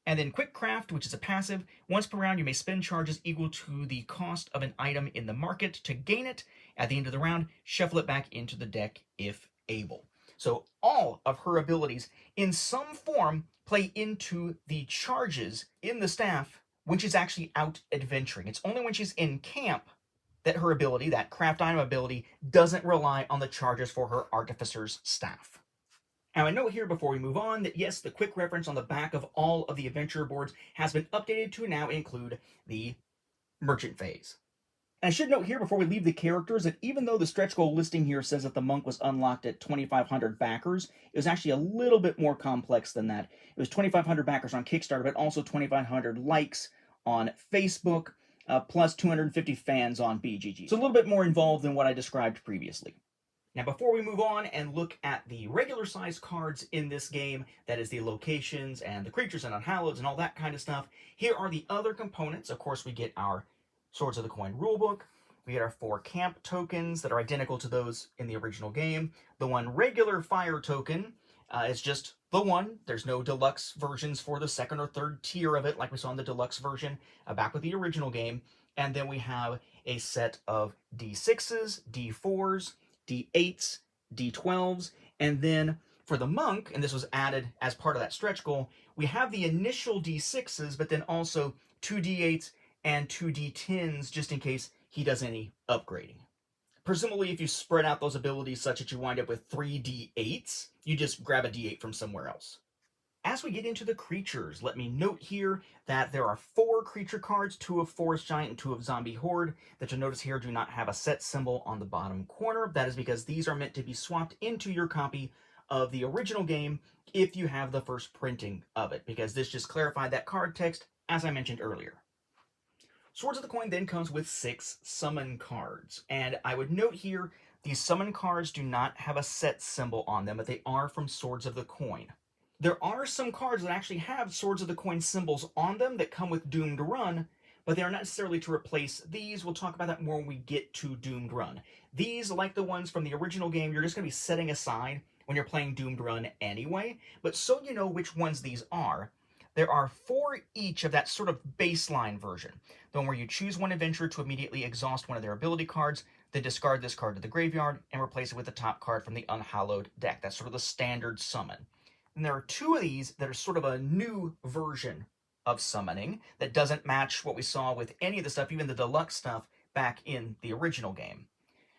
And then Quick Craft, which is a passive. Once per round, you may spend charges equal to the cost of an item in the market to gain it. At the end of the round, shuffle it back into the deck if able. So all of her abilities, in some form, play into the charges in the staff when she's actually out adventuring. It's only when she's in camp that her ability, that craft item ability, doesn't rely on the charges for her Artificer's staff. Now, I note here before we move on that yes, the quick reference on the back of all of the adventure boards has been updated to now include the merchant phase. And I should note here before we leave the characters that even though the stretch goal listing here says that the monk was unlocked at 2,500 backers, it was actually a little bit more complex than that. It was 2,500 backers on Kickstarter, but also 2,500 likes on Facebook, plus 250 fans on BGG. So a little bit more involved than what I described previously. Now, before we move on and look at the regular size cards in this game, that is the locations and the creatures and unhalloweds and all that kind of stuff, here are the other components. Of course, we get our Swords of the Coin rulebook. We get our 4 camp tokens that are identical to those in the original game. The 1 regular fire token is just the one. There's no deluxe versions for the 2nd or 3rd tier of it like we saw in the deluxe version back with the original game. And then we have a set of D6s, D4s, D8s, D12s, and then for the monk, and this was added as part of that stretch goal, we have the initial D6s, but then also 2 D8s and 2 D10s just in case he does any upgrading. Presumably, if you spread out those abilities such that you wind up with 3 D8s, you just grab a D8 from somewhere else. As we get into the creatures, let me note here that there are 4 creature cards, 2 of Forest Giant and 2 of Zombie Horde, that you'll notice here do not have a set symbol on the bottom corner. That is because these are meant to be swapped into your copy of the original game if you have the first printing of it, because this just clarified that card text, as I mentioned earlier. Swords of the Coin then comes with 6 summon cards, and I would note here, these summon cards do not have a set symbol on them, but they are from Swords of the Coin. There are some cards that actually have Swords of the Coin symbols on them that come with Doomed Run, but they are not necessarily to replace these. We'll talk about that more when we get to Doomed Run. These, like the ones from the original game, you're just going to be setting aside when you're playing Doomed Run anyway, but so you know which ones these are, there are 4 each of that sort of baseline version. The one where you choose one adventurer to immediately exhaust one of their ability cards, then discard this card to the graveyard, and replace it with the top card from the Unhallowed deck. That's sort of the standard summon. And there are 2 of these that are sort of a new version of summoning that doesn't match what we saw with any of the stuff, even the deluxe stuff, back in the original game.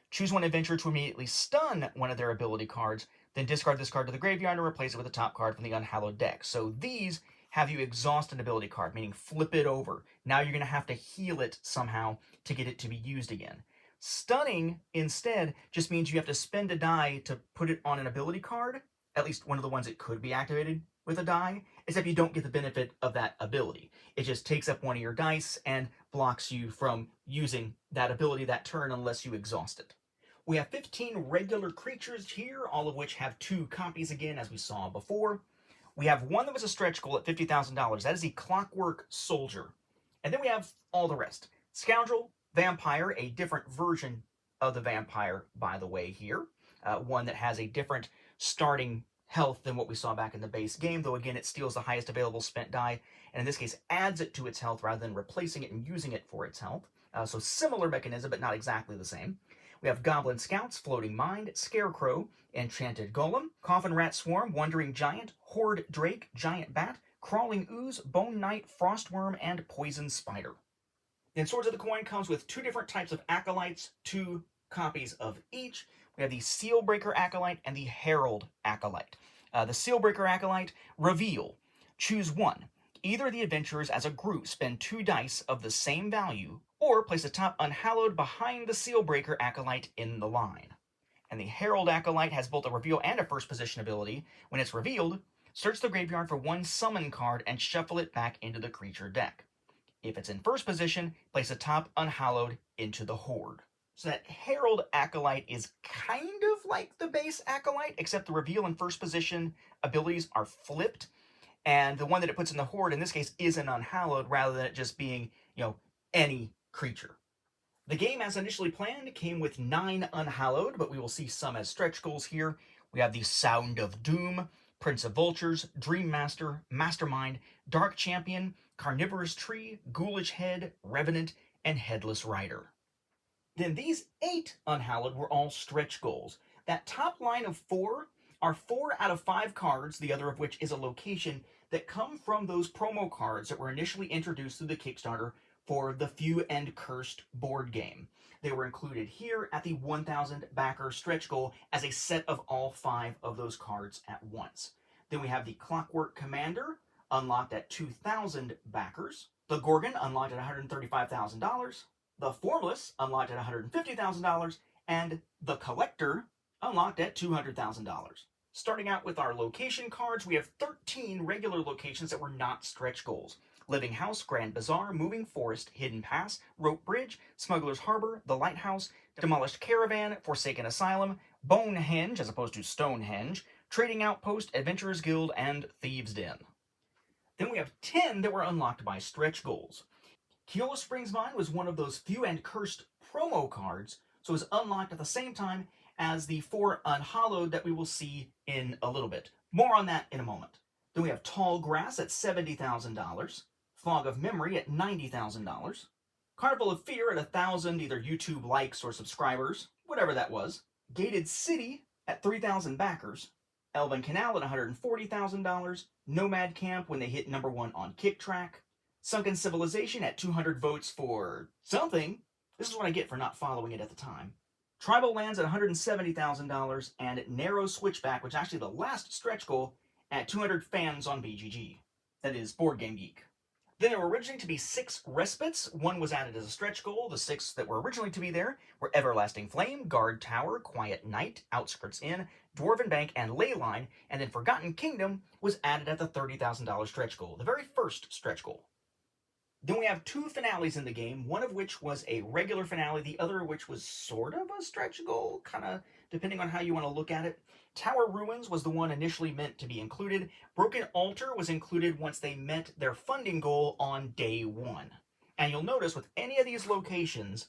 Choose one adventurer to immediately stun one of their ability cards, then discard this card to the graveyard and replace it with the top card from the Unhallowed deck. So these have you exhaust an ability card, meaning flip it over. Now you're going to have to heal it somehow to get it to be used again. Stunning, instead, just means you have to spend a die to put it on an ability card, at least one of the ones that could be activated with a die, except you don't get the benefit of that ability. It just takes up one of your dice and blocks you from using that ability that turn unless you exhaust it. We have 15 regular creatures here, all of which have 2 copies again, as we saw before. We have one that was a stretch goal at $50,000. That is the Clockwork Soldier. And then we have all the rest. Scoundrel, Vampire, a different version of the Vampire, by the way, here. One that has a different starting health than what we saw back in the base game, though again it steals the highest available spent die, and in this case adds it to its health rather than replacing it and using it for its health. So similar mechanism, but not exactly the same. We have Goblin Scouts, Floating Mind, Scarecrow, Enchanted Golem, Coffin Rat Swarm, Wandering Giant, Horde Drake, Giant Bat, Crawling Ooze, Bone Knight, Frostworm, and Poison Spider. Then Swords of the Coin comes with two different types of Acolytes, 2 copies of each. We have the Sealbreaker Acolyte and the Herald Acolyte. The Sealbreaker Acolyte, reveal. Choose one. Either the adventurers as a group spend 2 dice of the same value, or place a top unhallowed behind the Sealbreaker Acolyte in the line. And the Herald Acolyte has both a reveal and a first position ability. When it's revealed, search the graveyard for 1 summon card and shuffle it back into the creature deck. If it's in first position, place a top unhallowed into the Horde. So that Herald Acolyte is kind of like the base Acolyte, except the reveal and first position abilities are flipped, and the one that it puts in the Horde in this case is an unhallowed rather than it just being, any creature. The game, as initially planned, came with 9 unhallowed, but we will see some as stretch goals here. We have the Sound of Doom, Prince of Vultures, Dream Master, Mastermind, Dark Champion, Carnivorous Tree, Ghoulish Head, Revenant, and Headless Rider. Then these 8 unhallowed were all stretch goals. That top line of 4 are 4 out of 5 cards, the other of which is a location, that come from those promo cards that were initially introduced through the Kickstarter for the Few and Cursed board game. They were included here at the 1,000 backer stretch goal as a set of all 5 of those cards at once. Then we have the Clockwork Commander, unlocked at 2,000 backers. The Gorgon, unlocked at $135,000. The Formless, unlocked at $150,000. And the Collector, unlocked at $200,000. Starting out with our location cards, we have 13 regular locations that were not stretch goals. Living House, Grand Bazaar, Moving Forest, Hidden Pass, Rope Bridge, Smuggler's Harbor, The Lighthouse, Demolished Caravan, Forsaken Asylum, Bonehenge as opposed to Stonehenge, Trading Outpost, Adventurers Guild, and Thieves' Den. Then we have 10 that were unlocked by stretch goals. Keola Springs Mine was one of those Few and Cursed promo cards, so it was unlocked at the same time as the 4 unhallowed that we will see in a little bit. More on that in a moment. Then we have Tall Grass at $70,000, Fog of Memory at $90,000, Carnival of Fear at 1,000 either YouTube likes or subscribers, whatever that was, Gated City at 3,000 backers, Elven Canal at $140,000, Nomad Camp when they hit number 1 on Kick Track, Sunken Civilization at 200 votes for something. This is what I get for not following it at the time. Tribal Lands at $170,000, and Narrow Switchback, which is actually the last stretch goal, at 200 fans on BGG. That is Board Game Geek. Then there were originally to be 6 respites. 1 was added as a stretch goal. The 6 that were originally to be there were Everlasting Flame, Guard Tower, Quiet Night, Outskirts Inn, Dwarven Bank, and Leyline, and then Forgotten Kingdom was added at the $30,000 stretch goal, the very first stretch goal. Then we have 2 finales in the game, one of which was a regular finale, the other of which was sort of a stretch goal, kind of depending on how you want to look at it. Tower Ruins was the one initially meant to be included. Broken Altar was included once they met their funding goal on day 1. And you'll notice with any of these locations,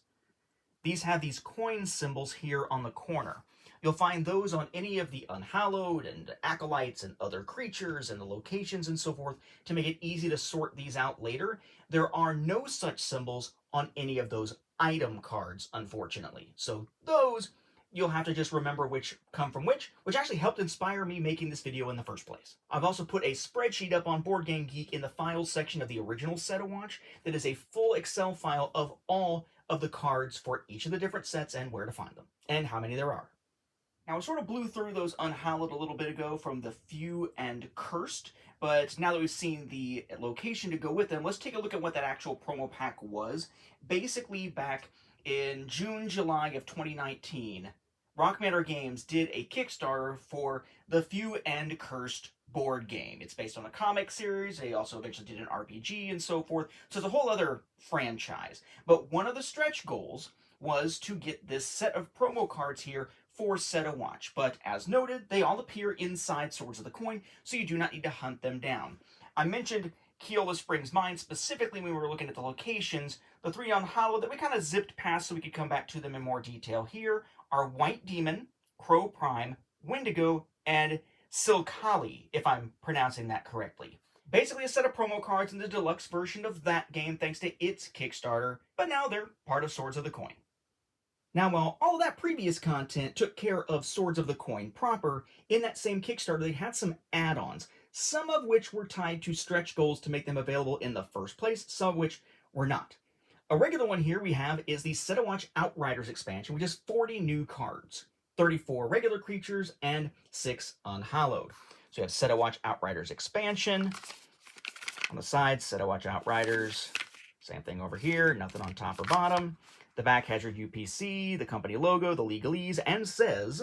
these have these coin symbols here on the corner. You'll find those on any of the Unhallowed and Acolytes and other creatures and the locations and so forth to make it easy to sort these out later. There are no such symbols on any of those item cards, unfortunately. So those, you'll have to just remember which come from which actually helped inspire me making this video in the first place. I've also put a spreadsheet up on Board Game Geek in the files section of the original Set-A-Watch that is a full Excel file of all of the cards for each of the different sets and where to find them, and how many there are. Now, I sort of blew through those Unhallowed a little bit ago from the Few and Cursed, but now that we've seen the location to go with them, let's take a look at what that actual promo pack was. Basically, back in June, July of 2019, Rock Manor Games did a Kickstarter for the Few and Cursed board game. It's based on a comic series. They also eventually did an RPG and so forth. So it's a whole other franchise. But one of the stretch goals was to get this set of promo cards here for Set-A-Watch, but as noted, they all appear inside Swords of the Coin, so you do not need to hunt them down. I mentioned Keola Springs Mine specifically when we were looking at the locations. The 3 Unhallowed that we kind of zipped past so we could come back to them in more detail here are White Demon, Crow Prime, Wendigo, and Silkali, if I'm pronouncing that correctly. Basically a set of promo cards in the deluxe version of that game thanks to its Kickstarter, but now they're part of Swords of the Coin. Now, while all of that previous content took care of Swords of the Coin proper, in that same Kickstarter they had some add-ons, some of which were tied to stretch goals to make them available in the first place, some of which were not. A regular one here we have is the Set a Watch Outriders Expansion, which is 40 new cards, 34 regular creatures, and 6 unhallowed. So you have Set a Watch Outriders Expansion. On the side, Set a Watch Outriders. Same thing over here, nothing on top or bottom. The back has your UPC, the company logo, the legalese, and says,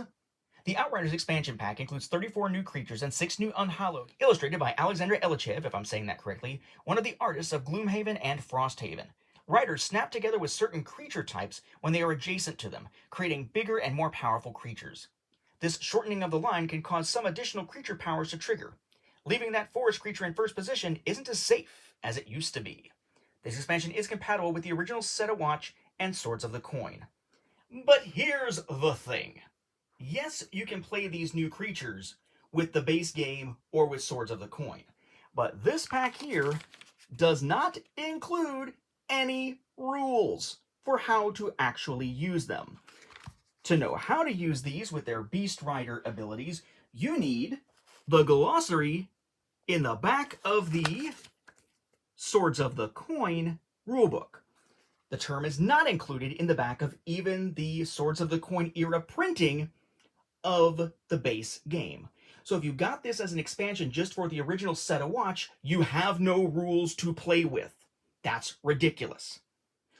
the Outriders expansion pack includes 34 new creatures and 6 new unhallowed, illustrated by Alexander Elichev, if I'm saying that correctly, one of the artists of Gloomhaven and Frosthaven. Riders snap together with certain creature types when they are adjacent to them, creating bigger and more powerful creatures. This shortening of the line can cause some additional creature powers to trigger. Leaving that forest creature in first position isn't as safe as it used to be. This expansion is compatible with the original Set a Watch and Swords of the Coin. But here's the thing. Yes, you can play these new creatures with the base game or with Swords of the Coin, but this pack here does not include any rules for how to actually use them. To know how to use these with their Beast Rider abilities, you need the glossary in the back of the Swords of the Coin rulebook. The term is not included in the back of even the Swords of the Coin era printing of the base game. So if you got this as an expansion just for the original Set a Watch, you have no rules to play with. That's ridiculous.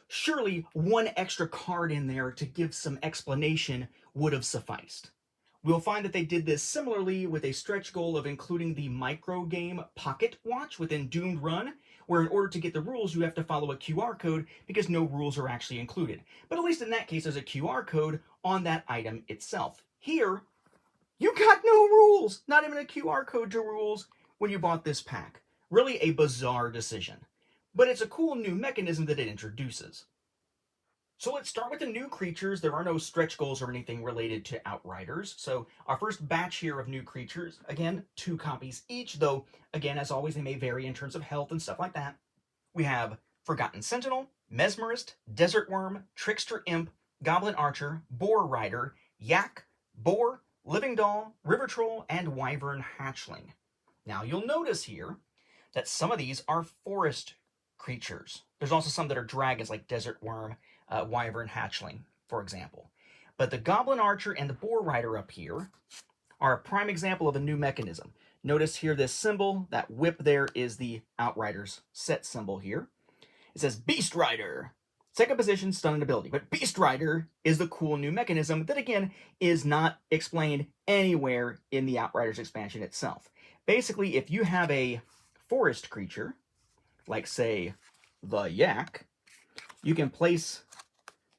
Surely one extra card in there to give some explanation would have sufficed. We'll find that they did this similarly with a stretch goal of including the micro game Pocket Watch within Doomed Run, where in order to get the rules you have to follow a QR code because no rules are actually included. But at least in that case there's a QR code on that item itself. Here, you got no rules! Not even a QR code to rules when you bought this pack. Really a bizarre decision. But it's a cool new mechanism that it introduces. So let's start with the new creatures. There are no stretch goals or anything related to Outriders. So our first batch here of new creatures, again, 2 copies each, though, again, as always, they may vary in terms of health and stuff like that. We have Forgotten Sentinel, Mesmerist, Desert Worm, Trickster Imp, Goblin Archer, Boar Rider, Yak, Boar, Living Doll, River Troll, and Wyvern Hatchling. Now you'll notice here that some of these are forest creatures. There's also some that are dragons like Desert Worm, Wyvern Hatchling, for example. But the Goblin Archer and the Boar Rider up here are a prime example of a new mechanism. Notice here this symbol, that whip there is the Outriders set symbol here. It says Beast Rider. Second position, stun and ability. But Beast Rider is the cool new mechanism that, again, is not explained anywhere in the Outriders expansion itself. Basically, if you have a forest creature, like, say, the Yak, you can place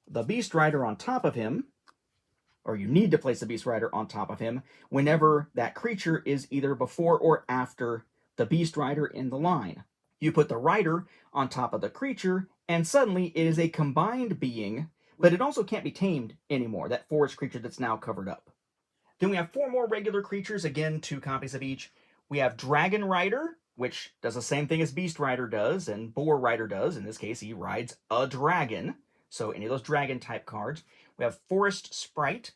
the Beast Rider on top of him, or you need to place the Beast Rider on top of him, whenever that creature is either before or after the Beast Rider in the line. You put the rider on top of the creature, and suddenly it is a combined being, but it also can't be tamed anymore, that forest creature that's now covered up. Then we have 4 more regular creatures, again, 2 copies of each. We have Dragon Rider, which does the same thing as Beast Rider does, and Boar Rider does. In this case, he rides a dragon, so any of those dragon-type cards. We have Forest Sprite,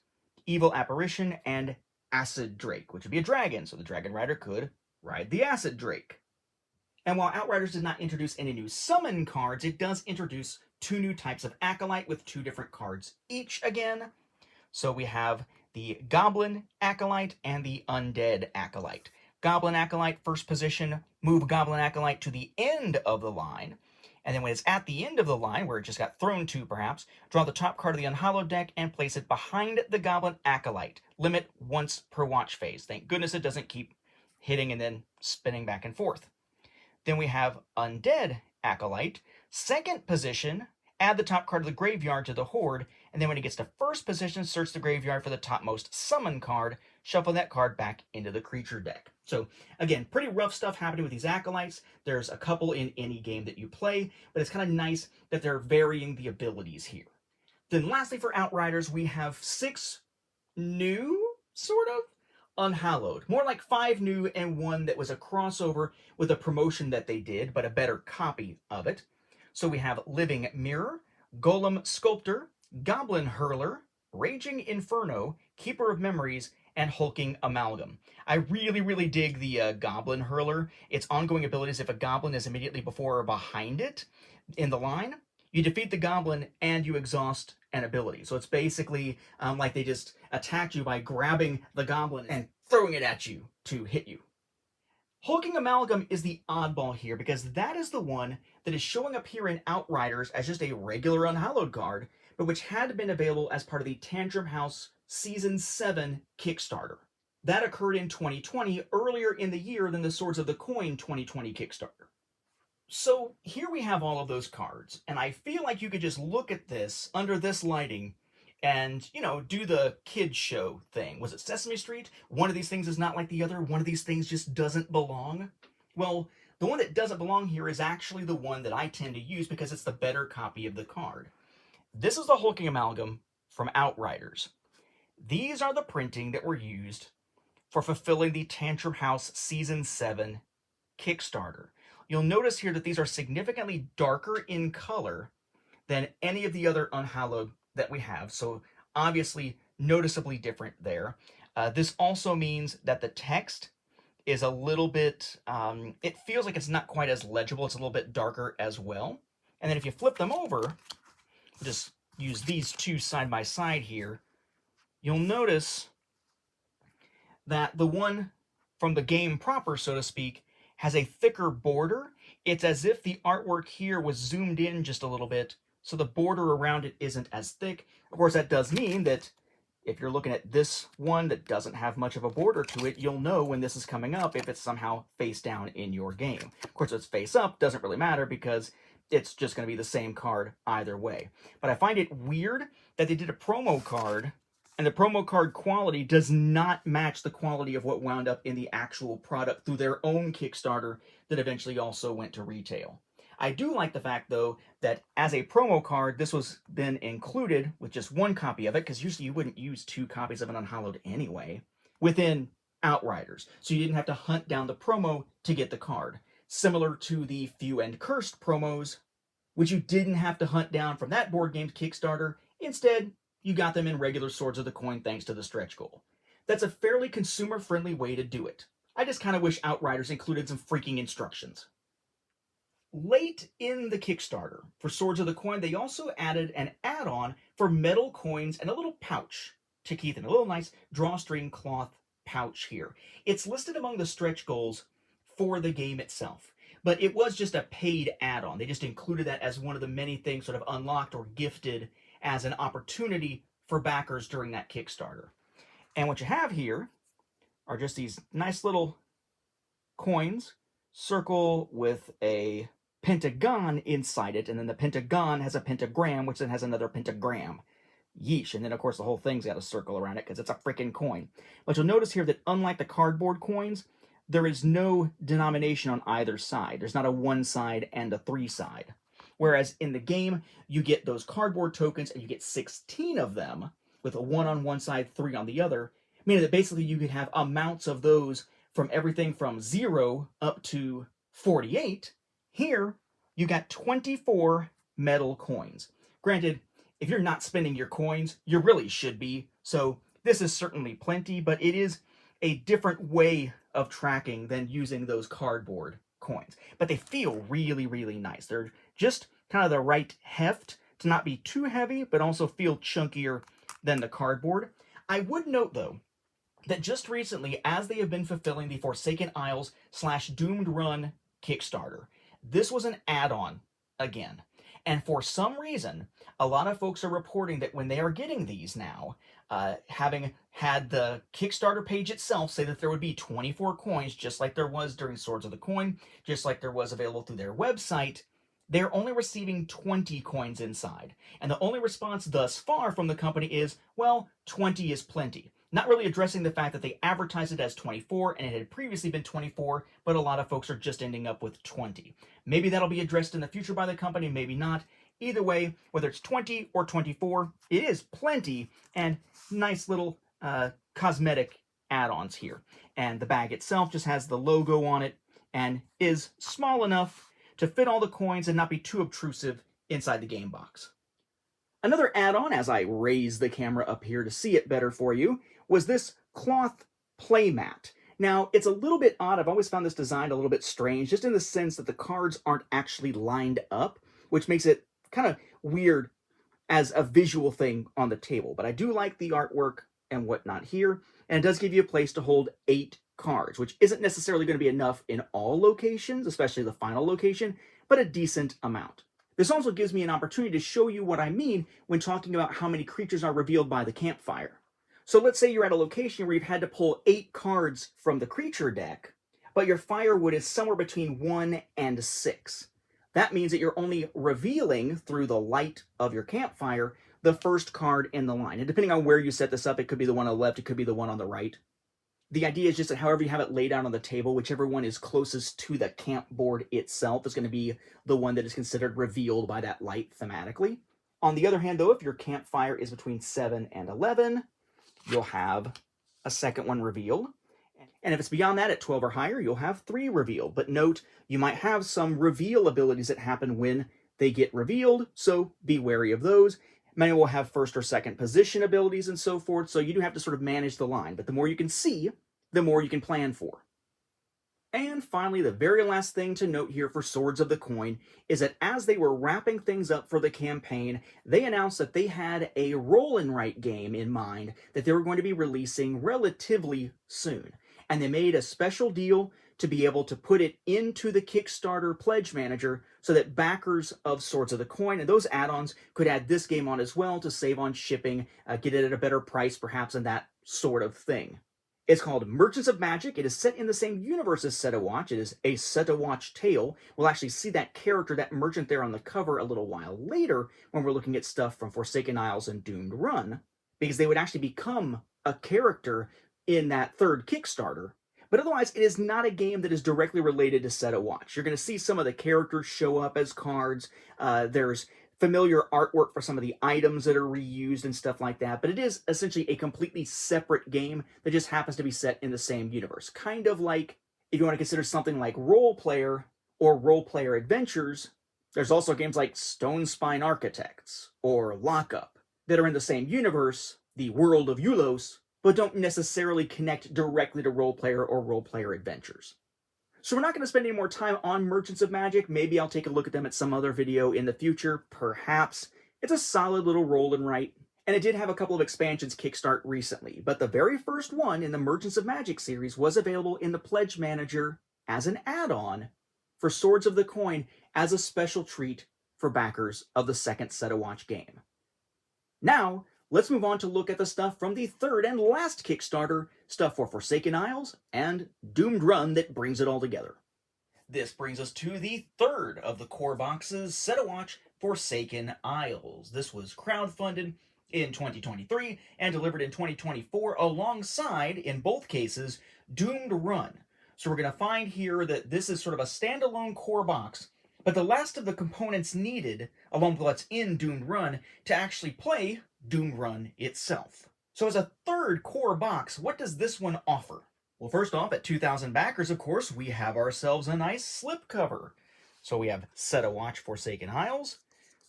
Evil Apparition, and Acid Drake, which would be a dragon, so the Dragon Rider could ride the Acid Drake. And while Outriders did not introduce any new summon cards, it does introduce 2 new types of Acolyte with 2 different cards each again. So we have the Goblin Acolyte and the Undead Acolyte. Goblin Acolyte, first position, move Goblin Acolyte to the end of the line. And then when it's at the end of the line, where it just got thrown to perhaps, draw the top card of the Unhallowed deck and place it behind the Goblin Acolyte. Limit once per watch phase. Thank goodness it doesn't keep hitting and then spinning back and forth. Then we have Undead Acolyte. Second position, add the top card of the graveyard to the Horde, and then when it gets to first position, search the graveyard for the topmost summon card, shuffle that card back into the creature deck. So, again, pretty rough stuff happening with these Acolytes. There's a couple in any game that you play, but it's kind of nice that they're varying the abilities here. Then lastly for Outriders, we have 6 new, sort of, unhallowed. More like 5 new and 1 that was a crossover with a promotion that they did, but a better copy of it. So we have Living Mirror, Golem Sculptor, Goblin Hurler, Raging Inferno, Keeper of Memories, and Hulking Amalgam. I really dig the Goblin Hurler. Its ongoing abilities, if a goblin is immediately before or behind it in the line, you defeat the goblin and you exhaust an ability. So it's basically like they just attacked you by grabbing the goblin and throwing it at you to hit you. Hulking Amalgam is the oddball here because that is the one that is showing up here in Outriders as just a regular Unhallowed card, but which had been available as part of the Tantrum House Season 7 Kickstarter. That occurred in 2020, earlier in the year than the Swords of the Coin 2020 Kickstarter. So here we have all of those cards, and I feel like you could just look at this under this lighting and, you know, do the kids show thing. Was it Sesame Street? One of these things is not like the other. One of these things just doesn't belong. Well, the one that doesn't belong here is actually the one that I tend to use because it's the better copy of the card. This is the Hulking Amalgam from Outriders. These are the printing that were used for fulfilling the Tantrum House Season 7 Kickstarter. You'll notice here that these are significantly darker in color than any of the other Unhallowed that we have, so obviously noticeably different there. This also means that the text is a little bit, it feels like it's not quite as legible. It's a little bit darker as well. And then if you flip them over, just use these two side by side here, you'll notice that the one from the game proper, so to speak, has a thicker border. It's as if the artwork here was zoomed in just a little bit, so the border around it isn't as thick. Of course, that does mean that if you're looking at this one that doesn't have much of a border to it, you'll know when this is coming up if it's somehow face down in your game. Of course, if it's face up, doesn't really matter because it's just going to be the same card either way. But I find it weird that they did a promo card, and the promo card quality does not match the quality of what wound up in the actual product through their own Kickstarter that eventually also went to retail. I do like the fact, though, that as a promo card, this was then included with just one copy of it, because usually you wouldn't use 2 copies of an Unhallowed anyway, within Outriders. So you didn't have to hunt down the promo to get the card. Similar to the Few and Cursed promos, which you didn't have to hunt down from that board game's Kickstarter. Instead, you got them in regular Swords of the Coin thanks to the stretch goal. That's a fairly consumer-friendly way to do it. I just kind of wish Outriders included some freaking instructions. Late in the Kickstarter for Swords of the Coin, they also added an add-on for metal coins and a little pouch to keep in a little nice drawstring cloth pouch here. It's listed among the stretch goals for the game itself, but it was just a paid add-on. They just included that as one of the many things sort of unlocked or gifted as an opportunity for backers during that Kickstarter. And what you have here are just these nice little coins, circle with a pentagon inside it, and then the pentagon has a pentagram, which then has another pentagram. Yeesh. And then, of course, the whole thing's got a circle around it because it's a freaking coin. But you'll notice here that unlike the cardboard coins, there is no denomination on either side. There's not a 1 side and a 3 side. Whereas in the game, you get those cardboard tokens, and you get 16 of them, with a 1 on one side, 3 on the other, meaning that basically you could have amounts of those from everything from 0 up to 48. Here, you got 24 metal coins. Granted, if you're not spending your coins, you really should be, so this is certainly plenty, but it is a different way of tracking than using those cardboard coins. But they feel really nice. They're just kind of the right heft to not be too heavy, but also feel chunkier than the cardboard. I would note, though, that just recently, as they have been fulfilling the Forsaken Isles / Doomed Run Kickstarter, this was an add-on again. And for some reason, a lot of folks are reporting that when they are getting these now, having had the Kickstarter page itself say that there would be 24 coins, just like there was during Swords of the Coin, just like there was available through their website, they're only receiving 20 coins inside. And the only response thus far from the company is, well, 20 is plenty. Not really addressing the fact that they advertised it as 24 and it had previously been 24, but a lot of folks are just ending up with 20. Maybe that'll be addressed in the future by the company, maybe not. Either way, whether it's 20 or 24, it is plenty and nice little cosmetic add-ons here. And the bag itself just has the logo on it and is small enough to fit all the coins and not be too obtrusive inside the game box. Another add-on, as I raise the camera up here to see it better for you, was this cloth playmat. Now, it's a little bit odd. I've always found this design a little bit strange, just in the sense that the cards aren't actually lined up, which makes it kind of weird as a visual thing on the table. But I do like the artwork and whatnot here, and it does give you a place to hold 8 cards, which isn't necessarily going to be enough in all locations, especially the final location, but a decent amount. This also gives me an opportunity to show you what I mean when talking about how many creatures are revealed by the campfire. So let's say you're at a location where you've had to pull 8 cards from the creature deck, but your firewood is somewhere between 1 and 6. That means that you're only revealing, through the light of your campfire, the first card in the line. And depending on where you set this up, it could be the one on the left, it could be the one on the right. The idea is just that however you have it laid out on the table, whichever one is closest to the camp board itself is going to be the one that is considered revealed by that light thematically. On the other hand, though, if your campfire is between 7 and 11, you'll have a second one revealed. And if it's beyond that, at 12 or higher, you'll have 3 revealed. But note, you might have some reveal abilities that happen when they get revealed, so be wary of those. Many will have first or second position abilities and so forth, so you do have to sort of manage the line. But the more you can see, the more you can plan for. And finally, the very last thing to note here for Swords of the Coin is that as they were wrapping things up for the campaign, they announced that they had a roll and write game in mind that they were going to be releasing relatively soon. And they made a special deal to be able to put it into the Kickstarter Pledge Manager so that backers of Swords of the Coin and those add-ons could add this game on as well to save on shipping, get it at a better price perhaps, and that sort of thing. It's called Merchants of Magick. It is set in the same universe as Setawatch. It is a Setawatch tale. We'll actually see that character, that merchant there on the cover a little while later when we're looking at stuff from Forsaken Isles and Doomed Run, because they would actually become a character in that third Kickstarter. But otherwise, it is not a game that is directly related to Setawatch. You're going to see some of the characters show up as cards. There's familiar artwork for some of the items that are reused and stuff like that, but it is essentially a completely separate game that just happens to be set in the same universe. Kind of like, if you want to consider something like Role Player or Role Player Adventures, there's also games like Stone Spine Architects or Lockup that are in the same universe, the world of Eulos, but don't necessarily connect directly to Role Player or Role Player Adventures. So we're not going to spend any more time on Merchants of Magick. Maybe I'll take a look at them at some other video in the future, perhaps. It's a solid little roll and write, and it did have a couple of expansions kickstart recently, but the very first one in the Merchants of Magick series was available in the Pledge Manager as an add-on for Swords of the Coin as a special treat for backers of the second Setawatch game. Now, let's move on to look at the stuff from the third and last Kickstarter, stuff for Forsaken Isles and Doomed Run that brings it all together. This brings us to the third of the core boxes, Setawatch Forsaken Isles. This was crowdfunded in 2023 and delivered in 2024 alongside, in both cases, Doomed Run. So we're going to find here that this is sort of a standalone core box, but the last of the components needed, along with what's in Doomed Run, to actually play Doomed Run itself. So as a third core box, what does this one offer? Well, first off, at 2,000 backers, of course, we have ourselves a nice slipcover. So we have Setawatch Forsaken Isles.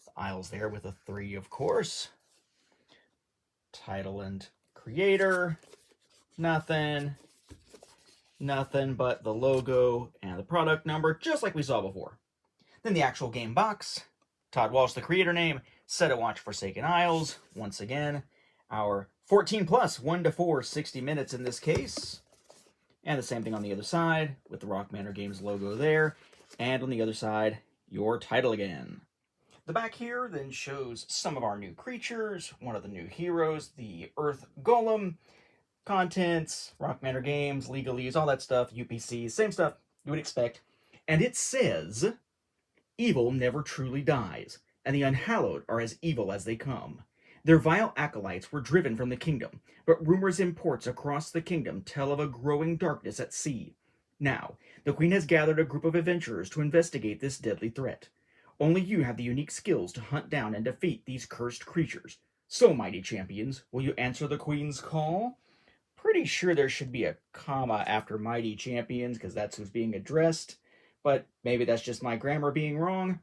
The Isles there with a 3, of course. Title and creator. Nothing but the logo and the product number, just like we saw before. Then the actual game box. Todd Walsh, the creator name. Setawatch Forsaken Isles. Once again, our 14 plus, 1 to 4, 60 minutes in this case. And the same thing on the other side with the Rock Manor Games logo there. And on the other side, your title again. The back here then shows some of our new creatures, one of the new heroes, the Earth Golem, contents, Rock Manor Games, legalese, all that stuff, UPCs, same stuff you would expect. And it says, "Evil never truly dies, and the unhallowed are as evil as they come. Their vile acolytes were driven from the kingdom, but rumors in ports across the kingdom tell of a growing darkness at sea. Now, the Queen has gathered a group of adventurers to investigate this deadly threat. Only you have the unique skills to hunt down and defeat these cursed creatures. So, mighty champions, will you answer the Queen's call?" Pretty sure there should be a comma after Mighty Champions because that's who's being addressed, but maybe that's just my grammar being wrong.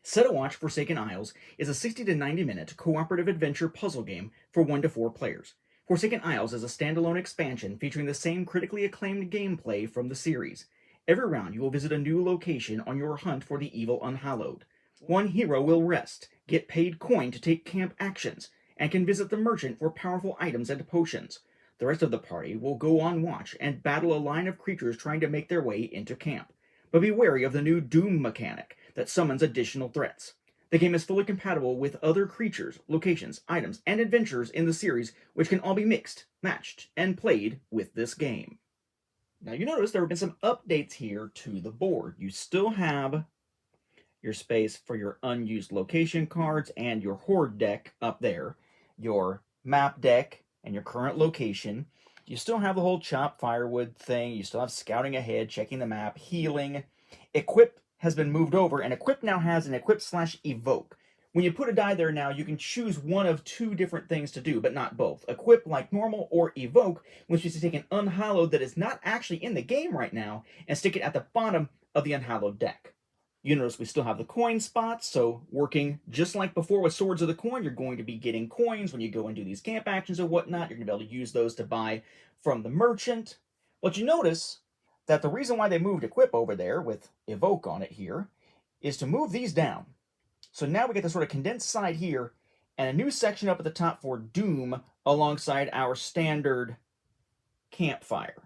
Set a Watch Forsaken Isles is a 60 to 90 minute cooperative adventure puzzle game for 1 to 4 players. Forsaken Isles is a standalone expansion featuring the same critically acclaimed gameplay from the series. Every round you will visit a new location on your hunt for the evil Unhallowed. One hero will rest, get paid coin to take camp actions, and can visit the merchant for powerful items and potions. The rest of the party will go on watch and battle a line of creatures trying to make their way into camp. But be wary of the new Doom mechanic that summons additional threats. The game is fully compatible with other creatures, locations, items, and adventures in the series, which can all be mixed, matched, and played with this game. Now you notice there have been some updates here to the board. You still have your space for your unused location cards and your horde deck up there, your map deck, and your current location. You still have the whole chop firewood thing. You still have scouting ahead, checking the map, healing. Equip has been moved over, and Equip now has an Equip/Evoke. When you put a die there now, you can choose one of 2 different things to do, but not both. Equip like normal, or Evoke, which is to take an Unhallowed that is not actually in the game right now and stick it at the bottom of the Unhallowed deck. You notice we still have the coin spots, so working just like before with Swords of the Coin, you're going to be getting coins when you go and do these camp actions and whatnot. You're going to be able to use those to buy from the merchant. But you notice that the reason why they moved Equip over there with Evoke on it here is to move these down. So now we get this sort of condensed side here and a new section up at the top for Doom alongside our standard campfire.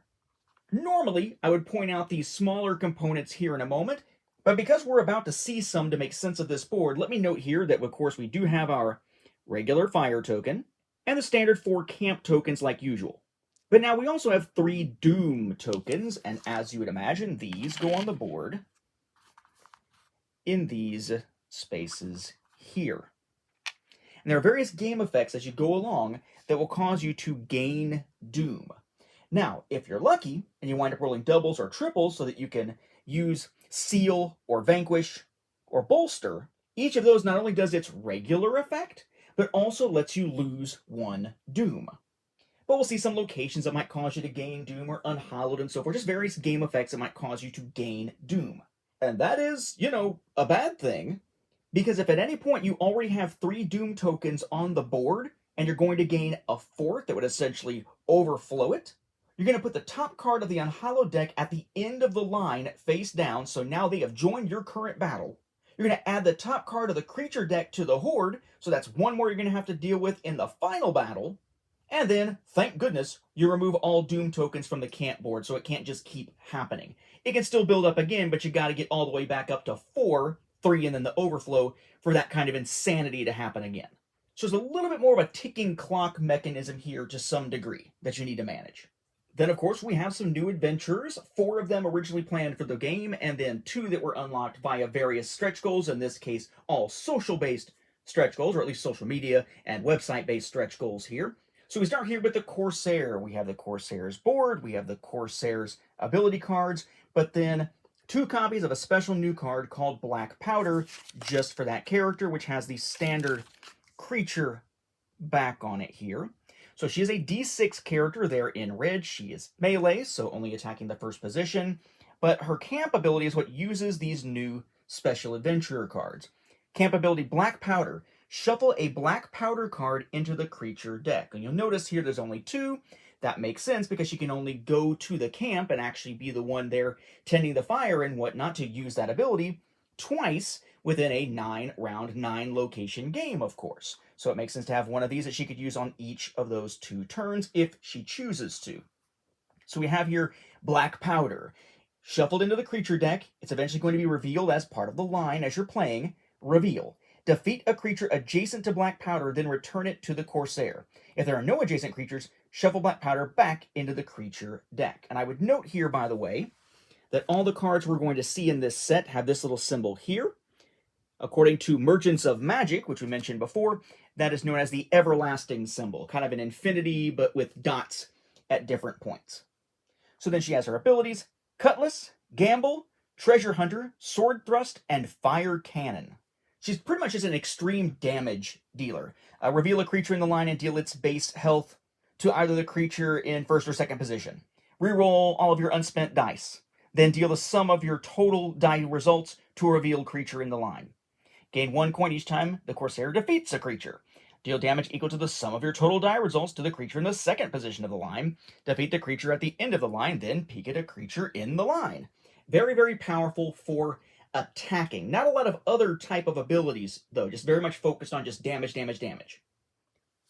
Normally, I would point out these smaller components here in a moment, but because we're about to see some to make sense of this board, let me note here that, of course, we do have our regular fire token and the standard 4 camp tokens like usual. But now we also have 3 Doom tokens, and as you would imagine, these go on the board in these spaces here. And there are various game effects as you go along that will cause you to gain Doom. Now, if you're lucky and you wind up rolling doubles or triples so that you can use Seal or Vanquish or Bolster, each of those not only does its regular effect, but also lets you lose 1 Doom. But we'll see some locations that might cause you to gain Doom or Unhallowed and so forth, just various game effects that might cause you to gain Doom. And that is, a bad thing, because if at any point you already have 3 Doom tokens on the board, and you're going to gain a 4th that would essentially overflow it, you're going to put the top card of the Unhallowed deck at the end of the line face down, so now they have joined your current battle. You're going to add the top card of the creature deck to the Horde, so that's 1 more you're going to have to deal with in the final battle. And then, thank goodness, you remove all Doom tokens from the camp board, so it can't just keep happening. It can still build up again, but you got to get all the way back up to 4, 3, and then the overflow for that kind of insanity to happen again. So there's a little bit more of a ticking clock mechanism here to some degree that you need to manage. Then, of course, we have some new adventures, 4 of them originally planned for the game, and then 2 that were unlocked via various stretch goals, in this case, all social-based stretch goals, or at least social media and website-based stretch goals here. So we start here with the Corsair. We have the Corsair's board, we have the Corsair's ability cards, but then 2 copies of a special new card called Black Powder, just for that character, which has the standard creature back on it here. So she is a D6 character there in red. She is melee, so only attacking the first position. But her camp ability is what uses these new special adventurer cards. Camp ability Black Powder. Shuffle a Black Powder card into the creature deck. And you'll notice here there's only 2. That makes sense because she can only go to the camp and actually be the one there tending the fire and whatnot to use that ability twice within a 9-round, 9-location game, of course. So it makes sense to have one of these that she could use on each of those 2 turns if she chooses to. So we have here Black Powder. Shuffled into the creature deck, it's eventually going to be revealed as part of the line as you're playing. Reveal. Defeat a creature adjacent to Black Powder, then return it to the Corsair. If there are no adjacent creatures, shuffle Black Powder back into the creature deck. And I would note here, by the way, that all the cards we're going to see in this set have this little symbol here. According to Merchants of Magick, which we mentioned before, that is known as the everlasting symbol, kind of an infinity, but with dots at different points. So then she has her abilities: Cutlass, Gamble, Treasure Hunter, Sword Thrust, and Fire Cannon. She's pretty much just an extreme damage dealer. Reveal a creature in the line and deal its base health to either the creature in first or second position. Reroll all of your unspent dice. Then deal the sum of your total die results to a revealed creature in the line. Gain 1 coin each time the Corsair defeats a creature. Deal damage equal to the sum of your total die results to the creature in the second position of the line. Defeat the creature at the end of the line, then peek at a creature in the line. Very, very powerful for attacking. Not a lot of other type of abilities, though. Just very much focused on just damage, damage, damage.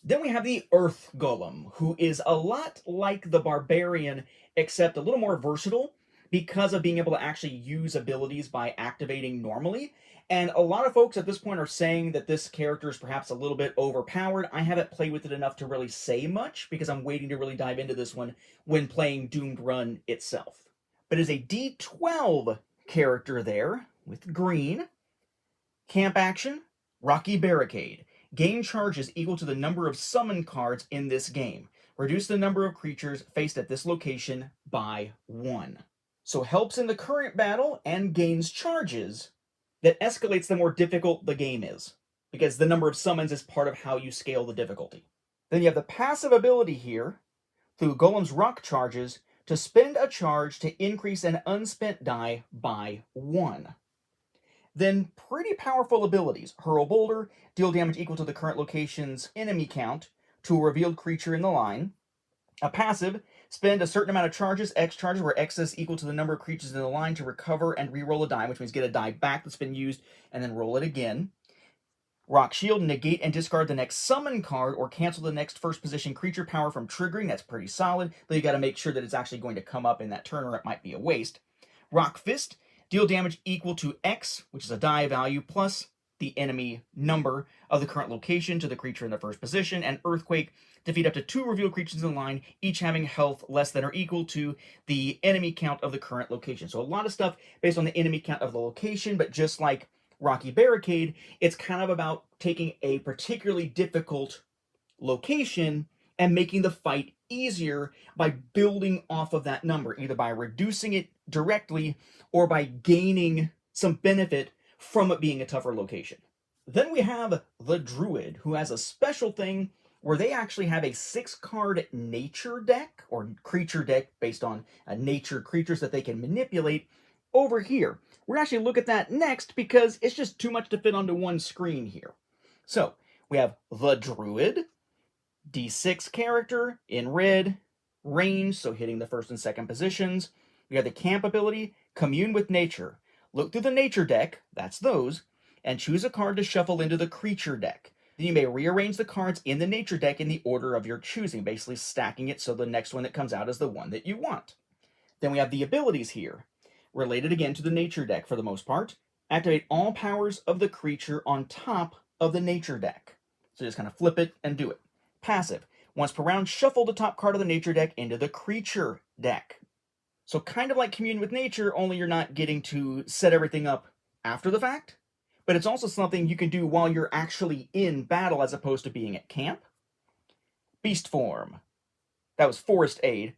Then we have the Earth Golem, who is a lot like the Barbarian, except a little more versatile because of being able to actually use abilities by activating normally. And a lot of folks at this point are saying that this character is perhaps a little bit overpowered. I haven't played with it enough to really say much because I'm waiting to really dive into this one when playing Doomed Run itself. But it is a D12 character there with green. Camp action, Rocky Barricade. Gain charges equal to the number of summon cards in this game. Reduce the number of creatures faced at this location by 1. So helps in the current battle and gains charges that escalates the more difficult the game is, because the number of summons is part of how you scale the difficulty. Then you have the passive ability here, through Golem's Rock charges, to spend a charge to increase an unspent die by 1. Then pretty powerful abilities. Hurl Boulder, deal damage equal to the current location's enemy count to a revealed creature in the line. A passive, spend a certain amount of charges, X charges, where X is equal to the number of creatures in the line to recover and re-roll a die, which means get a die back that's been used and then roll it again. Rock Shield, negate and discard the next summon card or cancel the next first position creature power from triggering. That's pretty solid, though you got to make sure that it's actually going to come up in that turn or it might be a waste. Rock Fist, deal damage equal to X, which is a die value, plus the enemy number of the current location to the creature in the first position. And Earthquake, defeat up to 2 revealed creatures in the line, each having health less than or equal to the enemy count of the current location. So a lot of stuff based on the enemy count of the location, but just like Rocky Barricade, it's kind of about taking a particularly difficult location and making the fight easier by building off of that number, either by reducing it directly or by gaining some benefit from it being a tougher location. Then we have the Druid, who has a special thing where they actually have a 6-card nature deck, or creature deck based on nature creatures that they can manipulate over here. We're going to actually look at that next because it's just too much to fit onto one screen here. So, we have the Druid, D6 character in red, range, so hitting the first and second positions. We have the camp ability, commune with nature. Look through the nature deck, that's those, and choose a card to shuffle into the creature deck. Then you may rearrange the cards in the nature deck in the order of your choosing, basically stacking it so the next one that comes out is the one that you want. Then we have the abilities here, related again to the nature deck for the most part. Activate all powers of the creature on top of the nature deck. So just kind of flip it and do it. Passive. Once per round, shuffle the top card of the nature deck into the creature deck. So kind of like Commune with Nature, only you're not getting to set everything up after the fact. But it's also something you can do while you're actually in battle as opposed to being at camp. Beast Form. That was Forest Aid.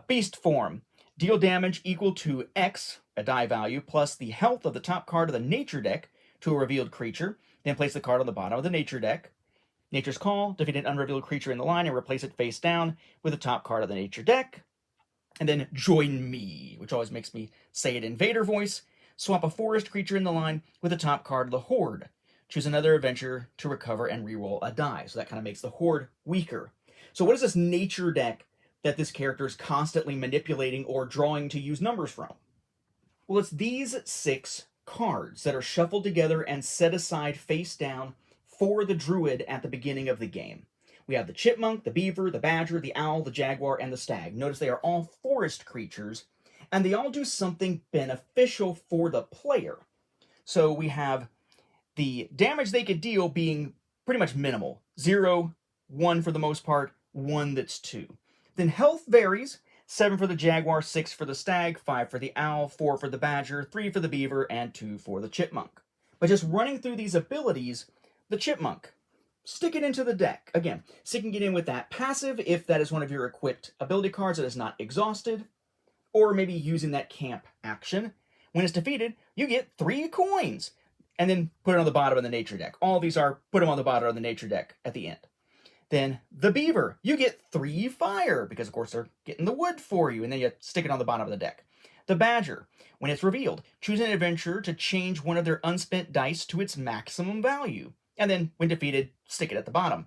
Beast Form. Deal damage equal to X, a die value, plus the health of the top card of the nature deck to a revealed creature. Then place the card on the bottom of the nature deck. Nature's Call. Defeat an unrevealed creature in the line and replace it face down with the top card of the nature deck. And then Join Me, which always makes me say it in Vader voice. Swap a forest creature in the line with the top card of the Horde. Choose another adventure to recover and reroll a die. So that kind of makes the Horde weaker. So what is this nature deck that this character is constantly manipulating or drawing to use numbers from? Well, it's these 6 cards that are shuffled together and set aside face down for the Druid at the beginning of the game. We have the Chipmunk, the Beaver, the Badger, the Owl, the Jaguar, and the Stag. Notice they are all forest creatures, and they all do something beneficial for the player. So we have the damage they could deal being pretty much minimal. 0, 1 for the most part, 1 that's 2. Then health varies. 7 for the Jaguar, 6 for the Stag, 5 for the Owl, 4 for the Badger, 3 for the Beaver, and 2 for the Chipmunk. But just running through these abilities, the Chipmunk, stick it into the deck. Again, sticking it in with that passive if that is one of your equipped ability cards that is not exhausted, or maybe using that camp action. When it's defeated, you get 3 coins, and then put it on the bottom of the nature deck. All these are put them on the bottom of the nature deck at the end. Then the beaver, you get 3 fire, because of course they're getting the wood for you, and then you stick it on the bottom of the deck. The badger, when it's revealed, choose an adventurer to change one of their unspent dice to its maximum value, and then when defeated, stick it at the bottom.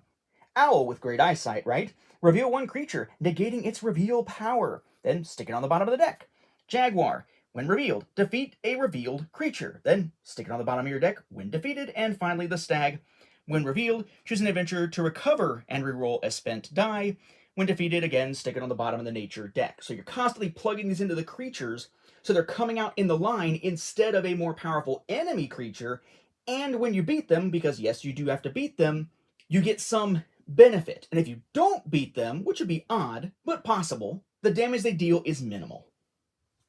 Owl, with great eyesight, right? Reveal one creature, negating its reveal power, then stick it on the bottom of the deck. Jaguar, when revealed, defeat a revealed creature, then stick it on the bottom of your deck when defeated. And finally, the stag, when revealed, choose an adventurer to recover and reroll a spent die. When defeated, again, stick it on the bottom of the nature deck. So you're constantly plugging these into the creatures, so they're coming out in the line instead of a more powerful enemy creature. And when you beat them, because yes, you do have to beat them, you get some benefit. And if you don't beat them, which would be odd, but possible, the damage they deal is minimal.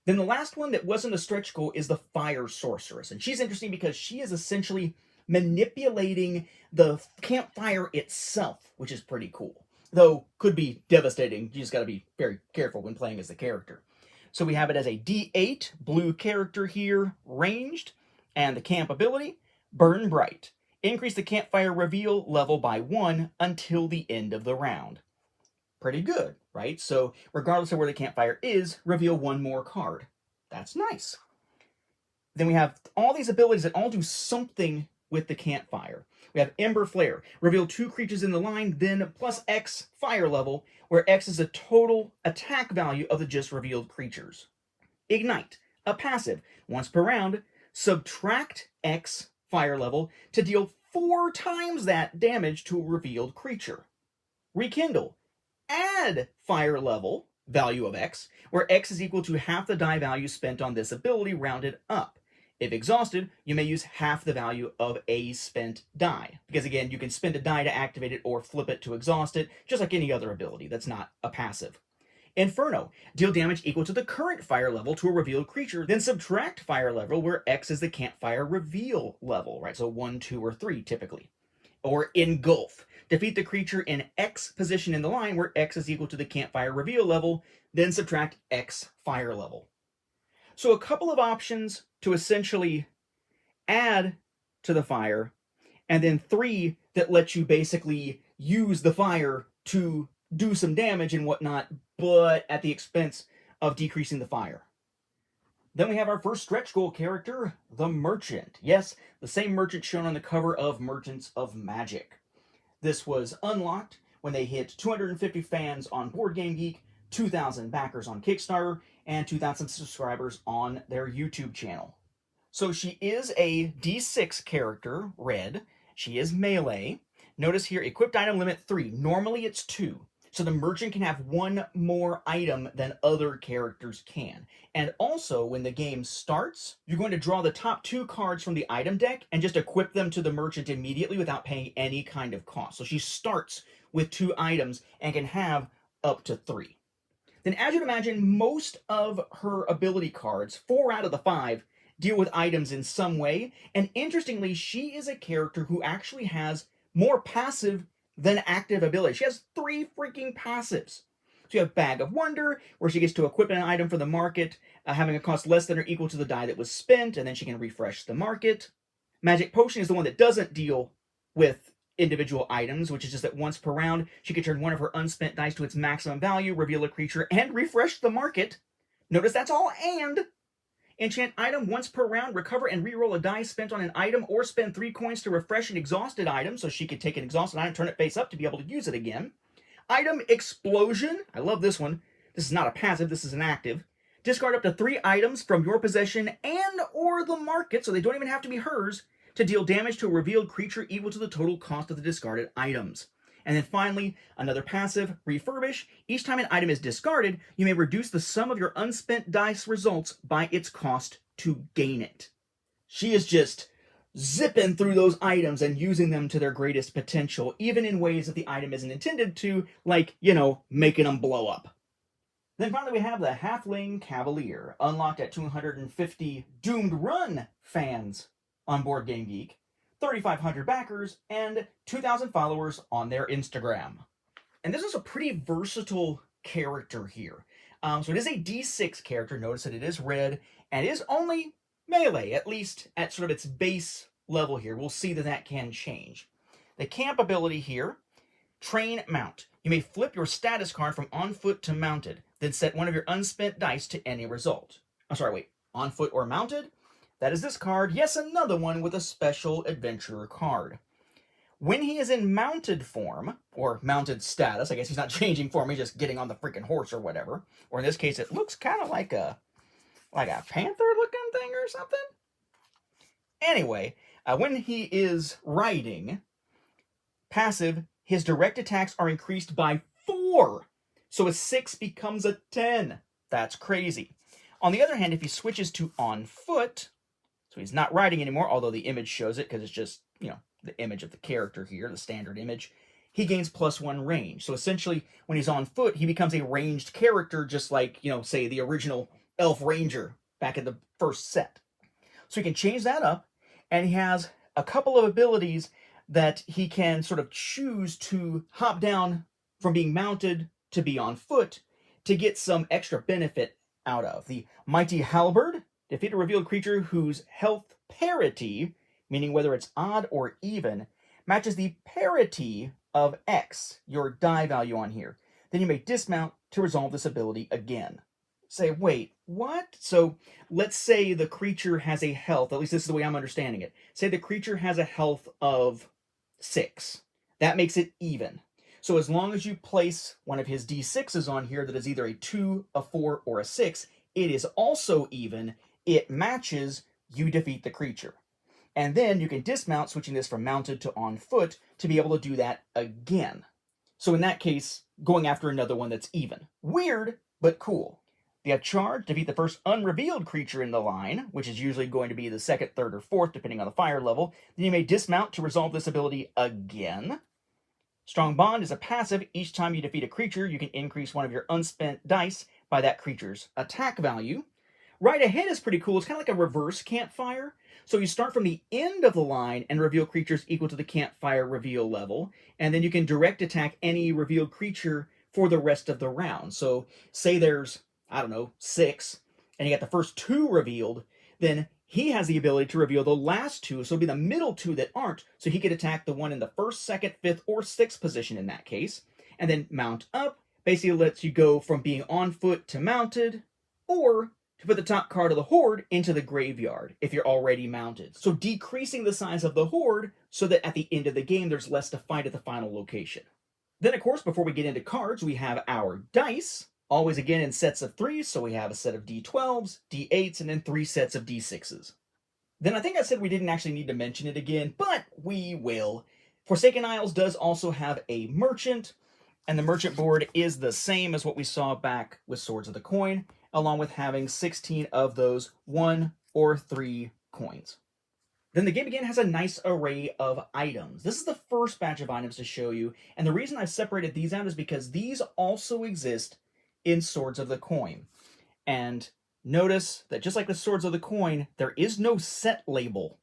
Then the last one that wasn't a stretch goal is the Fire Sorceress. And she's interesting because she is essentially manipulating the campfire itself, which is pretty cool. Though, could be devastating. You just gotta be very careful when playing as the character. So we have it as a D8 blue character here, ranged, and the camp ability, Burn Bright. Increase the campfire reveal level by 1 until the end of the round. Pretty good, right? So regardless of where the campfire is, reveal 1 more card. That's nice. Then we have all these abilities that all do something with the campfire. We have Ember Flare. Reveal 2 creatures in the line, then plus X fire level, where X is the total attack value of the just revealed creatures. Ignite. A passive. Once per round, subtract X fire level to deal 4 times that damage to a revealed creature. Rekindle. Add fire level, value of X, where X is equal to half the die value spent on this ability rounded up. If exhausted, you may use half the value of a spent die. Because again, you can spend a die to activate it or flip it to exhaust it, just like any other ability that's not a passive. Inferno. Deal damage equal to the current fire level to a revealed creature, then subtract fire level where X is the campfire reveal level, right? So 1, 2, or 3 typically. Or Engulf. Defeat the creature in X position in the line where X is equal to the campfire reveal level, then subtract X fire level. So a couple of options to essentially add to the fire, and then 3 that let you basically use the fire to do some damage and whatnot, but at the expense of decreasing the fire. Then we have our first stretch goal character, the Merchant. Yes, the same merchant shown on the cover of Merchants of Magick. This was unlocked when they hit 250 fans on BoardGameGeek, 2,000 backers on Kickstarter, and 2,000 subscribers on their YouTube channel. So she is a D6 character, red. She is melee. Notice here, equipped item limit 3. Normally it's 2. So the merchant can have 1 more item than other characters can. And also, when the game starts, you're going to draw the top 2 cards from the item deck and just equip them to the merchant immediately without paying any kind of cost. So she starts with 2 items and can have up to 3. Then as you'd imagine, most of her ability cards, 4 out of the 5, deal with items in some way. And interestingly, she is a character who actually has more passive than active ability. She has 3 freaking passives. So you have Bag of Wonder, where she gets to equip an item for the market, having a cost less than or equal to the die that was spent, and then she can refresh the market. Magic Potion is the one that doesn't deal with individual items, which is just that once per round, she can turn one of her unspent dice to its maximum value, reveal a creature, and refresh the market. Notice that's all and. Enchant item once per round, recover and reroll a die spent on an item, or spend 3 coins to refresh an exhausted item, so she could take an exhausted item, turn it face up to be able to use it again. Item Explosion, I love this one. This is not a passive, this is an active. Discard up to 3 items from your possession and or the market, so they don't even have to be hers, to deal damage to a revealed creature equal to the total cost of the discarded items. And then finally, another passive, Refurbish. Each time an item is discarded, you may reduce the sum of your unspent dice results by its cost to gain it. She is just zipping through those items and using them to their greatest potential, even in ways that the item isn't intended to, like, making them blow up. Then finally we have the Halfling Cavalier, unlocked at 250 Doomed Run fans on BoardGameGeek, 3,500 backers, and 2,000 followers on their Instagram. And this is a pretty versatile character here. So it is a D6 character. Notice that it is red, and it is only melee, at least at sort of its base level here. We'll see that that can change. The camp ability here, Train mount. You may flip your status card from on foot to mounted, then set one of your unspent dice to any result. I'm sorry, wait. On foot or mounted? That is this card. Yes, another one with a special adventurer card. When he is in mounted form, or mounted status, I guess he's not changing form, he's just getting on the freaking horse or whatever. Or in this case, it looks kind of like a panther-looking thing or something. Anyway, when he is riding, passive, his direct attacks are increased by 4. So a 6 becomes a 10. That's crazy. On the other hand, if he switches to on foot, so he's not riding anymore, although the image shows it because it's just, the image of the character here, the standard image, he gains +1 range. So essentially, when he's on foot, he becomes a ranged character, just like, say, the original Elf Ranger back in the first set. So he can change that up, and he has a couple of abilities that he can sort of choose to hop down from being mounted to be on foot to get some extra benefit out of. The Mighty Halberd, defeat a revealed creature whose health parity, meaning whether it's odd or even, matches the parity of X, your die value on here. Then you may dismount to resolve this ability again. Say, wait, what? So let's say the creature has a health, at least this is the way I'm understanding it. Say the creature has a health of 6. That makes it even. So as long as you place one of his D6s on here that is either a 2, a 4, or a 6, it is also even. It matches, you defeat the creature. And then you can dismount, switching this from mounted to on foot, to be able to do that again. So in that case, going after another one that's even. Weird, but cool. You have charge, defeat the first unrevealed creature in the line, which is usually going to be the second, third, or fourth, depending on the fire level. Then you may dismount to resolve this ability again. Strong Bond is a passive. Each time you defeat a creature, you can increase one of your unspent dice by that creature's attack value. Right ahead is pretty cool. It's kind of like a reverse campfire. So you start from the end of the line and reveal creatures equal to the campfire reveal level, and then you can direct attack any revealed creature for the rest of the round. So say there's, 6, and you got the first 2 revealed, then he has the ability to reveal the last 2, so it'll be the middle 2 that aren't, so he could attack the one in the 1st, 2nd, 5th, or 6th position in that case, and then mount up. Basically lets you go from being on foot to mounted, or to put the top card of the horde into the graveyard if you're already mounted. So decreasing the size of the horde so that at the end of the game there's less to fight at the final location. Then of course, before we get into cards, we have our dice, always again in sets of 3, so we have a set of D12s, D8s, and then 3 sets of D6s. Then I think I said we didn't actually need to mention it again, but we will. Forsaken Isles does also have a merchant, and the merchant board is the same as what we saw back with Swords of the Coin, along with having 16 of those 1 or 3 coins. Then the game again has a nice array of items. This is the first batch of items to show you, and the reason I've separated these out is because these also exist in Swords of the Coin. And notice that just like the Swords of the Coin, there is no set label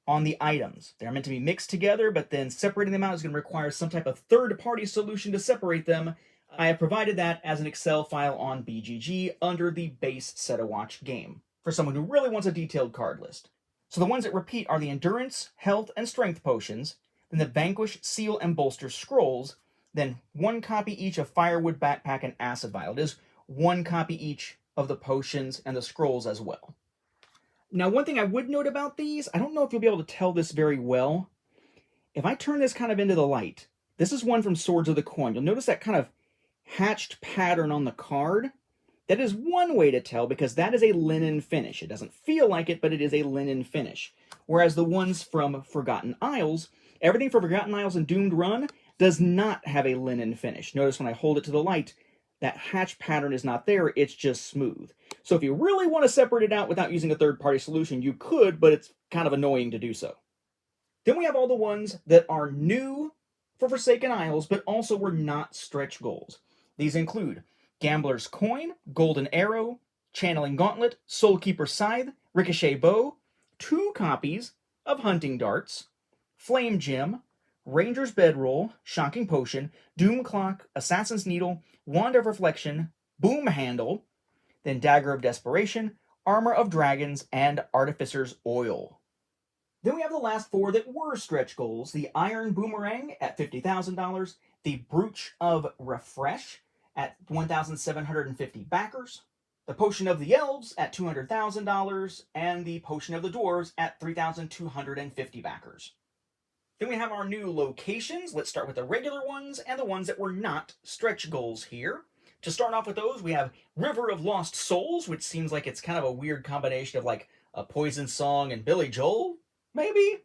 on the items. They're meant to be mixed together, but then separating them out is going to require some type of third-party solution to separate them. I have provided that as an Excel file on BGG under the base Set-A-Watch game for someone who really wants a detailed card list. So the ones that repeat are the Endurance, Health, and Strength potions, then the Vanquish, Seal, and Bolster scrolls, then 1 copy each of Firewood, Backpack, and Acid Vial. It is 1 copy each of the potions and the scrolls as well. Now, one thing I would note about these, I don't know if you'll be able to tell this very well. If I turn this kind of into the light, this is one from Swords of the Coin. You'll notice that kind of hatched pattern on the card. That is one way to tell because that is a linen finish. It doesn't feel like it, but it is a linen finish. Whereas the ones from Forgotten Isles, everything from Forgotten Isles and Doomed Run does not have a linen finish. Notice when I hold it to the light, that hatch pattern is not there, it's just smooth. So if you really want to separate it out without using a third-party solution, you could, but it's kind of annoying to do so. Then we have all the ones that are new for Forsaken Isles, but also were not stretch goals. These include Gambler's Coin, Golden Arrow, Channeling Gauntlet, Soulkeeper Scythe, Ricochet Bow, 2 copies of Hunting Darts, Flame Gem, Ranger's Bedroll, Shocking Potion, Doom Clock, Assassin's Needle, Wand of Reflection, Boom Handle, then Dagger of Desperation, Armor of Dragons, and Artificer's Oil. Then we have the last 4 that were stretch goals, the Iron Boomerang at $50,000, the Brooch of Refresh at 1,750 backers, the Potion of the Elves at $200,000, and the Potion of the Dwarves at 3,250 backers. Then we have our new locations. Let's start with the regular ones and the ones that were not stretch goals here. To start off with those, we have River of Lost Souls, which seems like it's kind of a weird combination of like a Poison song and Billy Joel, maybe?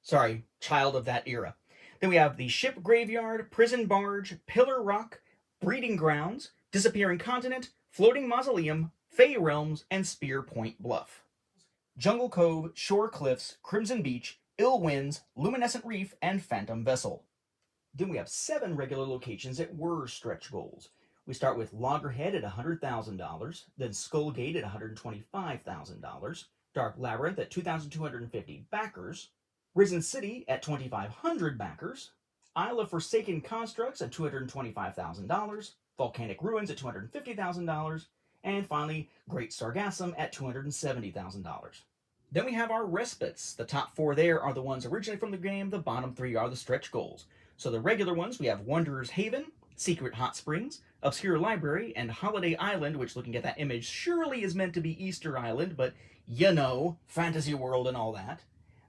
Sorry, child of that era. Then we have the Ship Graveyard, Prison Barge, Pillar Rock, Breeding Grounds, Disappearing Continent, Floating Mausoleum, Fey Realms, and Spear Point Bluff. Jungle Cove, Shore Cliffs, Crimson Beach, Ill Winds, Luminescent Reef, and Phantom Vessel. Then we have 7 regular locations that were stretch goals. We start with Loggerhead at $100,000, then Skullgate at $125,000, Dark Labyrinth at 2,250 backers, Risen City at 2,500 backers, Isle of Forsaken Constructs at $225,000, Volcanic Ruins at $250,000, and finally Great Sargassum at $270,000. Then we have our respites. The top 4 there are the ones originally from the game, the bottom 3 are the stretch goals. So the regular ones, we have Wanderer's Haven, Secret Hot Springs, Obscure Library, and Holiday Island, which looking at that image surely is meant to be Easter Island, but you know, fantasy world and all that.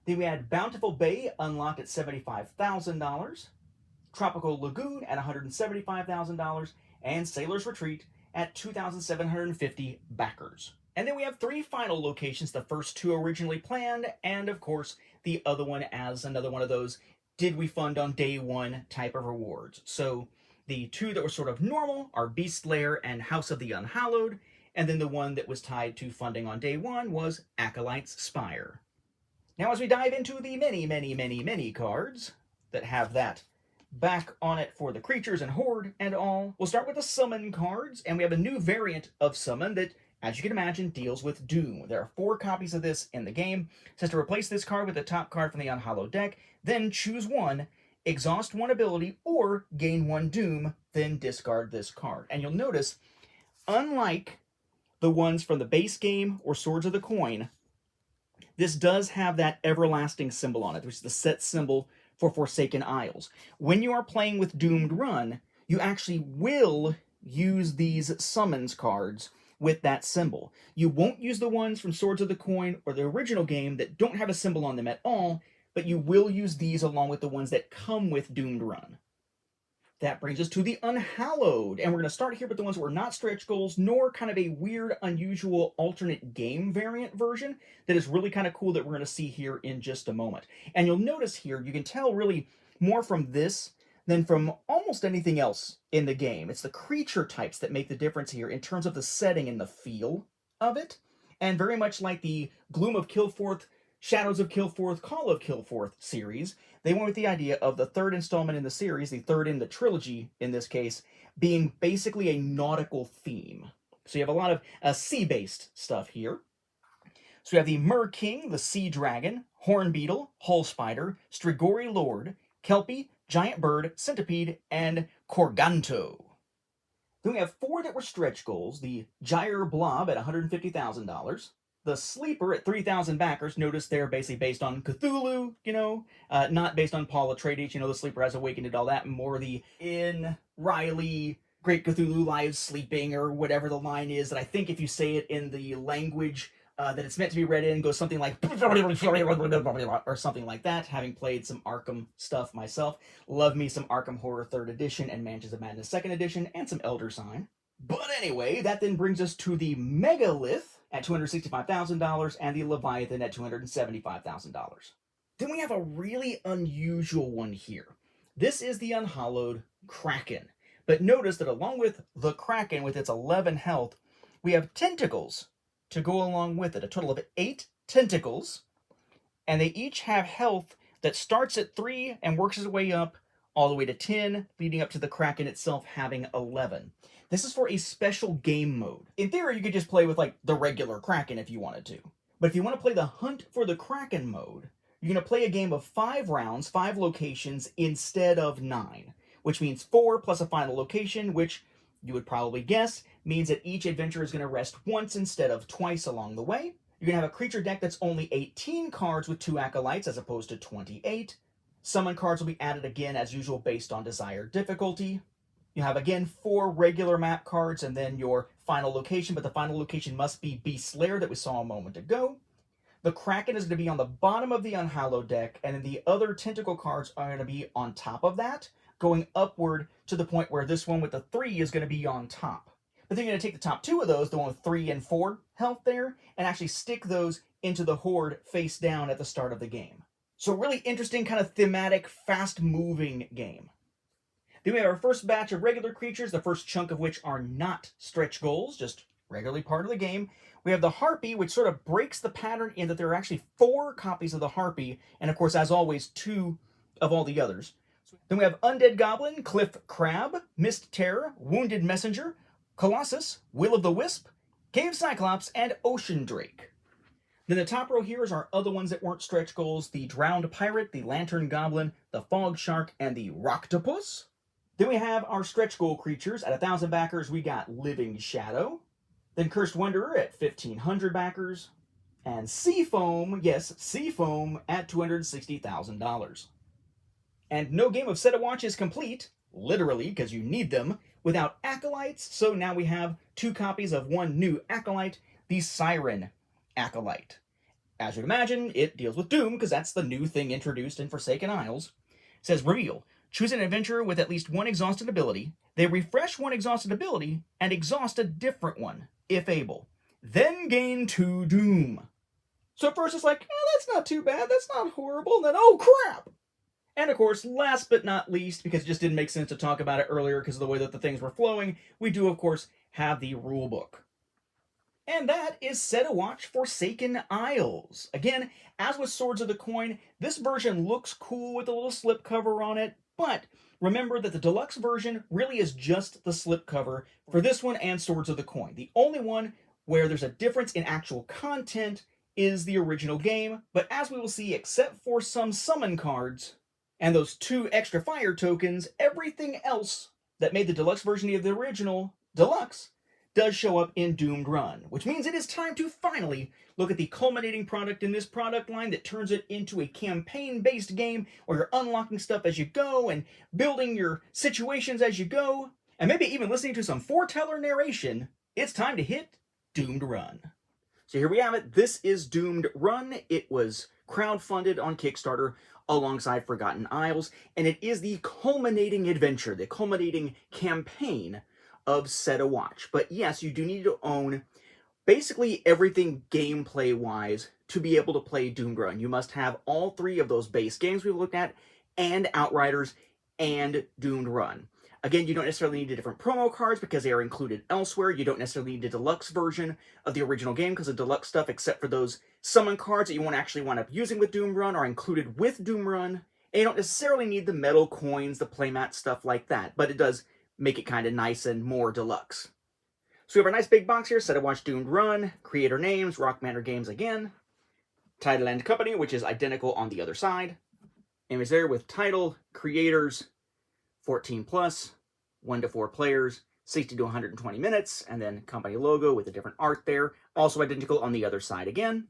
Then we had Bountiful Bay, unlocked at $75,000, Tropical Lagoon at $175,000, and Sailor's Retreat at 2,750 backers. And then we have 3 final locations, the first 2 originally planned, and of course, the other one as another one of those did we fund on day 1 type of rewards. So the 2 that were sort of normal are Beast Lair and House of the Unhallowed, and then the one that was tied to funding on day 1 was Acolyte's Spire. Now as we dive into the many cards that have that back on it for the creatures and horde and all, we'll start with the summon cards, and we have a new variant of summon that, as you can imagine, deals with Doom. There are 4 copies of this in the game. It says to replace this card with the top card from the Unhallowed deck, then choose one, exhaust 1 ability, or gain 1 Doom, then discard this card. And you'll notice, unlike the ones from the base game or Swords of the Coin, this does have that everlasting symbol on it, which is the set symbol for Forsaken Isles. When you are playing with Doomed Run, you actually will use these summons cards with that symbol. You won't use the ones from Swords of the Coin or the original game that don't have a symbol on them at all, but you will use these along with the ones that come with Doomed Run. That brings us to the Unhallowed, and we're going to start here with the ones that were not stretch goals, nor kind of a weird, unusual alternate game variant version that is really kind of cool that we're going to see here in just a moment. And you'll notice here, you can tell really more from this than from almost anything else in the game. It's the creature types that make the difference here in terms of the setting and the feel of it, and very much like the Gloom of Kilforth, Shadows of Kilforth, Call of Kilforth series, they went with the idea of the 3rd installment in the series, the 3rd in the trilogy in this case, being basically a nautical theme. So you have a lot of sea-based stuff here. So we have the Mer King, the Sea Dragon, Horn Beetle, Hull Spider, Strigoi Lord, Kelpie, Giant Bird, Centipede, and Corganto. Then we have 4 that were stretch goals, the Gyre Blob at $150,000, the Sleeper at 3,000 backers. Notice they're basically based on Cthulhu, not based on Paul Atreides. The Sleeper has awakened and all that, and more the in Riley, Great Cthulhu lies sleeping, or whatever the line is, that I think if you say it in the language that it's meant to be read in, goes something like, or something like that, having played some Arkham stuff myself. Love me some Arkham Horror 3rd edition and Mansions of Madness 2nd edition, and some Elder Sign. But anyway, that then brings us to the Megalith at $265,000 and the Leviathan at $275,000. Then we have a really unusual one here. This is the Unhallowed Kraken. But notice that along with the Kraken with its 11 health, we have tentacles to go along with it. A total of 8 tentacles, and they each have health that starts at 3 and works its way up all the way to 10, leading up to the Kraken itself having 11. This is for a special game mode. In theory, you could just play with, like, the regular Kraken if you wanted to. But if you want to play the Hunt for the Kraken mode, you're going to play a game of 5 rounds, 5 locations, instead of 9. Which means 4 plus a final location, which you would probably guess means that each adventure is going to rest once instead of twice along the way. You're going to have a creature deck that's only 18 cards with 2 Acolytes as opposed to 28. Summon cards will be added again as usual based on desired difficulty. You have again 4 regular map cards and then your final location, but the final location must be Beast's Lair that we saw a moment ago. The Kraken is going to be on the bottom of the Unhallowed deck, and then the other tentacle cards are going to be on top of that, going upward to the point where this one with the 3 is going to be on top. But then you're going to take the top 2 of those, the one with 3 and 4 health there, and actually stick those into the Horde face down at the start of the game. So really interesting, kind of thematic, fast-moving game. Then we have our first batch of regular creatures, the first chunk of which are not stretch goals, just regularly part of the game. We have the Harpy, which sort of breaks the pattern in that there are actually 4 copies of the Harpy, and of course, as always, 2 of all the others. Then we have Undead Goblin, Cliff Crab, Mist Terror, Wounded Messenger, Colossus, Will of the Wisp, Cave Cyclops, and Ocean Drake. Then the top row here is our other ones that weren't stretch goals, the Drowned Pirate, the Lantern Goblin, the Fog Shark, and the Rocktopus. Then we have our stretch goal creatures. At 1,000 backers, we got Living Shadow. Then Cursed Wanderer at 1,500 backers. And Seafoam, yes, Seafoam at $260,000. And no game of Set a Watch is complete, literally, because you need them, without Acolytes. So now we have 2 copies of one new Acolyte, the Siren Acolyte. As you'd imagine, it deals with Doom, because that's the new thing introduced in Forsaken Isles. It says, reveal. Choose an adventurer with at least 1 exhausted ability. They refresh 1 exhausted ability and exhaust a different one, if able. Then gain 2 Doom. So at first it's like, that's not too bad, that's not horrible, and then, oh crap! And of course, last but not least, because it just didn't make sense to talk about it earlier because of the way that the things were flowing, we do of course have the rulebook. And that is Set a Watch Forsaken Isles. Again, as with Swords of the Coin, this version looks cool with a little slipcover on it, but remember that the deluxe version really is just the slipcover for this one and Swords of the Coin. The only one where there's a difference in actual content is the original game, but as we will see, except for some summon cards and those 2 extra fire tokens, everything else that made the deluxe version of the original deluxe does show up in Doomed Run, which means it is time to finally look at the culminating product in this product line that turns it into a campaign-based game where you're unlocking stuff as you go and building your situations as you go, and maybe even listening to some foreteller narration. It's time to hit Doomed Run. So here we have it. This is Doomed Run. It was crowdfunded on Kickstarter alongside Forgotten Isles, and it is the culminating adventure, the culminating campaign of Set a Watch. But yes, you do need to own basically everything gameplay-wise to be able to play Doomed Run. You must have all 3 of those base games we've looked at, and Outriders, and Doomed Run. Again, you don't necessarily need the different promo cards because they are included elsewhere. You don't necessarily need the deluxe version of the original game because the deluxe stuff, except for those summon cards that you won't actually wind up using with Doomed Run, are included with Doomed Run. And you don't necessarily need the metal coins, the playmat, stuff like that, but it does make it kind of nice and more deluxe. So we have our nice big box here, Set a Watch Doomed Run, creator names, Rock Manor Games again, title and company, which is identical on the other side. Image there with title, creators, 14 plus, 1 to 4 players, 60 to 120 minutes, and then company logo with a different art there, also identical on the other side again.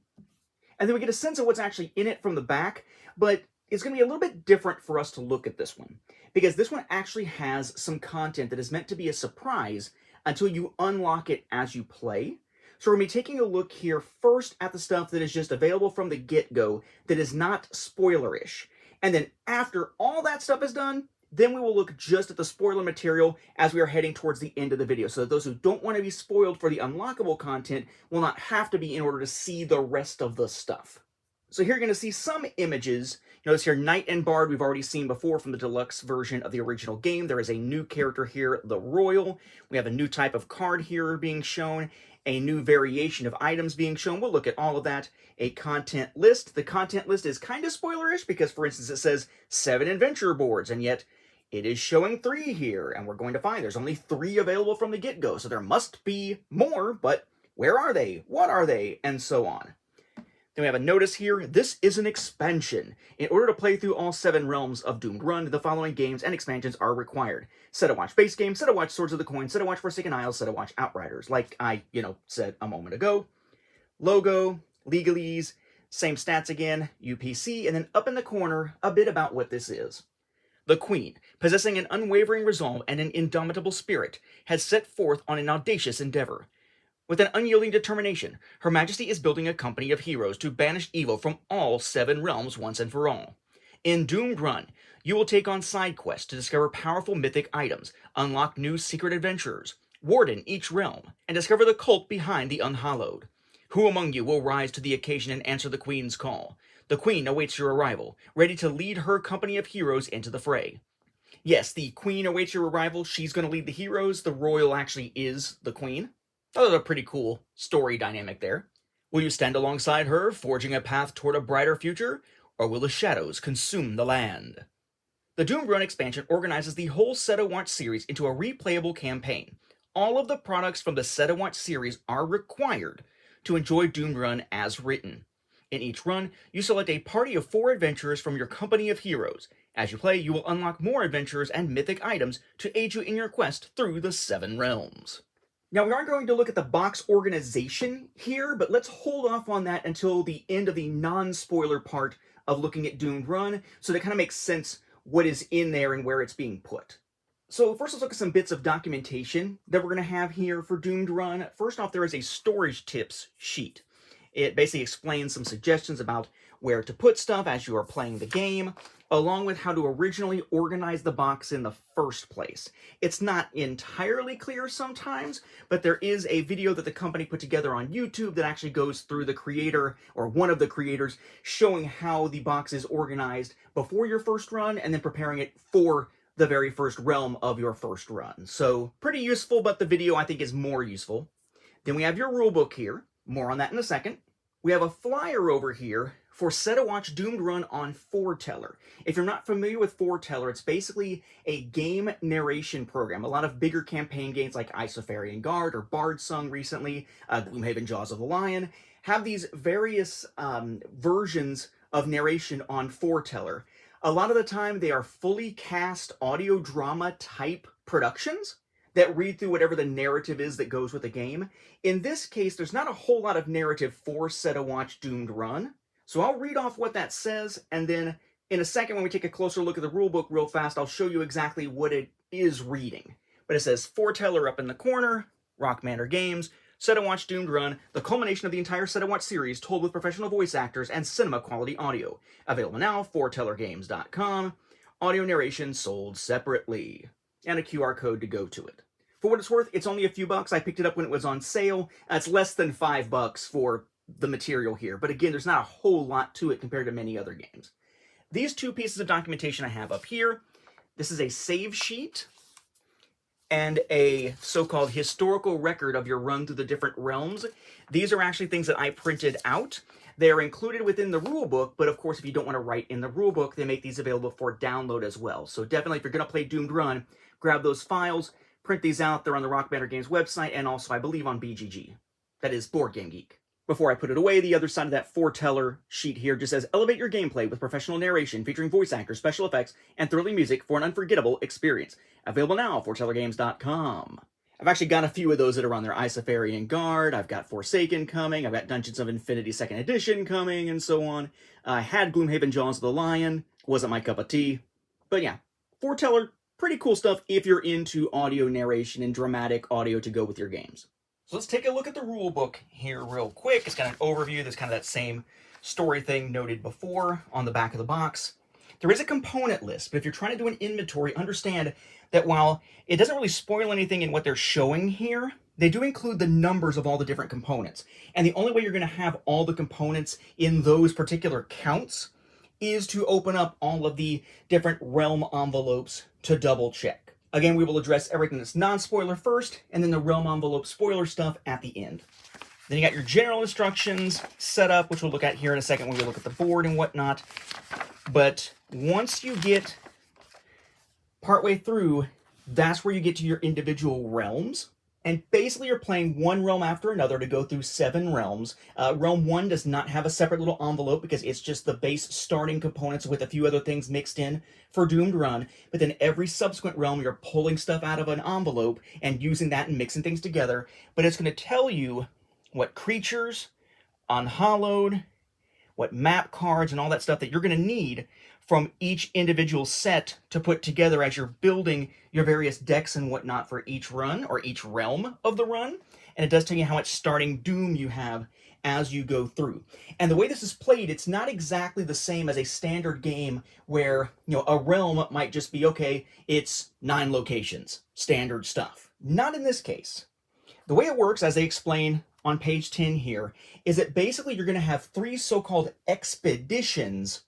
And then we get a sense of what's actually in it from the back, but it's going to be a little bit different for us to look at this one, because this one actually has some content that is meant to be a surprise until you unlock it as you play. So we're going to be taking a look here first at the stuff that is just available from the get-go that is not spoilerish. And then after all that stuff is done, then we will look just at the spoiler material as we are heading towards the end of the video, so that those who don't want to be spoiled for the unlockable content will not have to be in order to see the rest of the stuff. So here you're going to see some images. Notice here, Knight and Bard we've already seen before from the deluxe version of the original game. There is a new character here, the Royal. We have a new type of card here being shown, a new variation of items being shown. We'll look at all of that. A content list. The content list is kind of spoilerish because, for instance, it says 7 adventure boards, and yet it is showing 3 here, and we're going to find there's only 3 available from the get-go, so there must be more, but where are they? What are they? And so on. Then we have a notice here. This is an expansion. In order to play through all 7 realms of Doomed Run, the following games and expansions are required. Set a Watch base game, Set a Watch Swords of the Coin, Set a Watch Forsaken Isles, Set a Watch Outriders, like I, said a moment ago. Logo, legalese, Same stats again, UPC, and then up in the corner, a bit about what this is. The Queen, possessing an unwavering resolve and an indomitable spirit, has set forth on an audacious endeavor. With an unyielding determination, Her Majesty is building a company of heroes to banish evil from all 7 realms once and for all. In Doomed Run, you will take on side quests to discover powerful mythic items, unlock new secret adventurers, warden each realm, and discover the cult behind the Unhallowed. Who among you will rise to the occasion and answer the Queen's call? The Queen awaits your arrival, ready to lead her company of heroes into the fray. Yes, the Queen awaits your arrival. She's going to lead the heroes. The royal actually is the Queen. That was a pretty cool story dynamic there. Will you stand alongside her, forging a path toward a brighter future, or will the shadows consume the land? The Doomed Run expansion organizes the whole Set a Watch series into a replayable campaign. All of the products from the Set a Watch series are required to enjoy Doomed Run as written. In each run, you select a party of 4 adventurers from your company of heroes. As you play, you will unlock more adventures and mythic items to aid you in your quest through the 7 realms. Now, we are going to look at the box organization here, but let's hold off on that until the end of the non-spoiler part of looking at Doomed Run, so that kind of makes sense what is in there and where it's being put. So first, let's look at some bits of documentation that we're going to have here for Doomed Run. First off, there is a storage tips sheet. It basically explains some suggestions about where to put stuff as you are playing the game, along with how to originally organize the box in the first place. It's not entirely clear sometimes, but there is a video that the company put together on YouTube that actually goes through the creator, or one of the creators, showing how the box is organized before your first run, and then preparing it for the very first realm of your first run. So, pretty useful, but the video I think is more useful. Then we have your rulebook here. More on that in a second. We have a flyer over here for Set a Watch Doomed Run on Foreteller. If you're not familiar with Foreteller, it's basically a game narration program. A lot of bigger campaign games like Isofarian Guard or Bard Sung recently, Gloomhaven Jaws of the Lion, have these various versions of narration on Foreteller. A lot of the time, they are fully cast audio drama type productions that read through whatever the narrative is that goes with the game. In this case, there's not a whole lot of narrative for Set a Watch Doomed Run. So I'll read off what that says, and then in a second, when we take a closer look at the rulebook real fast, I'll show you exactly what it is reading. But it says, Foreteller up in the corner, Rock Manor Games, Set a Watch Doomed Run, the culmination of the entire Set a Watch series told with professional voice actors and cinema quality audio. Available now, foretellergames.com. Audio narration sold separately. And a QR code to go to it. For what it's worth, it's only a few bucks. I picked it up when it was on sale. It's less than $5 for the material here. But again, there's not a whole lot to it compared to many other games. These 2 pieces of documentation I have up here. This is a save sheet and a so-called historical record of your run through the different realms. These are actually things that I printed out. They're included within the rulebook, but of course, if you don't want to write in the rulebook, they make these available for download as well. So definitely, if you're going to play Doomed Run, grab those files, print these out. They're on the Rock Manor Games website, and also, I believe, on BGG. That is Board Game Geek. Before I put it away, the other side of that Foreteller sheet here just says, elevate your gameplay with professional narration featuring voice actors, special effects, and thrilling music for an unforgettable experience. Available now, foretellergames.com. I've actually got a few of those that are on there. Isofarian Guard, I've got Forsaken coming, I've got Dungeons of Infinity 2nd Edition coming, and so on. I had Gloomhaven Jaws of the Lion. Wasn't my cup of tea. But yeah, Foreteller, pretty cool stuff if you're into audio narration and dramatic audio to go with your games. So let's take a look at the rule book here real quick. It's got an overview. There's kind of that same story thing noted before on the back of the box. There is a component list, but if you're trying to do an inventory, understand that while it doesn't really spoil anything in what they're showing here, they do include the numbers of all the different components. And the only way you're going to have all the components in those particular counts is to open up all of the different realm envelopes to double check. Again, we will address everything that's non-spoiler first, and then the realm envelope spoiler stuff at the end. Then you got your general instructions set up, which we'll look at here in a second when we look at the board and whatnot. But once you get partway through, that's where you get to your individual realms. And basically you're playing one realm after another to go through 7 realms. Realm 1 does not have a separate little envelope because it's just the base starting components with a few other things mixed in for Doomed Run. But then every subsequent realm, you're pulling stuff out of an envelope and using that and mixing things together. But it's going to tell you what creatures, Unhallowed, what map cards and all that stuff that you're going to need from each individual set to put together as you're building your various decks and whatnot for each run or each realm of the run. And it does tell you how much starting doom you have as you go through. And the way this is played, it's not exactly the same as a standard game where, a realm might just be, okay, it's 9 locations, standard stuff. Not in this case. The way it works, as they explain on page 10 here, is that basically you're going to have 3 so-called expeditions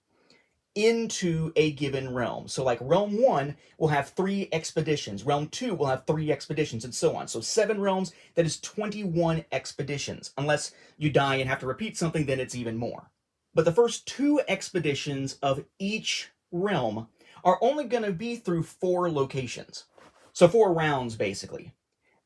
into a given realm. So like realm 1 will have 3 expeditions, realm 2 will have 3 expeditions, and so on. So 7 realms, that is 21 expeditions. Unless you die and have to repeat something, then it's even more. But the first 2 expeditions of each realm are only going to be through 4 locations. So 4 rounds, basically.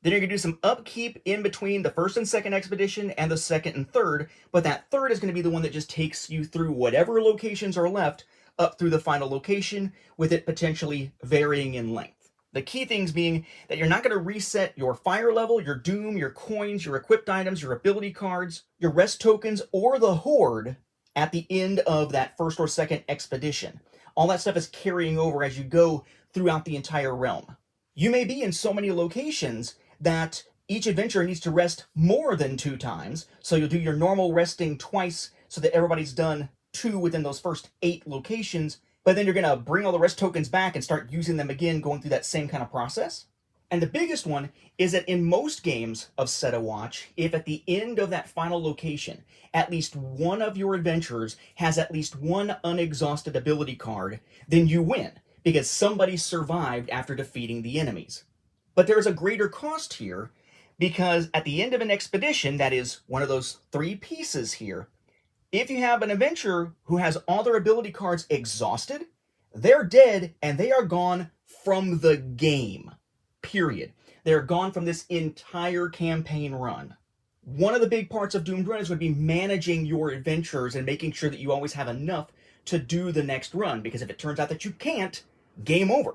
Then you're going to do some upkeep in between the first and second expedition and the second and third, but that third is going to be the one that just takes you through whatever locations are left up through the final location, with it potentially varying in length. The key things being that you're not going to reset your fire level, your doom, your coins, your equipped items, your ability cards, your rest tokens, or the horde at the end of that first or second expedition. All that stuff is carrying over as you go throughout the entire realm. You may be in so many locations that each adventure needs to rest more than 2 times, so you'll do your normal resting twice so that everybody's done 2 within those first 8 locations, but then you're going to bring all the rest tokens back and start using them again, going through that same kind of process. And the biggest one is that in most games of Set a Watch, if at the end of that final location, at least one of your adventurers has at least 1 unexhausted ability card, then you win, because somebody survived after defeating the enemies. But there is a greater cost here, because at the end of an expedition, that is one of those 3 pieces here, if you have an adventurer who has all their ability cards exhausted, they're dead and they are gone from the game. Period. They're gone from this entire campaign run. One of the big parts of Doomed Runners would be managing your adventurers and making sure that you always have enough to do the next run, because if it turns out that you can't, game over.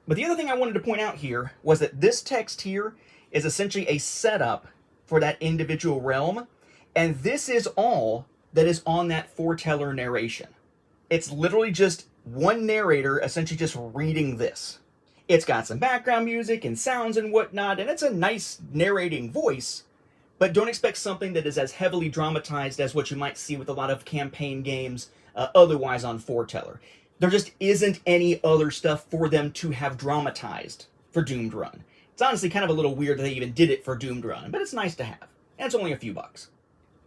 But the other thing I wanted to point out here was that this text here is essentially a setup for that individual realm, and this is all that is on that foreteller narration. It's literally just one narrator essentially just reading this. It's got some background music and sounds and whatnot, and it's a nice narrating voice, but don't expect something that is as heavily dramatized as what you might see with a lot of campaign games otherwise on foreteller. There just isn't any other stuff for them to have dramatized for Doomed Run. It's honestly kind of a little weird that they even did it for Doomed Run, but it's nice to have, and it's only a few bucks.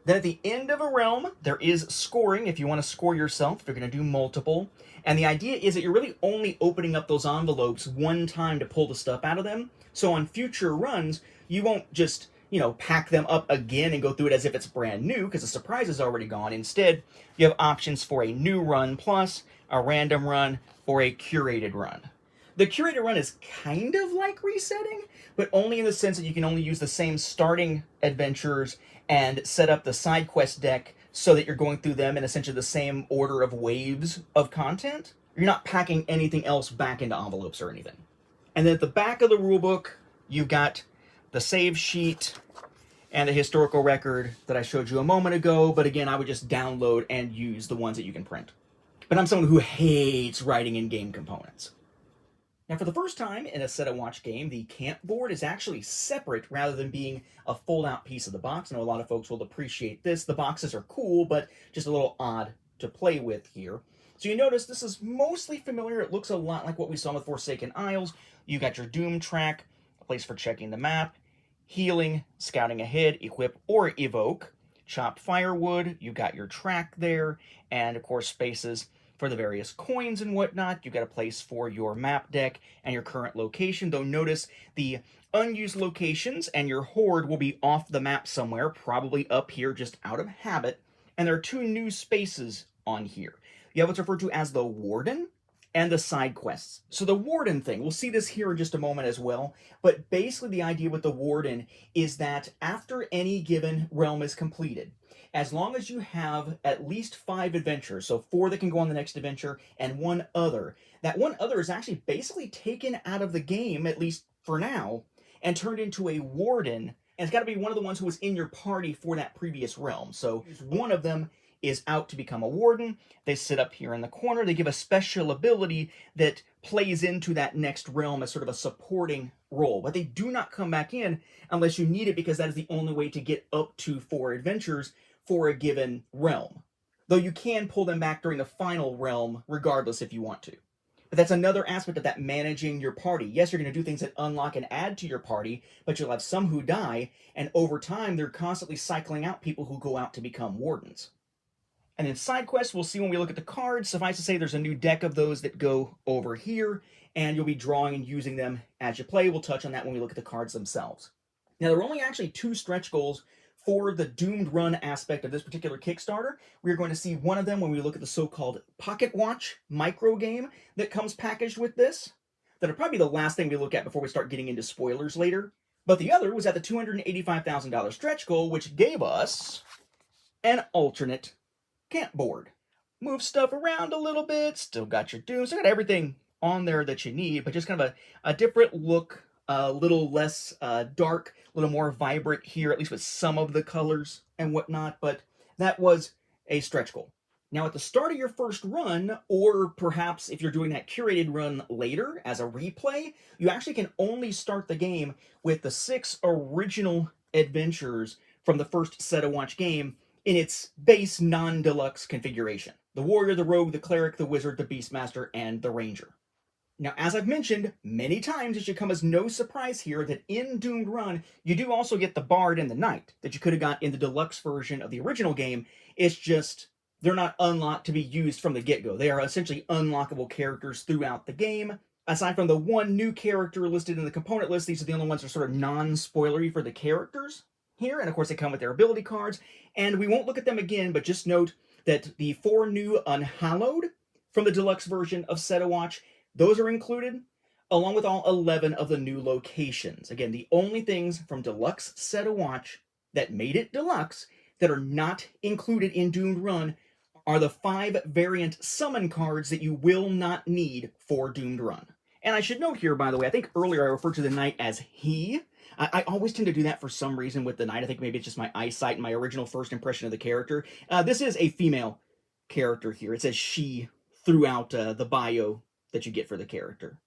Then at the end of a realm, there is scoring if you want to score yourself, if you're going to do multiple. And the idea is that you're really only opening up those envelopes one time to pull the stuff out of them. So on future runs, you won't just, pack them up again and go through it as if it's brand new, because the surprise is already gone. Instead, you have options for a new run plus, a random run, or a curated run. The curated run is kind of like resetting, but only in the sense that you can only use the same starting adventures and set up the side quest deck so that you're going through them in essentially the same order of waves of content. You're not packing anything else back into envelopes or anything. And then at the back of the rulebook, you've got the save sheet and the historical record that I showed you a moment ago, but again, I would just download and use the ones that you can print. But I'm someone who hates writing in-game components. Now, for the first time in a Set a Watch game, the camp board is actually separate rather than being a fold-out piece of the box. I know a lot of folks will appreciate this. The boxes are cool, but just a little odd to play with here. So you notice this is mostly familiar. It looks a lot like what we saw with Forsaken Isles. You got your Doom track, a place for checking the map, healing, scouting ahead, equip or evoke, chopped firewood, you got your track there, and of course spaces for the various coins and whatnot. You've got a place for your map deck and your current location, though notice the unused locations and your horde will be off the map somewhere, probably up here just out of habit, and there are 2 new spaces on here. You have what's referred to as the Warden and the side quests. So the Warden thing, we'll see this here in just a moment as well, but basically the idea with the Warden is that after any given realm is completed, as long as you have at least 5 adventures, so 4 that can go on the next adventure and 1 other, that 1 other is actually basically taken out of the game, at least for now, and turned into a Warden, and it's got to be one of the ones who was in your party for that previous realm. So one of them is out to become a warden. They sit up here in the corner. They give a special ability that plays into that next realm as sort of a supporting role. But they do not come back in unless you need it, because that is the only way to get up to 4 adventures for a given realm. Though you can pull them back during the final realm regardless if you want to. But that's another aspect of that managing your party. Yes, you're going to do things that unlock and add to your party, but you'll have some who die, and over time they're constantly cycling out people who go out to become wardens. And then side quests, we'll see when we look at the cards. Suffice to say, there's a new deck of those that go over here, and you'll be drawing and using them as you play. We'll touch on that when we look at the cards themselves. Now, there are only actually 2 stretch goals for the doomed run aspect of this particular Kickstarter. We're going to see one of them when we look at the so-called Pocket Watch micro game that comes packaged with this. That'll probably be the last thing we look at before we start getting into spoilers later. But the other was at the $285,000 stretch goal, which gave us an alternate camp board. Move stuff around a little bit, still got your doom, still got everything on there that you need, but just kind of a different look, a little less dark, a little more vibrant here, at least with some of the colors and whatnot, but that was a stretch goal. Now, at the start of your first run, or perhaps if you're doing that curated run later as a replay, you actually can only start the game with the 6 original adventures from the first Set a Watch game in its base non-deluxe configuration. The Warrior, the Rogue, the Cleric, the Wizard, the Beastmaster, and the Ranger. Now, as I've mentioned many times, it should come as no surprise here that in Doomed Run, you do also get the Bard and the Knight that you could have got in the deluxe version of the original game. It's just they're not unlocked to be used from the get-go. They are essentially unlockable characters throughout the game. Aside from the one new character listed in the component list, these are the only ones that are sort of non-spoilery for the characters here. And of course, they come with their ability cards. And we won't look at them again, but just note that the 4 new Unhallowed from the deluxe version of Set a Watch, those are included, along with all 11 of the new locations. Again, the only things from Deluxe Set a Watch that made it deluxe that are not included in Doomed Run are the 5 variant summon cards that you will not need for Doomed Run. And I should note here, by the way, I think earlier I referred to the Knight as he. I always tend to do that for some reason with the Knight. I think maybe it's just my eyesight and my original first impression of the character. This is a female character here. It says she throughout the bio that you get for the character.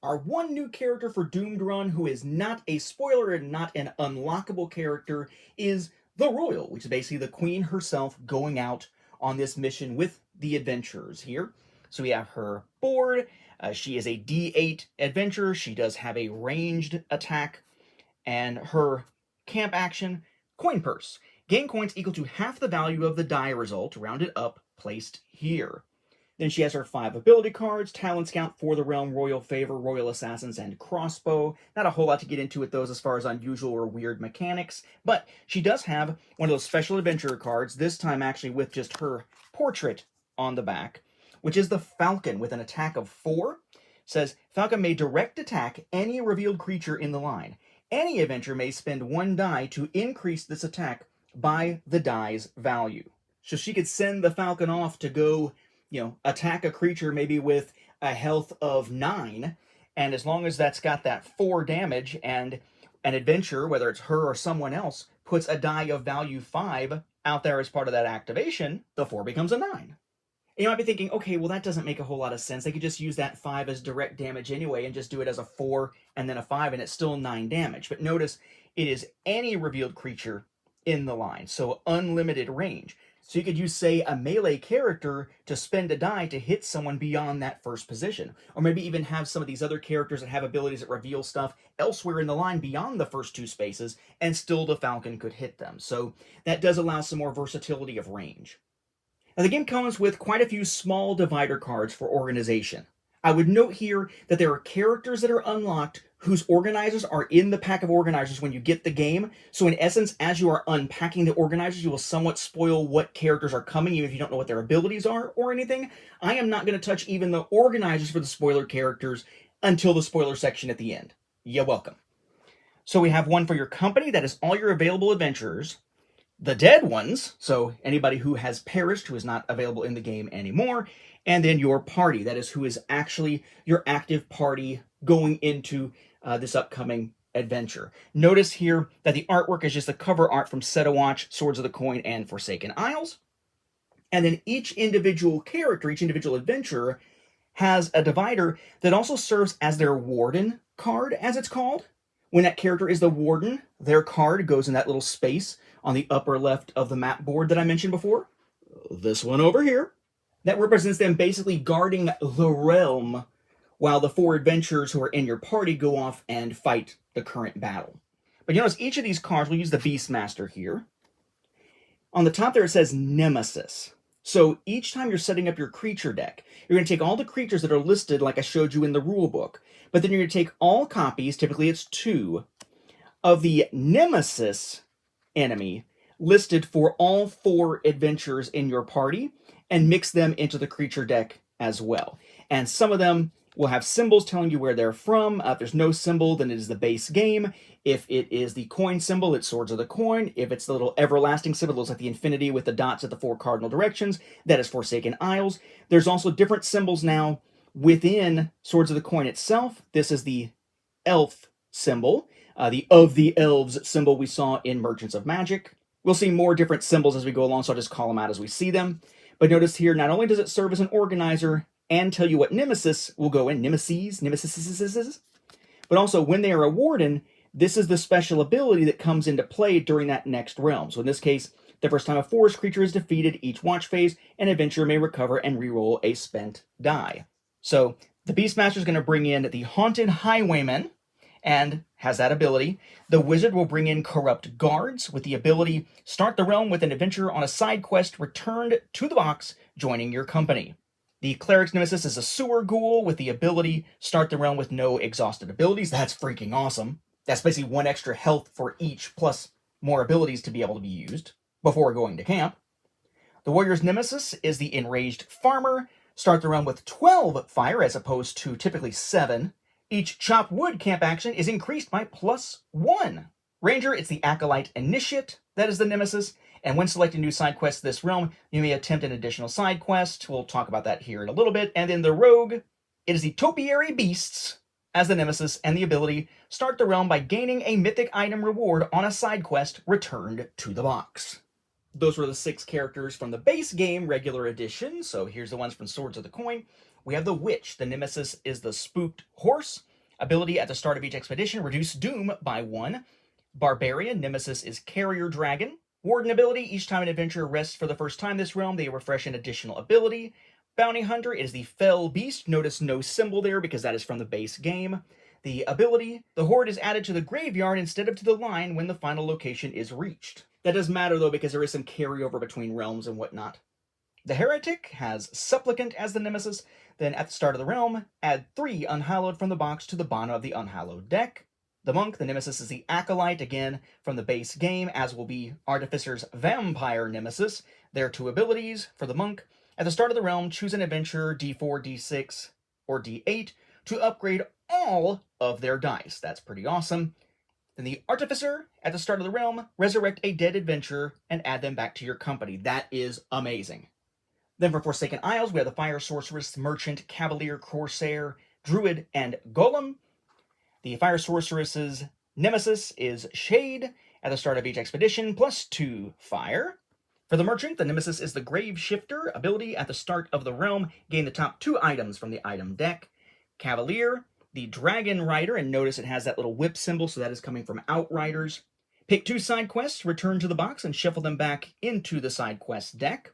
Our one new character for Doomed Run who is not a spoiler and not an unlockable character is the Royal, which is basically the Queen herself going out on this mission with the adventurers here. So we have her board. She is a D8 adventurer. She does have a ranged attack. And her camp action, coin purse. Gain coins equal to half the value of the die result, rounded up, placed here. Then she has her 5 ability cards, Talent Scout, For the Realm, Royal Favor, Royal Assassins, and Crossbow. Not a whole lot to get into with those as far as unusual or weird mechanics, but she does have one of those special adventurer cards, this time actually with just her portrait on the back, which is the Falcon with an attack of 4. Says, Falcon may direct attack any revealed creature in the line. Any adventurer may spend 1 die to increase this attack by the die's value. So she could send the Falcon off to go, attack a creature maybe with a health of 9, and as long as that's got that 4 damage, and an adventurer, whether it's her or someone else, puts a die of value 5 out there as part of that activation, the 4 becomes a 9. And you might be thinking, okay, well that doesn't make a whole lot of sense. They could just use that 5 as direct damage anyway and just do it as a 4 and then a 5 and it's still 9 damage. But notice it is any revealed creature in the line, so unlimited range. So you could use, say, a melee character to spend a die to hit someone beyond that first position. Or maybe even have some of these other characters that have abilities that reveal stuff elsewhere in the line beyond the first 2 spaces, and still the Falcon could hit them. So that does allow some more versatility of range. Now the game comes with quite a few small divider cards for organization. I would note here that there are characters that are unlocked whose organizers are in the pack of organizers when you get the game. So in essence, as you are unpacking the organizers, you will somewhat spoil what characters are coming, even if you don't know what their abilities are or anything. I am not going to touch even the organizers for the spoiler characters until the spoiler section at the end. You're welcome. So we have one for your company, that is all your available adventurers. The dead ones, so anybody who has perished, who is not available in the game anymore, and then your party, that is who is actually your active party going into this upcoming adventure. Notice here that the artwork is just the cover art from Set a Watch, Swords of the Coin, and Forsaken Isles. And then each individual character, each individual adventurer, has a divider that also serves as their warden card, as it's called. When that character is the warden, their card goes in that little space on the upper left of the map board that I mentioned before. This one over here. That represents them basically guarding the realm while the 4 adventurers who are in your party go off and fight the current battle. But you notice each of these cards, we'll use the Beastmaster here. On the top there it says Nemesis. So each time you're setting up your creature deck, you're going to take all the creatures that are listed like I showed you in the rule book, but then you're going to take all copies, typically it's 2, of the Nemesis enemy listed for all 4 adventurers in your party and mix them into the creature deck as well. And some of them will have symbols telling you where they're from. If there's no symbol, then it is the base game. If it is the coin symbol, it's Swords of the Coin. If it's the little everlasting symbol, it looks like the infinity with the dots at the 4 cardinal directions, that is Forsaken Isles. There's also different symbols now within Swords of the Coin itself. This is the elf symbol, the of the elves symbol we saw in Merchants of Magick. We'll see more different symbols as we go along, so I'll just call them out as we see them. But notice here, not only does it serve as an organizer and tell you what Nemesis will go in, Nemesis, but also when they are a warden, this is the special ability that comes into play during that next realm. So in this case, the first time a forest creature is defeated each watch phase, an adventurer may recover and reroll a spent die. So the Beastmaster is going to bring in the Haunted Highwayman, and has that ability. The Wizard will bring in Corrupt Guards with the ability, start the realm with an adventurer on a side quest returned to the box, joining your company. The Cleric's Nemesis is a Sewer Ghoul with the ability, start the realm with no exhausted abilities. That's freaking awesome. That's basically 1 extra health for each, plus more abilities to be able to be used before going to camp. The Warrior's Nemesis is the Enraged Farmer. Start the realm with 12 fire as opposed to typically 7. Each Chop Wood camp action is increased by +1. Ranger, it's the Acolyte Initiate, that is the Nemesis, and when selecting new side quests this realm, you may attempt an additional side quest. We'll talk about that here in a little bit. And then the Rogue, it is the Topiary Beasts as the Nemesis, and the ability, start the realm by gaining a mythic item reward on a side quest returned to the box. Those were the 6 characters from the base game regular edition, so here's the ones from Swords of the Coin. We have the Witch. The Nemesis is the Spooked Horse. Ability at the start of each expedition, reduce doom by 1. Barbarian. Nemesis is Carrier Dragon. Warden ability, each time an adventurer rests for the first time this realm, they refresh an additional ability. Bounty Hunter is the Fell Beast. Notice no symbol there because that is from the base game. The ability, the Horde is added to the graveyard instead of to the line when the final location is reached. That does matter though because there is some carryover between realms and whatnot. The Heretic has Supplicant as the Nemesis. Then at the start of the realm, add 3 Unhallowed from the box to the bottom of the Unhallowed deck. The Monk, the Nemesis is the Acolyte, again from the base game, as will be Artificer's Vampire Nemesis. Their 2 abilities for the Monk. At the start of the realm, choose an adventurer, D4, D6, or D8, to upgrade all of their dice. That's pretty awesome. Then the Artificer, at the start of the realm, resurrect a dead adventurer and add them back to your company. That is amazing. Then for Forsaken Isles, we have the Fire Sorceress, Merchant, Cavalier, Corsair, Druid, and Golem. The Fire Sorceress's Nemesis is Shade. At the start of each expedition, +2 fire. For the Merchant, the Nemesis is the Grave Shifter. Ability at the start of the realm, gain the top 2 items from the item deck. Cavalier, the Dragon Rider, and notice it has that little whip symbol, so that is coming from Outriders. Pick 2 side quests, return to the box, and shuffle them back into the side quest deck.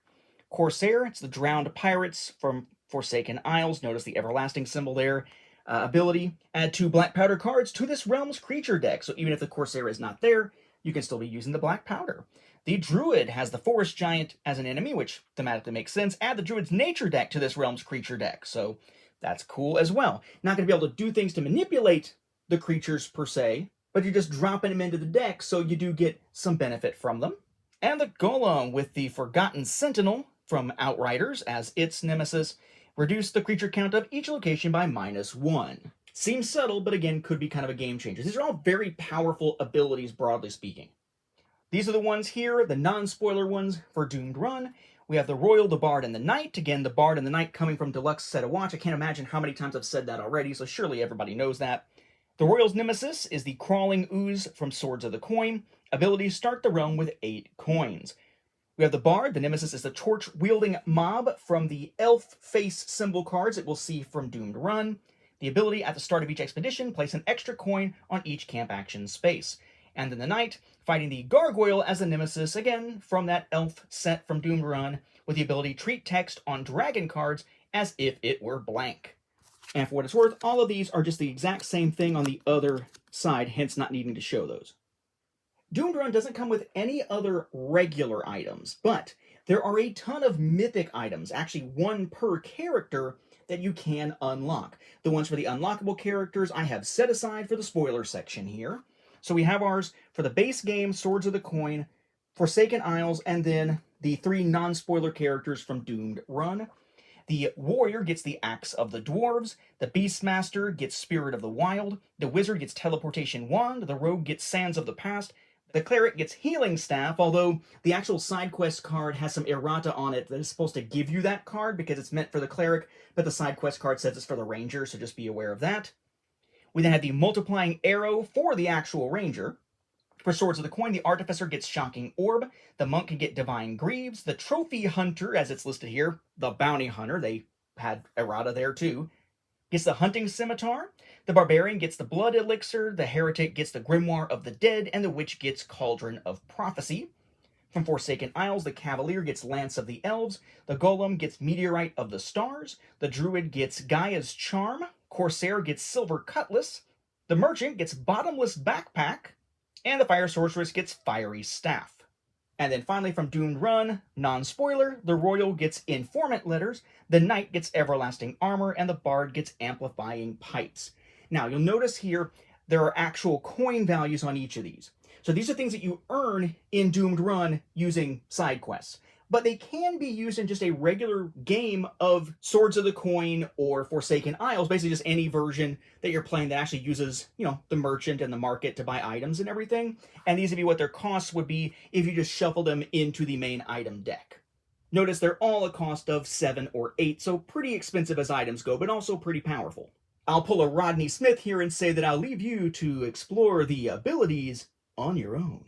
Corsair, it's the Drowned Pirates from Forsaken Isles. Notice the everlasting symbol there. Ability, add 2 black powder cards to this realm's creature deck. So even if the Corsair is not there, you can still be using the black powder. The Druid has the Forest Giant as an enemy, which thematically makes sense. Add the Druid's nature deck to this realm's creature deck. So that's cool as well. Not going to be able to do things to manipulate the creatures per se, but you're just dropping them into the deck, so you do get some benefit from them. And the Golem with the Forgotten Sentinel from Outriders as its Nemesis. Reduce the creature count of each location by -1. Seems subtle, but again, could be kind of a game changer. These are all very powerful abilities, broadly speaking. These are the ones here, the non-spoiler ones for Doomed Run. We have the Royal, the Bard, and the Knight. Again, the Bard and the Knight coming from Deluxe Set a Watch. I can't imagine how many times I've said that already, so surely everybody knows that. The Royal's Nemesis is the Crawling Ooze from Swords of the Coin. Abilities, start the realm with 8 coins. We have the Bard. The Nemesis is the torch-wielding mob from the elf face symbol cards that we'll see from Doomed Run. The ability at the start of each expedition, place an extra coin on each camp action space. And then the Knight, fighting the Gargoyle as the Nemesis, again, from that elf set from Doomed Run, with the ability treat text on dragon cards as if it were blank. And for what it's worth, all of these are just the exact same thing on the other side, hence not needing to show those. Doomed Run doesn't come with any other regular items, but there are a ton of mythic items, actually one per character, that you can unlock. The ones for the unlockable characters I have set aside for the spoiler section here. So we have ours for the base game, Swords of the Coin, Forsaken Isles, and then the 3 non-spoiler characters from Doomed Run. The Warrior gets the Axe of the Dwarves, the Beastmaster gets Spirit of the Wild, the Wizard gets Teleportation Wand, the Rogue gets Sands of the Past, the Cleric gets Healing Staff, although the actual side quest card has some errata on it that is supposed to give you that card because it's meant for the Cleric, but the side quest card says it's for the Ranger, so just be aware of that. We then have the Multiplying Arrow for the actual Ranger. For Swords of the Coin, the Artificer gets Shocking Orb, the Monk can get Divine Greaves, the Trophy Hunter, as it's listed here, the Bounty Hunter, they had errata there too, gets the Hunting Scimitar, the Barbarian gets the Blood Elixir, the Heretic gets the Grimoire of the Dead, and the Witch gets Cauldron of Prophecy. From Forsaken Isles, the Cavalier gets Lance of the Elves, the Golem gets Meteorite of the Stars, the Druid gets Gaia's Charm, Corsair gets Silver Cutlass, the Merchant gets Bottomless Backpack, and the Fire Sorceress gets Fiery Staff. And then finally from Doomed Run, non-spoiler, the Royal gets Informant Letters, the Knight gets Everlasting Armor, and the Bard gets Amplifying Pipes. Now, you'll notice here there are actual coin values on each of these. So these are things that you earn in Doomed Run using side quests. But they can be used in just a regular game of Swords of the Coin or Forsaken Isles, basically just any version that you're playing that actually uses, the merchant and the market to buy items and everything. And these would be what their costs would be if you just shuffle them into the main item deck. Notice they're all a cost of 7 or 8, so pretty expensive as items go, but also pretty powerful. I'll pull a Rodney Smith here and say that I'll leave you to explore the abilities on your own.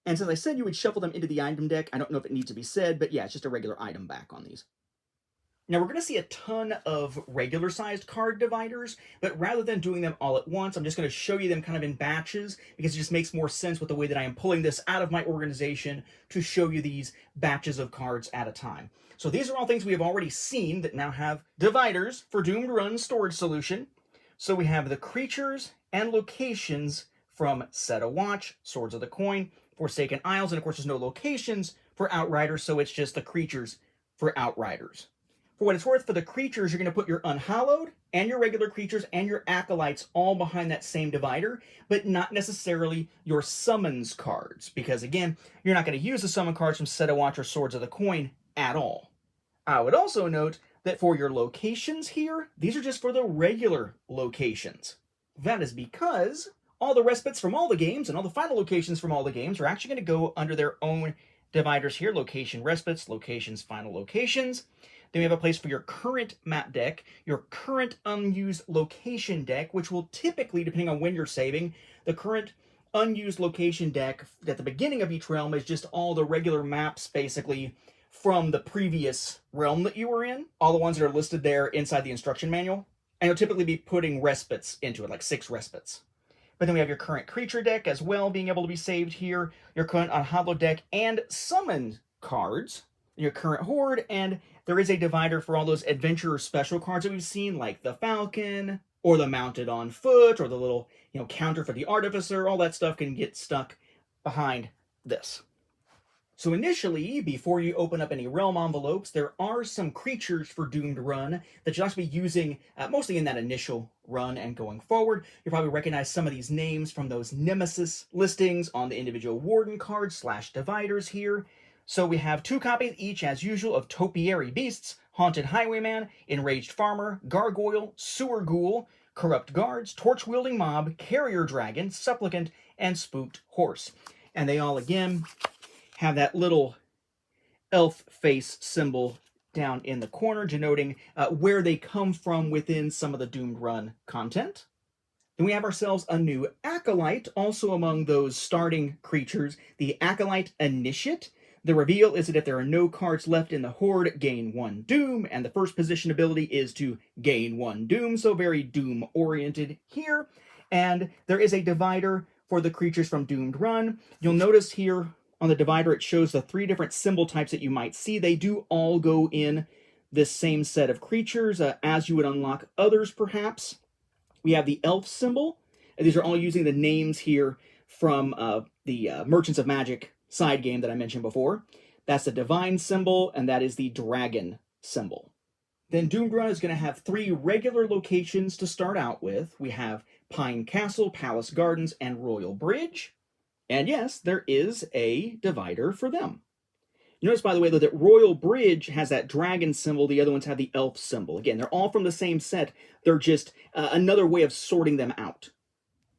And since I said you would shuffle them into the item deck, I don't know if it needs to be said, but yeah, it's just a regular item back on these. Now we're going to see a ton of regular-sized card dividers, but rather than doing them all at once, I'm just going to show you them kind of in batches, because it just makes more sense with the way that I am pulling this out of my organization to show you these batches of cards at a time. So these are all things we have already seen that now have dividers for Doomed Run storage solution. So we have the creatures and locations from Set a Watch, Swords of the Coin, Forsaken Isles, and of course there's no locations for Outriders, so it's just the creatures for Outriders. For what it's worth, for the creatures, you're going to put your Unhallowed and your regular creatures and your Acolytes all behind that same divider, but not necessarily your Summons cards, because again, you're not going to use the Summon cards from Set a Watch or Swords of the Coin at all. I would also note that for your locations here, these are just for the regular locations. That is because all the respites from all the games and all the final locations from all the games are actually going to go under their own dividers here. Location respites, locations, final locations. Then we have a place for your current map deck, your current unused location deck, which will typically, depending on when you're saving, the current unused location deck at the beginning of each realm is just all the regular maps, basically, from the previous realm that you were in. All the ones that are listed there inside the instruction manual. And you'll typically be putting respites into it, like 6 respites. But then we have your current creature deck as well being able to be saved here, your current Unhallowed deck, and summoned cards, your current Horde, and there is a divider for all those adventurer special cards that we've seen, like the Falcon, or the Mounted on Foot, or the little, counter for the Artificer. All that stuff can get stuck behind this. So initially, before you open up any realm envelopes, there are some creatures for Doomed Run that you'll actually be using mostly in that initial run and going forward. You'll probably recognize some of these names from those Nemesis listings on the individual Warden cards / dividers here. So we have 2 copies each, as usual, of Topiary Beasts, Haunted Highwayman, Enraged Farmer, Gargoyle, Sewer Ghoul, Corrupt Guards, Torch-Wielding Mob, Carrier Dragon, Supplicant, and Spooked Horse. And they all, again, have that little elf face symbol down in the corner, denoting where they come from within some of the Doomed Run content. Then we have ourselves a new Acolyte, also among those starting creatures, the Acolyte Initiate. The reveal is that if there are no cards left in the Horde, gain 1 Doom, and the first position ability is to gain 1 Doom, so very Doom-oriented here. And there is a divider for the creatures from Doomed Run. You'll notice here on the divider it shows the 3 different symbol types that you might see. They do all go in this same set of creatures, as you would unlock others perhaps. We have the elf symbol. These are all using the names here from the Merchants of Magick side game that I mentioned before. That's the divine symbol, and that is the dragon symbol. Then Doomed Run is going to have 3 regular locations to start out with. We have Pine Castle, Palace Gardens, and Royal Bridge. And yes, there is a divider for them. You notice, by the way, though, that Royal Bridge has that dragon symbol. The other ones have the elf symbol. Again, they're all from the same set. They're just another way of sorting them out.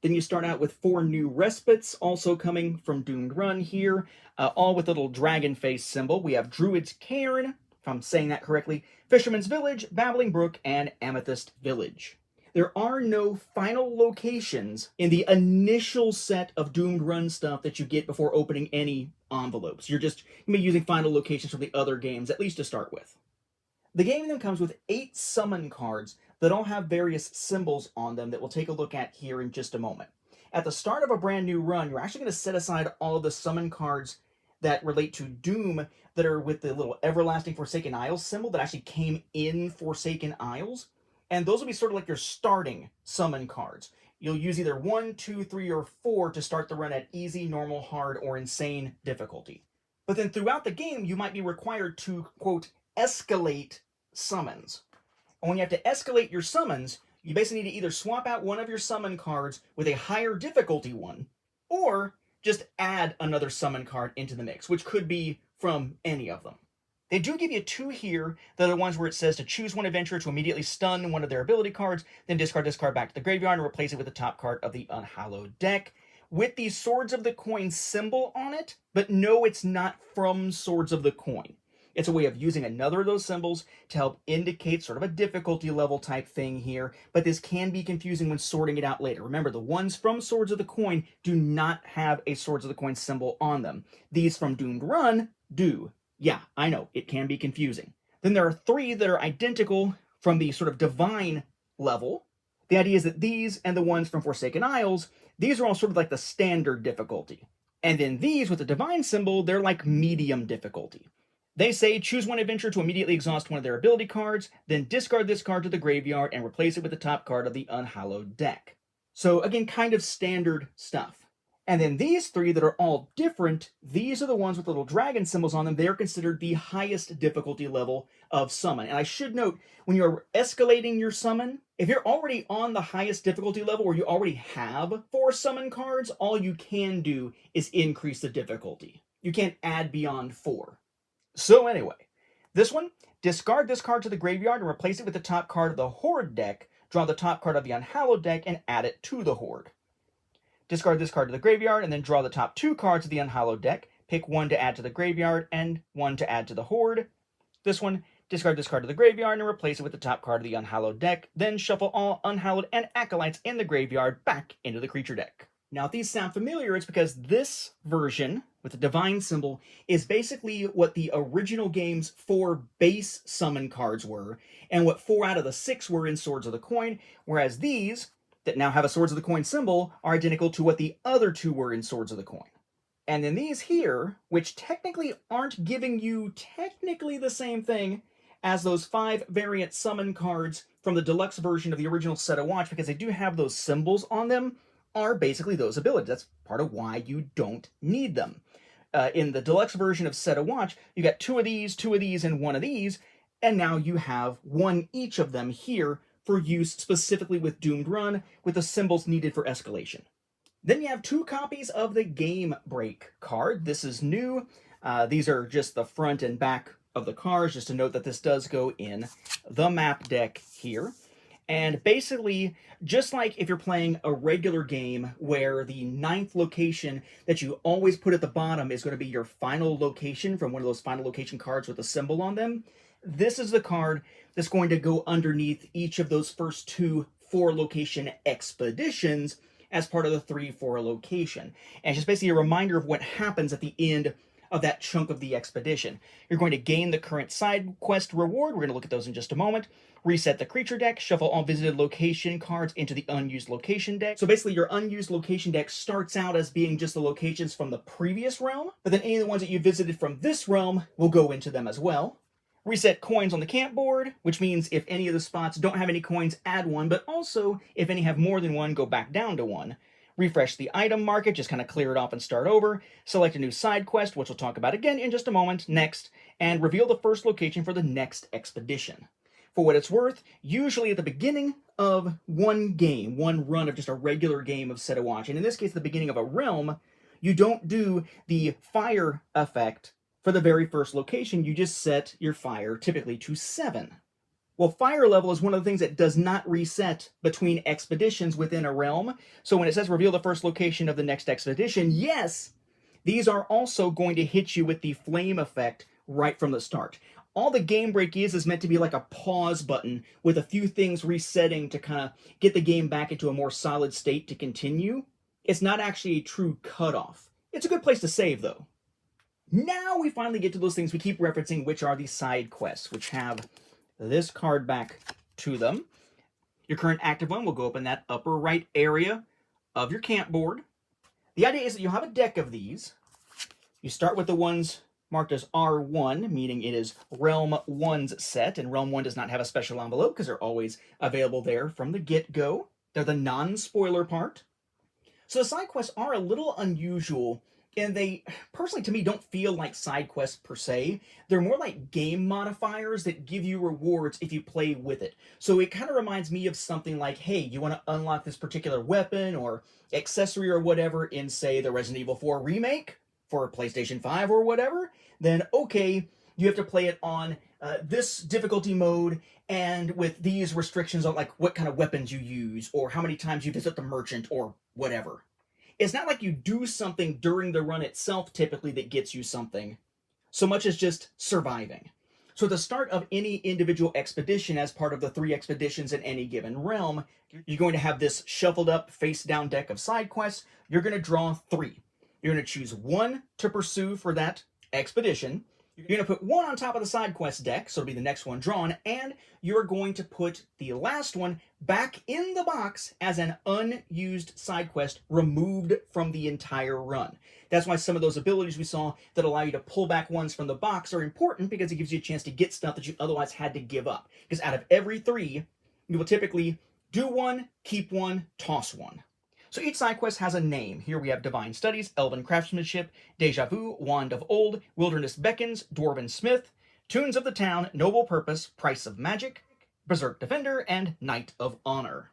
Then you start out with 4 new respites, also coming from Doomed Run here, all with a little dragon face symbol. We have Druid's Cairn, if I'm saying that correctly, Fisherman's Village, Babbling Brook, and Amethyst Village. There are no final locations in the initial set of Doomed Run stuff that you get before opening any envelopes. You're just going to be using final locations from the other games, at least to start with. The game then comes with 8 summon cards that all have various symbols on them that we'll take a look at here in just a moment. At the start of a brand new run, you're actually going to set aside all of the summon cards that relate to Doom that are with the little Everlasting Forsaken Isles symbol that actually came in Forsaken Isles. And those will be sort of like your starting summon cards. You'll use either 1, 2, 3, or 4 to start the run at easy, normal, hard, or insane difficulty. But then throughout the game, you might be required to, quote, escalate summons. And when you have to escalate your summons, you basically need to either swap out one of your summon cards with a higher difficulty one, or just add another summon card into the mix, which could be from any of them. They do give you 2 here. They're the ones where it says to choose one adventurer to immediately stun one of their ability cards, then discard this card back to the graveyard and replace it with the top card of the Unhallowed deck, with the Swords of the Coin symbol on it, but no, it's not from Swords of the Coin. It's a way of using another of those symbols to help indicate sort of a difficulty level type thing here, but this can be confusing when sorting it out later. Remember, the ones from Swords of the Coin do not have a Swords of the Coin symbol on them. These from Doomed Run do. Yeah, I know, it can be confusing. Then there are 3 that are identical from the sort of divine level. The idea is that these and the ones from Forsaken Isles, these are all sort of like the standard difficulty. And then these with the divine symbol, they're like medium difficulty. They say choose one adventure to immediately exhaust one of their ability cards, then discard this card to the graveyard and replace it with the top card of the Unhallowed deck. So again, kind of standard stuff. And then these 3 that are all different, these are the ones with little dragon symbols on them. They are considered the highest difficulty level of summon. And I should note, when you're escalating your summon, if you're already on the highest difficulty level or you already have 4 summon cards, all you can do is increase the difficulty. You can't add beyond 4. So anyway, this one, discard this card to the graveyard and replace it with the top card of the Horde deck, draw the top card of the Unhallowed deck, and add it to the Horde. Discard this card to the graveyard, and then draw the top 2 cards of the Unhallowed deck, pick 1 to add to the graveyard, and 1 to add to the Horde. This one, discard this card to the graveyard and replace it with the top card of the Unhallowed deck, then shuffle all Unhallowed and Acolytes in the graveyard back into the creature deck. Now, if these sound familiar, it's because this version, with the divine symbol, is basically what the original game's 4 base summon cards were, and what 4 out of the 6 were in Swords of the Coin, whereas these, that now have a Swords of the Coin symbol, are identical to what the other 2 were in Swords of the Coin. And then these here, which technically aren't giving you technically the same thing as those 5 variant summon cards from the deluxe version of the original Set of Watch, because they do have those symbols on them, are basically those abilities. That's part of why you don't need them. In the deluxe version of Set of Watch, you got 2 of these, 2 of these, and 1 of these, and now you have 1 each of them here for use specifically with Doomed Run, with the symbols needed for escalation. Then you have 2 copies of the Game Break card. This is new. These are just the front and back of the cards, just to note that this does go in the map deck here. And basically, just like if you're playing a regular game where the 9th location that you always put at the bottom is going to be your final location from one of those final location cards with a symbol on them, this is the card that's going to go underneath each of those first 2 4-location expeditions as part of the 3 4 location. And it's just basically a reminder of what happens at the end of that chunk of the expedition. You're going to gain the current side quest reward. We're going to look at those in just a moment. Reset the creature deck, shuffle all visited location cards into the unused location deck. So basically your unused location deck starts out as being just the locations from the previous realm, but then any of the ones that you visited from this realm will go into them as well. Reset coins on the camp board, which means if any of the spots don't have any coins, add one, but also if any have more than one, go back down to one. Refresh the item market, just kind of clear it off and start over. Select a new side quest, which we'll talk about again in just a moment, next, and reveal the first location for the next expedition. For what it's worth, usually at the beginning of one game, one run of just a regular game of Set a Watch, and in this case, the beginning of a realm, you don't do the fire effect for the very first location. You just set your fire typically to 7. Well, fire level is one of the things that does not reset between expeditions within a realm. So when it says reveal the first location of the next expedition, yes, these are also going to hit you with the flame effect right from the start. All the game break is meant to be like a pause button with a few things resetting to kind of get the game back into a more solid state to continue. It's not actually a true cutoff. It's a good place to save, though. Now we finally get to those things we keep referencing, which are the side quests, which have this card back to them. Your current active one will go up in that upper right area of your camp board. The idea is that you'll have a deck of these. You start with the ones marked as R1, meaning it is Realm 1's set, and Realm 1 does not have a special envelope because they're always available there from the get-go. They're the non-spoiler part. So the side quests are a little unusual, and they, personally to me, don't feel like side quests per se. They're more like game modifiers that give you rewards if you play with it. So it kind of reminds me of something like, hey, you want to unlock this particular weapon or accessory or whatever in, say, the Resident Evil 4 remake for PlayStation 5 or whatever, then okay, you have to play it on this difficulty mode and with these restrictions on like what kind of weapons you use or how many times you visit the merchant or whatever. It's not like you do something during the run itself typically that gets you something, so much as just surviving. So at the start of any individual expedition, as part of the 3 expeditions in any given realm, you're going to have this shuffled up face down deck of side quests. You're going to draw 3. You're going to choose 1 to pursue for that expedition. You're going to put 1 on top of the side quest deck, so it'll be the next one drawn, and you're going to put the last one back in the box as an unused side quest removed from the entire run. That's why some of those abilities we saw that allow you to pull back ones from the box are important, because it gives you a chance to get stuff that you otherwise had to give up. Because out of every 3, you will typically do 1, keep 1, toss 1. So each side quest has a name. Here we have Divine Studies, Elven Craftsmanship, Deja Vu, Wand of Old, Wilderness Beckons, Dwarven Smith, Tunes of the Town, Noble Purpose, Price of Magic, Berserk Defender, and Knight of Honor.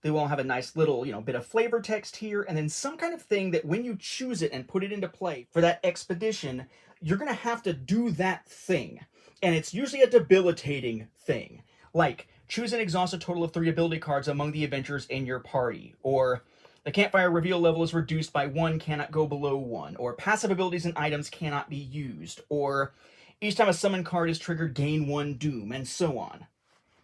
They will have a nice little, bit of flavor text here, and then some kind of thing that when you choose it and put it into play for that expedition, you're going to have to do that thing. And it's usually a debilitating thing. Like, choose and exhaust a total of 3 ability cards among the adventurers in your party, or the campfire reveal level is reduced by 1, cannot go below 1, or passive abilities and items cannot be used, or each time a summon card is triggered, gain 1 doom, and so on.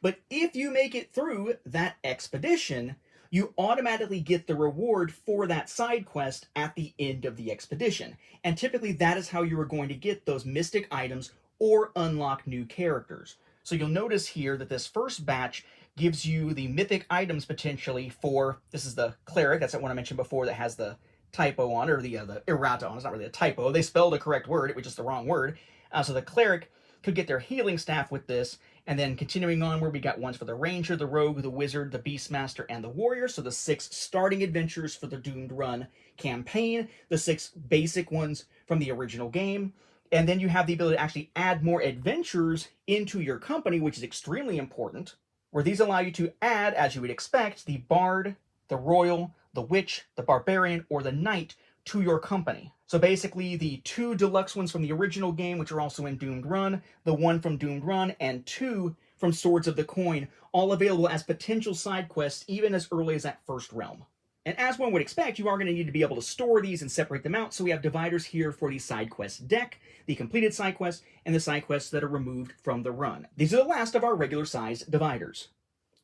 But if you make it through that expedition, you automatically get the reward for that side quest at the end of the expedition. And typically that is how you are going to get those mystic items or unlock new characters. So you'll notice here that this first batch gives you the mythic items potentially for, this is the cleric, that's that one I mentioned before that has the typo on it, or the errata on it. It's not really a typo. They spelled the correct word, it was just the wrong word. So the cleric could get their healing staff with this, and then continuing on where we got ones for the ranger, the rogue, the wizard, the beastmaster, and the warrior. So the 6 starting adventures for the Doomed Run campaign, the 6 basic ones from the original game. And then you have the ability to actually add more adventures into your company, which is extremely important, where these allow you to add, as you would expect, the bard, the royal, the witch, the barbarian, or the knight to your company. So basically the 2 deluxe ones from the original game, which are also in Doomed Run, the 1 from Doomed Run, and 2 from Swords of the Coin, all available as potential side quests even as early as that first realm. And as one would expect, you are going to need to be able to store these and separate them out, so we have dividers here for the side quest deck, the completed side quests, and the side quests that are removed from the run. These are the last of our regular-sized dividers.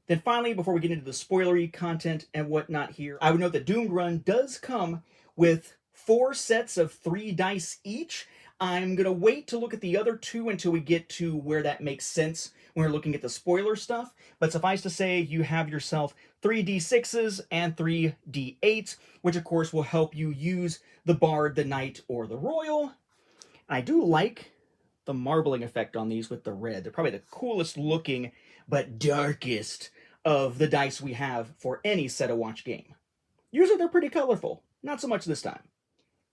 Then finally, before we get into the spoilery content and whatnot here, I would note that Doomed Run does come with 4 sets of 3 dice each. I'm going to wait to look at the other two until we get to where that makes sense when we're looking at the spoiler stuff, but suffice to say, you have yourself 3d6s and 3d8s, which of course will help you use the Bard, the Knight, or the Royal. I do like the marbling effect on these with the red. They're probably the coolest looking, but darkest of the dice we have for any Set-A-Watch game. Usually they're pretty colorful, not so much this time.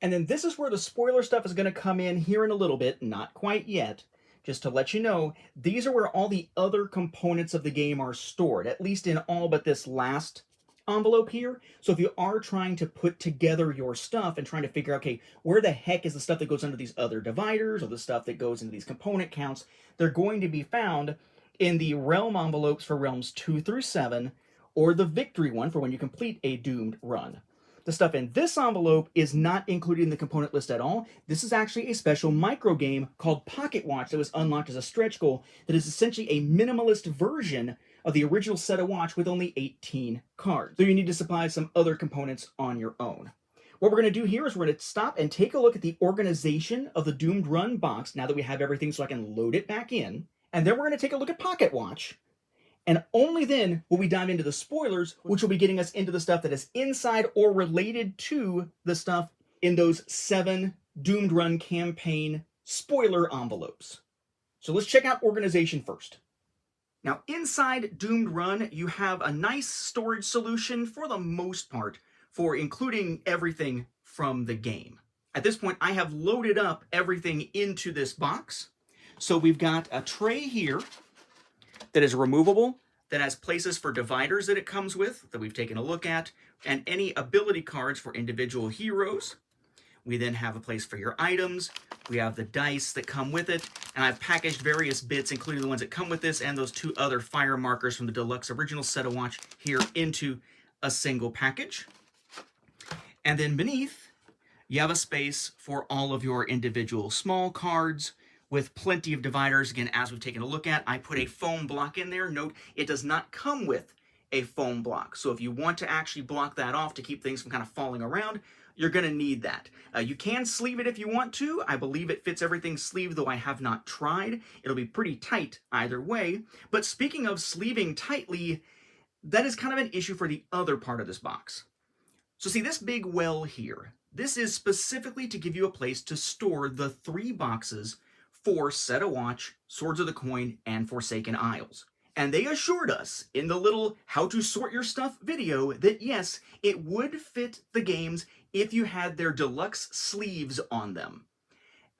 And then this is where the spoiler stuff is going to come in here in a little bit, not quite yet. Just to let you know, these are where all the other components of the game are stored, at least in all but this last envelope here. So if you are trying to put together your stuff and trying to figure out, okay, where the heck is the stuff that goes under these other dividers or the stuff that goes into these component counts, they're going to be found in the realm envelopes for realms 2 through 7, or the victory one for when you complete a doomed run. The stuff in this envelope is not included in the component list at all. This is actually a special micro game called Pocket Watch that was unlocked as a stretch goal that is essentially a minimalist version of the original Set-A-Watch with only 18 cards. So you need to supply some other components on your own. What we're going to do here is we're going to stop and take a look at the organization of the Doomed Run box now that we have everything so I can load it back in. And then we're going to take a look at Pocket Watch. And only then will we dive into the spoilers, which will be getting us into the stuff that is inside or related to the stuff in those 7 Doomed Run campaign spoiler envelopes. So let's check out organization first. Now, inside Doomed Run, you have a nice storage solution for the most part for including everything from the game. At this point, I have loaded up everything into this box. So we've got a tray here that is removable, that has places for dividers that it comes with, that we've taken a look at, and any ability cards for individual heroes. We then have a place for your items. We have the dice that come with it, and I've packaged various bits, including the ones that come with this and those 2 other fire markers from the Deluxe original Set-A-Watch here into a single package. And then beneath, you have a space for all of your individual small cards, with plenty of dividers. Again, as we've taken a look at, I put a foam block in there. Note, it does not come with a foam block. So if you want to actually block that off to keep things from kind of falling around, you're going to need that. You can sleeve it if you want to. I believe it fits everything sleeved, though I have not tried. It'll be pretty tight either way. But speaking of sleeving tightly, that is kind of an issue for the other part of this box. So see this big well here? This is specifically to give you a place to store the 3 boxes for Set-A-Watch, Swords of the Coin, and Forsaken Isles. And they assured us in the little how to sort your stuff video that yes, it would fit the games if you had their deluxe sleeves on them.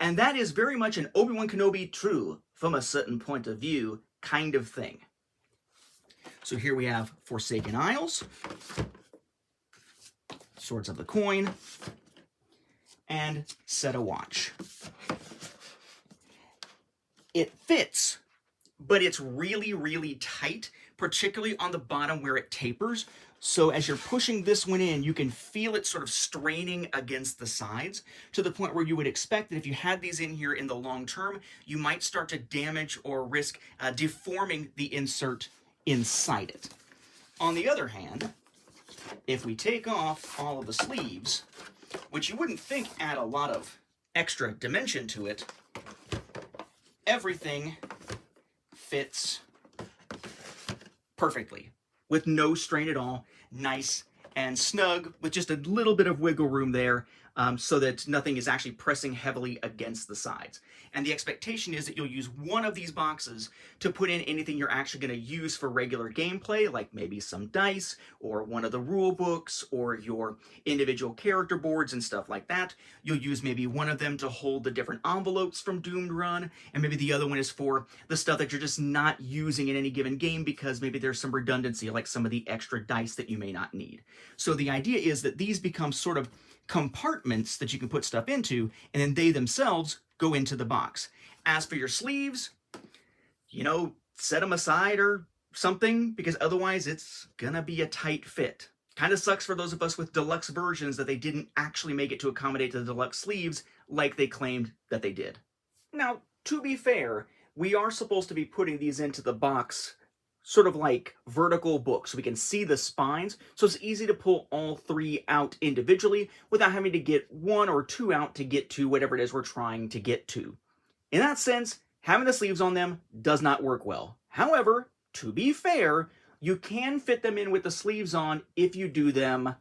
And that is very much an Obi-Wan Kenobi true from a certain point of view kind of thing. So here we have Forsaken Isles, Swords of the Coin, and Set-A-Watch. It fits, but it's really, really tight, particularly on the bottom where it tapers. So as you're pushing this one in, you can feel it sort of straining against the sides to the point where you would expect that if you had these in here in the long term, you might start to damage or risk deforming the insert inside it. On the other hand, if we take off all of the sleeves, which you wouldn't think add a lot of extra dimension to it, everything fits perfectly with no strain at all, nice and snug with just a little bit of wiggle room there so that nothing is actually pressing heavily against the sides. And the expectation is that you'll use one of these boxes to put in anything you're actually going to use for regular gameplay, like maybe some dice, or one of the rule books, or your individual character boards and stuff like that. You'll use maybe one of them to hold the different envelopes from Doomed Run, and maybe the other one is for the stuff that you're just not using in any given game because maybe there's some redundancy, like some of the extra dice that you may not need. So the idea is that these become sort of compartments that you can put stuff into, and then they themselves go into the box. As for your sleeves, you know, set them aside or something, because otherwise it's gonna be a tight fit. Kind of sucks for those of us with deluxe versions that they didn't actually make it to accommodate the deluxe sleeves like they claimed that they did. Now, to be fair, we are supposed to be putting these into the box sort of like vertical books. So we can see the spines, so it's easy to pull all 3 out individually without having to get 1 or 2 out to get to whatever it is we're trying to get to. In that sense, having the sleeves on them does not work well. However, to be fair, you can fit them in with the sleeves on if you do them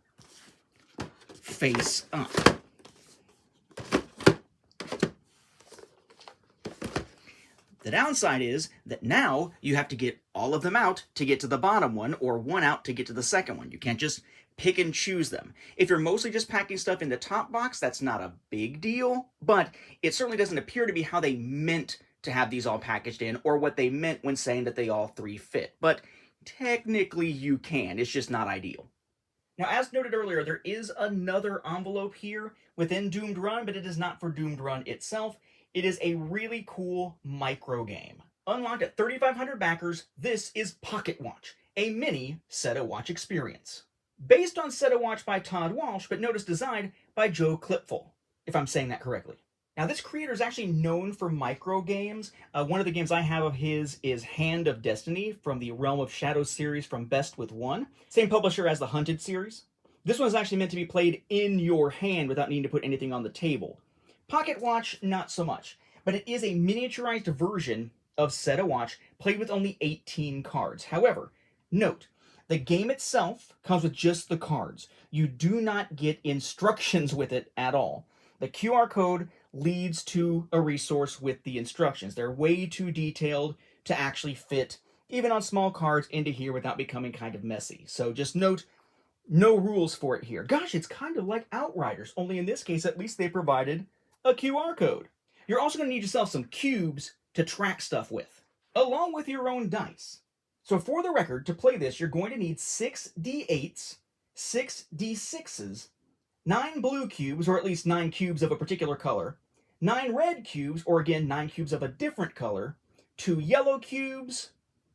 face up. The downside is that now you have to get all of them out to get to the bottom one, or 1 out to get to the second one. You can't just pick and choose them. If you're mostly just packing stuff in the top box, that's not a big deal, but it certainly doesn't appear to be how they meant to have these all packaged in, or what they meant when saying that they all 3 fit. But technically you can, it's just not ideal. Now, as noted earlier, there is another envelope here within Doomed Run, but it is not for Doomed Run itself. It is a really cool micro game. Unlocked at 3,500 backers, this is Pocket Watch, a mini set-a-watch experience. Based on Set-a-Watch by Todd Walsh, but notice designed by Joe Klipfel, if I'm saying that correctly. Now, this creator is actually known for micro games. One of the games I have of his is Hand of Destiny from the Realm of Shadows series from Best with One. Same publisher as the Hunted series. This one is actually meant to be played in your hand without needing to put anything on the table. Pocket Watch, not so much, but it is a miniaturized version of Set-a-Watch played with only 18 cards. However, note, the game itself comes with just the cards. You do not get instructions with it at all. The QR code leads to a resource with the instructions. They're way too detailed to actually fit, even on small cards, into here without becoming kind of messy. So just note, no rules for it here. Gosh, it's kind of like Outriders, only in this case, at least they provided a QR code. You're also going to need yourself some cubes to track stuff with, along with your own dice. So for the record, to play this, you're going to need 6 D8s, 6 D6s, 9 blue cubes, or at least 9 cubes of a particular color, 9 red cubes, or again 9 cubes of a different color, 2 yellow cubes,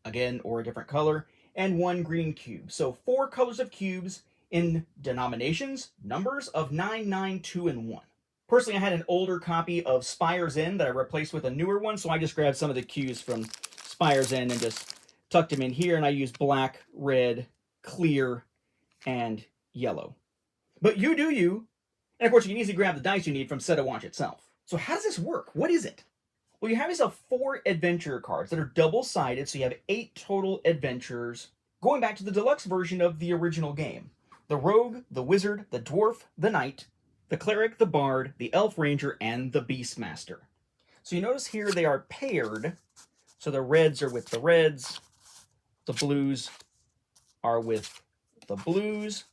again, or a different color, and 1 green cube. So 4 colors of cubes in denominations, numbers of 9, 9, 2, and 1. Personally, I had an older copy of Spire's End that I replaced with a newer one, so I just grabbed some of the cues from Spire's End and just tucked them in here, and I used black, red, clear, and yellow. But you do you. And of course, you can easily grab the dice you need from Set-a-Watch itself. So how does this work? What is it? Well, you have yourself 4 adventure cards that are double-sided, so you have 8 total adventures, going back to the deluxe version of the original game. The Rogue, the Wizard, the Dwarf, the Knight, the Cleric, the Bard, the Elf Ranger, and the Beastmaster. So you notice here they are paired, so the reds are with the reds, the blues are with the blues,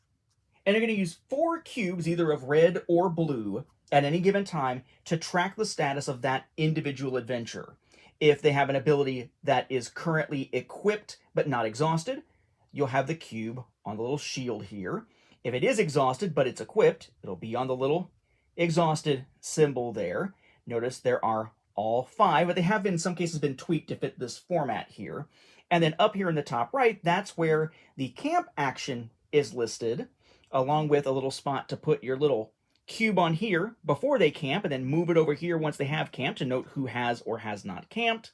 and you're going to use 4 cubes, either of red or blue, at any given time to track the status of that individual adventure. If they have an ability that is currently equipped but not exhausted, you'll have the cube on the little shield here. If it is exhausted but it's equipped, it'll be on the little exhausted symbol there. Notice there are all 5, but they have in some cases been tweaked to fit this format here. And then up here in the top right, that's where the camp action is listed, along with a little spot to put your little cube on here before they camp, and then move it over here once they have camped to note who has or has not camped.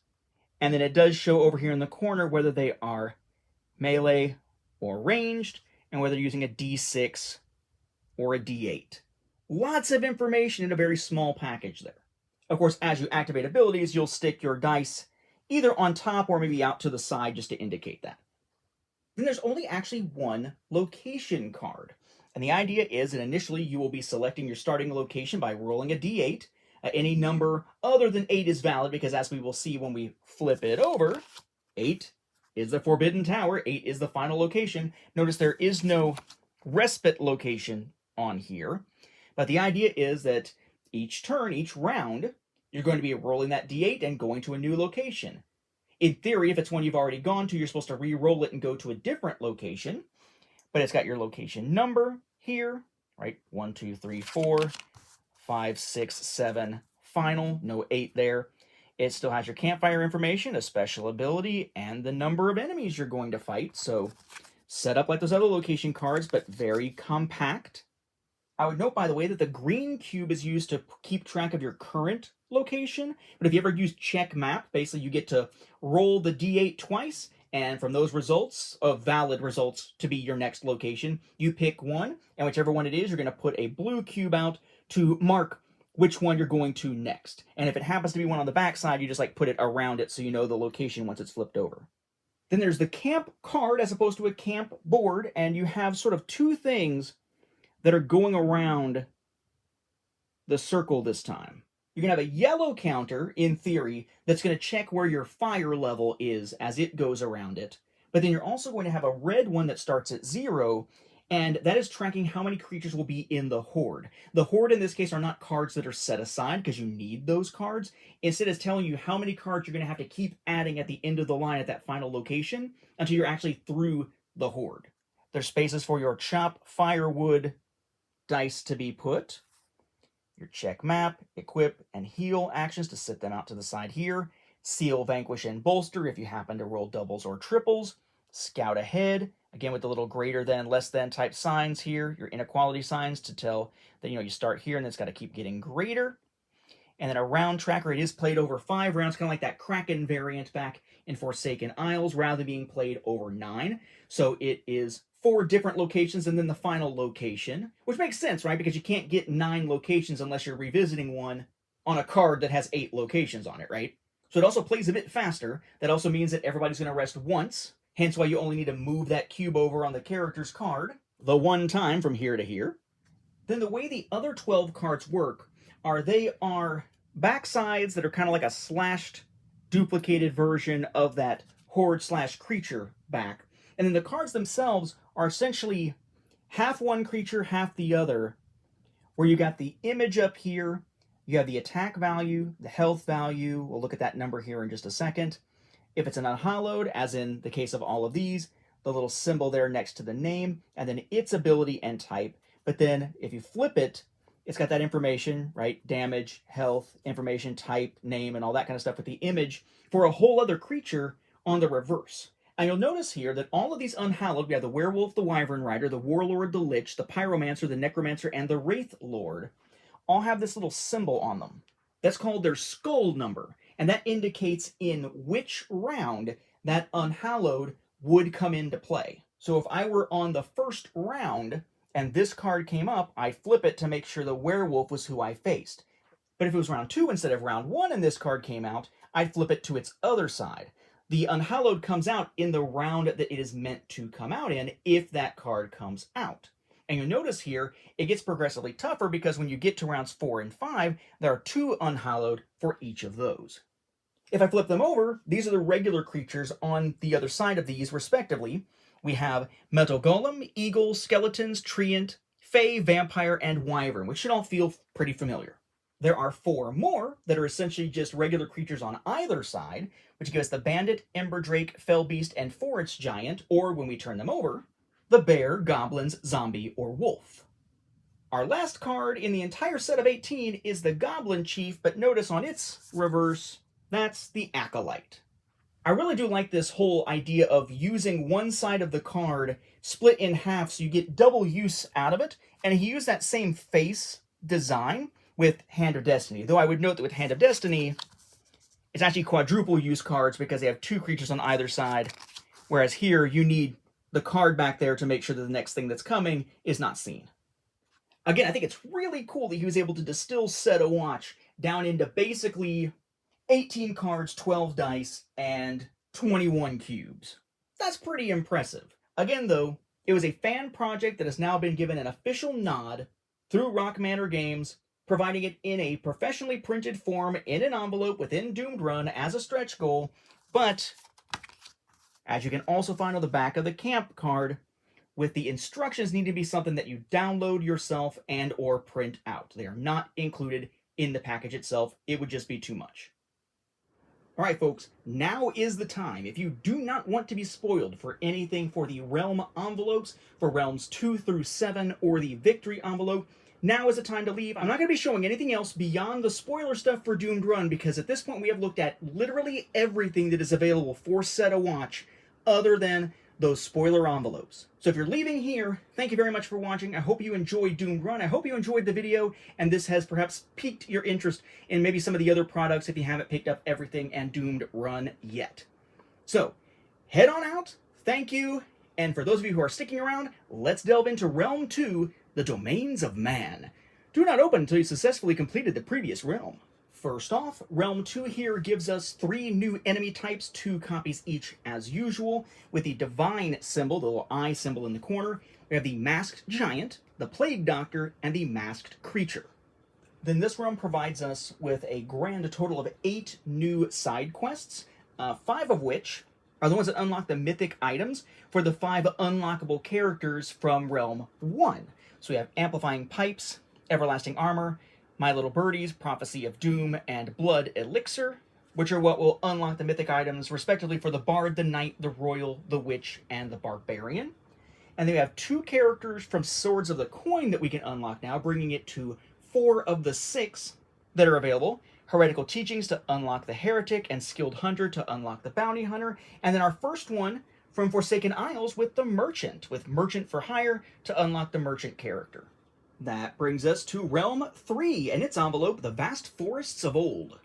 And then it does show over here in the corner whether they are melee or ranged, and whether you're using a D6 or a D8. Lots of information in a very small package there. Of course, as you activate abilities, you'll stick your dice either on top or maybe out to the side just to indicate that. Then there's only actually 1 location card. And the idea is that initially you will be selecting your starting location by rolling a D8. Any number other than 8 is valid because, as we will see when we flip it over, 8 is the Forbidden Tower, 8 is the final location. Notice there is no respite location on here. But the idea is that each turn, each round, you're going to be rolling that D8 and going to a new location. In theory, if it's one you've already gone to, you're supposed to re-roll it and go to a different location. But it's got your location number here, right? 1, 2, 3, 4, 5, 6, 7, final, no 8 there. It still has your campfire information, a special ability, and the number of enemies you're going to fight. So set up like those other location cards, but very compact. I would note, by the way, that the green cube is used to keep track of your current location. But if you ever use check map, basically you get to roll the D8 twice And from those results, of valid results to be your next location, you pick one, and whichever one it is, you're going to put a blue cube out to mark which one you're going to next. And if it happens to be one on the back side, you just like put it around it so you know the location once it's flipped over. Then there's the camp card as opposed to a camp board, and you have sort of two things that are going around the circle this time. You're going to have a yellow counter, in theory, that's going to check where your fire level is as it goes around it. But then you're also going to have a red one that starts at 0, and that is tracking how many creatures will be in the horde. The horde in this case are not cards that are set aside because you need those cards. Instead, it's telling you how many cards you're going to have to keep adding at the end of the line at that final location until you're actually through the horde. There's spaces for your chop firewood dice to be put. Your check map, equip, and heal actions to sit them out to the side here. Seal, vanquish, and bolster if you happen to roll doubles or triples. Scout ahead, again with the little greater than, less than type signs here. Your inequality signs to tell that you start here and it's got to keep getting greater. And then a round tracker, it is played over 5 rounds, kind of like that Kraken variant back in Forsaken Isles, rather than being played over 9. So it is 4 different locations and then the final location, which makes sense, right? Because you can't get 9 locations unless you're revisiting one on a card that has 8 locations on it, right? So it also plays a bit faster. That also means that everybody's going to rest once, hence why you only need to move that cube over on the character's card the one time from here to here. Then the way the other 12 cards work are they are backsides that are kind of like a slashed, duplicated version of that horde/creature back. And then the cards themselves are essentially half one creature, half the other, where you got the image up here, you have the attack value, the health value, we'll look at that number here in just a second. If it's an unhallowed, as in the case of all of these, the little symbol there next to the name, and then its ability and type. But then if you flip it, it's got that information, right? Damage, health, information, type, name, and all that kind of stuff with the image for a whole other creature on the reverse. And you'll notice here that all of these unhallowed, we have the werewolf, the wyvern rider, the warlord, the lich, the pyromancer, the necromancer, and the wraith lord, all have this little symbol on them. That's called their skull number, and that indicates in which round that unhallowed would come into play. So if I were on the first round and this card came up, I'd flip it to make sure the werewolf was who I faced. But if it was round 2 instead of round 1 and this card came out, I'd flip it to its other side. The unhallowed comes out in the round that it is meant to come out in if that card comes out. And you'll notice here, it gets progressively tougher because when you get to rounds 4 and 5, there are 2 unhallowed for each of those. If I flip them over, these are the regular creatures on the other side of these, respectively. We have Metal Golem, Eagle, Skeletons, Treant, Fey, Vampire, and Wyvern, which should all feel pretty familiar. There are 4 more that are essentially just regular creatures on either side, which give us the Bandit, Ember Drake, Fell Beast, and Forest Giant, or when we turn them over, the Bear, Goblins, Zombie, or Wolf. Our last card in the entire set of 18 is the Goblin Chief, but notice on its reverse, that's the Acolyte. I really do like this whole idea of using one side of the card split in half so you get double use out of it, and he used that same face design with Hand of Destiny. Though I would note that with Hand of Destiny, it's actually quadruple use cards because they have 2 creatures on either side, whereas here you need the card back there to make sure that the next thing that's coming is not seen. Again, I think it's really cool that he was able to distill Set a Watch down into basically 18 cards, 12 dice, and 21 cubes. That's pretty impressive. Again, though, it was a fan project that has now been given an official nod through Rock Manor Games, providing it in a professionally printed form in an envelope within Doomed Run as a stretch goal, but as you can also find on the back of the camp card, with the instructions need to be something that you download yourself and or print out. They are not included in the package itself. It would just be too much. Alright folks, now is the time. If you do not want to be spoiled for anything for the Realm envelopes, for Realms 2 through 7, or the Victory envelope, now is the time to leave. I'm not going to be showing anything else beyond the spoiler stuff for Doomed Run, because at this point we have looked at literally everything that is available for Set a Watch, other than those spoiler envelopes. So if you're leaving here, thank you very much for watching. I hope you enjoyed Doomed Run. I hope you enjoyed the video, and this has perhaps piqued your interest in maybe some of the other products if you haven't picked up everything and Doomed Run yet. So, head on out, thank you, and for those of you who are sticking around, let's delve into Realm 2, the Domains of Man. Do not open until you successfully completed the previous realm. First off, Realm 2 here gives us 3 new enemy types, 2 copies each as usual, with the Divine symbol, the little eye symbol in the corner. We have the Masked Giant, the Plague Doctor, and the Masked Creature. Then this realm provides us with a grand total of 8 new side quests, 5 of which are the ones that unlock the mythic items for the 5 unlockable characters from Realm 1. So we have Amplifying Pipes, Everlasting Armor, My Little Birdies, Prophecy of Doom, and Blood Elixir, which are what will unlock the mythic items respectively for the Bard, the Knight, the Royal, the Witch, and the Barbarian. And then we have 2 characters from Swords of the Coin that we can unlock now, bringing it to 4 of the 6 that are available. Heretical Teachings to unlock the Heretic, and Skilled Hunter to unlock the Bounty Hunter. And then our first one from Forsaken Isles with the Merchant, with Merchant for Hire to unlock the Merchant character. That brings us to Realm 3 and its envelope, the Vast Forests of Old.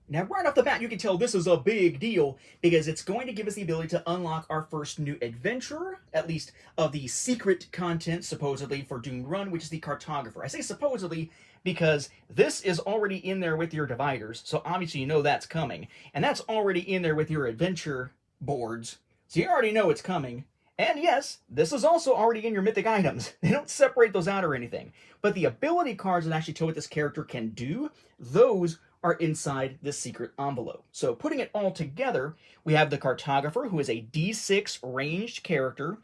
Now, right off the bat, you can tell this is a big deal because it's going to give us the ability to unlock our first new adventurer, at least of the secret content, supposedly, for Doomed Run, which is the Cartographer. I say supposedly because this is already in there with your dividers, so obviously you know that's coming. And that's already in there with your adventure boards, so you already know it's coming. And yes, this is also already in your mythic items. They don't separate those out or anything. But the ability cards that actually tell what this character can do, those are inside this secret envelope. So putting it all together, we have the Cartographer, who is a D6 ranged character.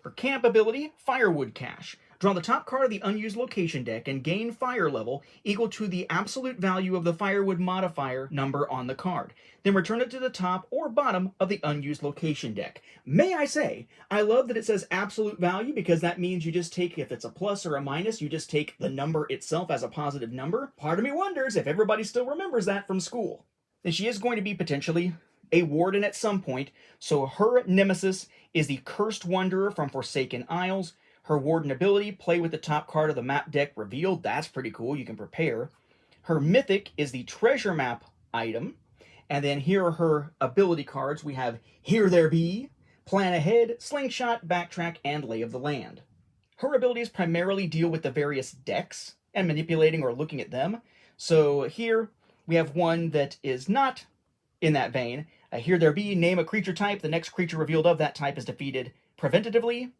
For camp ability, Firewood Cache. Draw the top card of the unused location deck and gain fire level equal to the absolute value of the firewood modifier number on the card. Then return it to the top or bottom of the unused location deck. May I say, I love that it says absolute value because that means you just take, if it's a plus or a minus, you just take the number itself as a positive number. Part of me wonders if everybody still remembers that from school. And she is going to be potentially a warden at some point, so her nemesis is the Cursed Wanderer from Forsaken Isles. Her warden ability, play with the top card of the map deck revealed. That's pretty cool. You can prepare. Her mythic is the treasure map item. And then here are her ability cards. We have Here There Be, Plan Ahead, Slingshot, Backtrack, and Lay of the Land. Her abilities primarily deal with the various decks and manipulating or looking at them. So here we have one that is not in that vein. Here There Be, name a creature type. The next creature revealed of that type is defeated preventatively.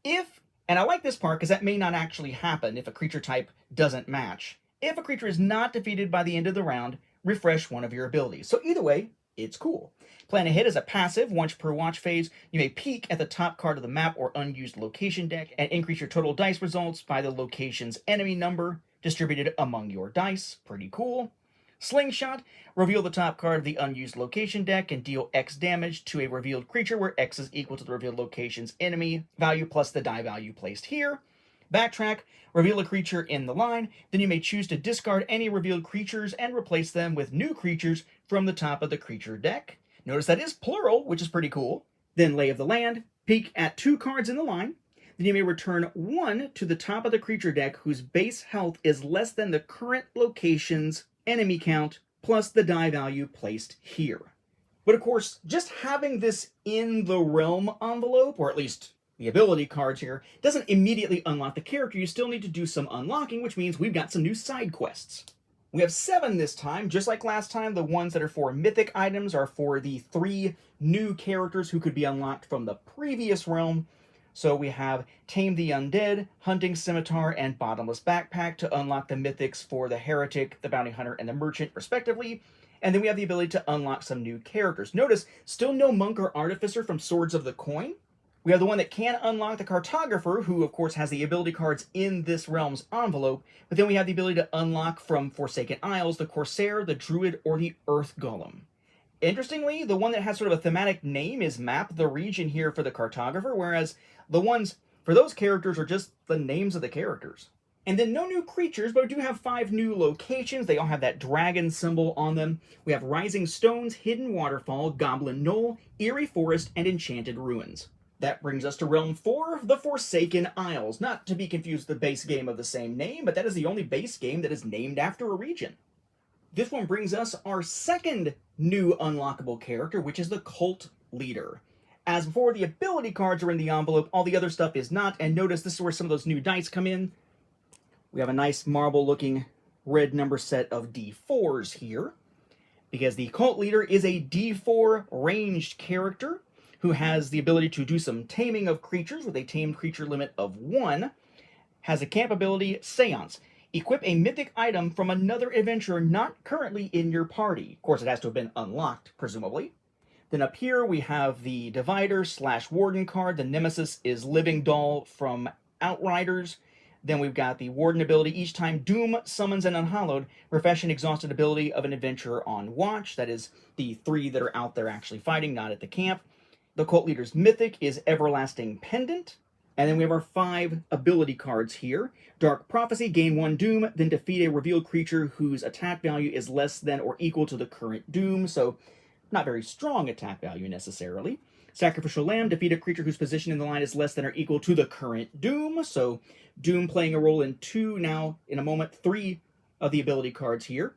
And I like this part because that may not actually happen if a creature type doesn't match. If a creature is not defeated by the end of the round, refresh one of your abilities. So either way, it's cool. Plan Ahead is a passive. Once per watch phase, you may peek at the top card of the map or unused location deck and increase your total dice results by the location's enemy number distributed among your dice. Pretty cool. Slingshot, reveal the top card of the unused location deck and deal X damage to a revealed creature where X is equal to the revealed location's enemy value plus the die value placed here. Backtrack, reveal a creature in the line, then you may choose to discard any revealed creatures and replace them with new creatures from the top of the creature deck. Notice that is plural, which is pretty cool. Then Lay of the Land, peek at 2 cards in the line, then you may return 1 to the top of the creature deck whose base health is less than the current location's enemy count plus the die value placed here. But of course, just having this in the realm envelope, or at least the ability cards here, doesn't immediately unlock the character. You still need to do some unlocking, which means we've got some new side quests. We have 7 this time. Just like last time, the ones that are for mythic items are for the 3 new characters who could be unlocked from the previous realm. So we have Tame the Undead, Hunting Scimitar, and Bottomless Backpack to unlock the mythics for the Heretic, the Bounty Hunter, and the Merchant, respectively. And then we have the ability to unlock some new characters. Notice, still no Monk or Artificer from Swords of the Coin. We have the one that can unlock the Cartographer, who of course has the ability cards in this realm's envelope, but then we have the ability to unlock from Forsaken Isles the Corsair, the Druid, or the Earth Golem. Interestingly, the one that has sort of a thematic name is Map the Region here for the Cartographer, whereas the ones for those characters are just the names of the characters. And then no new creatures, but we do have 5 new locations. They all have that dragon symbol on them. We have Rising Stones, Hidden Waterfall, Goblin Knoll, Eerie Forest, and Enchanted Ruins. That brings us to Realm 4, the Forsaken Isles. Not to be confused with the base game of the same name, but that is the only base game that is named after a region. This one brings us our second new unlockable character, which is the Cult Leader. As before, the ability cards are in the envelope, all the other stuff is not, and notice this is where some of those new dice come in. We have a nice marble-looking red number set of D4s here, because the cult leader is a D4 ranged character who has the ability to do some taming of creatures with a tamed creature limit of 1, has a camp ability, Seance. Equip a mythic item from another adventurer not currently in your party. Of course, it has to have been unlocked, presumably. Then up here we have the Divider/Warden card. The Nemesis is Living Doll from Outriders. Then we've got the Warden ability. Each time Doom summons an Unhallowed, refresh an exhausted ability of an adventurer on watch. That is the 3 that are out there actually fighting, not at the camp. The Cult Leader's Mythic is Everlasting Pendant. And then we have our 5 ability cards here. Dark Prophecy, gain 1 Doom, then defeat a revealed creature whose attack value is less than or equal to the current Doom. So, not very strong attack value necessarily. Sacrificial Lamb, defeat a creature whose position in the line is less than or equal to the current Doom. So, Doom playing a role in 2, now in a moment 3 of the ability cards here.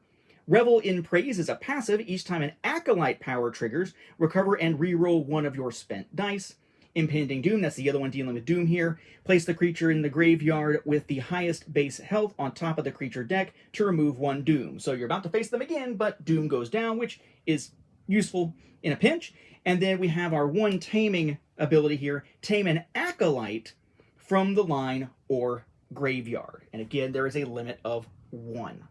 Revel in Praise is a passive. Each time an Acolyte power triggers, recover and reroll 1 of your spent dice. Impending Doom, that's the other one dealing with Doom here. Place the creature in the graveyard with the highest base health on top of the creature deck to remove 1 Doom. So you're about to face them again, but Doom goes down, which is useful in a pinch. And then we have our 1 taming ability here. Tame an Acolyte from the line or graveyard. And again, there is a limit of 1.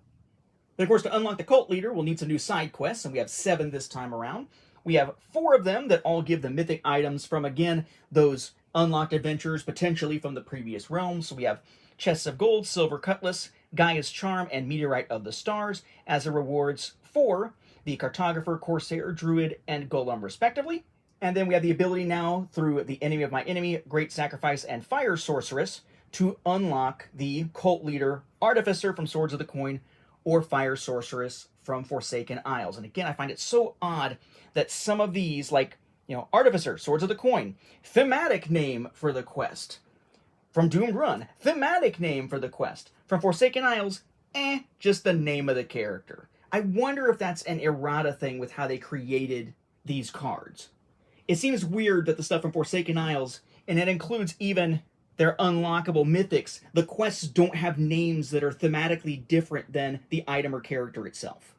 Then, of course, to unlock the Cult Leader, we'll need some new side quests, and we have 7 this time around. We have 4 of them that all give the mythic items from, again, those unlocked adventures, potentially from the previous realms. So we have Chests of Gold, Silver Cutlass, Gaia's Charm, and Meteorite of the Stars as the rewards for the Cartographer, Corsair, Druid, and Golem, respectively. And then we have the ability now, through the Enemy of My Enemy, Great Sacrifice, and Fire Sorceress, to unlock the Cult Leader, Artificer from Swords of the Coin, or Fire Sorceress from Forsaken Isles. And again, I find it so odd that some of these, like, Artificer, Swords of the Coin, thematic name for the quest. From Doomed Run, thematic name for the quest. From Forsaken Isles, just the name of the character. I wonder if that's an errata thing with how they created these cards. It seems weird that the stuff from Forsaken Isles, and it includes even their unlockable mythics, the quests don't have names that are thematically different than the item or character itself.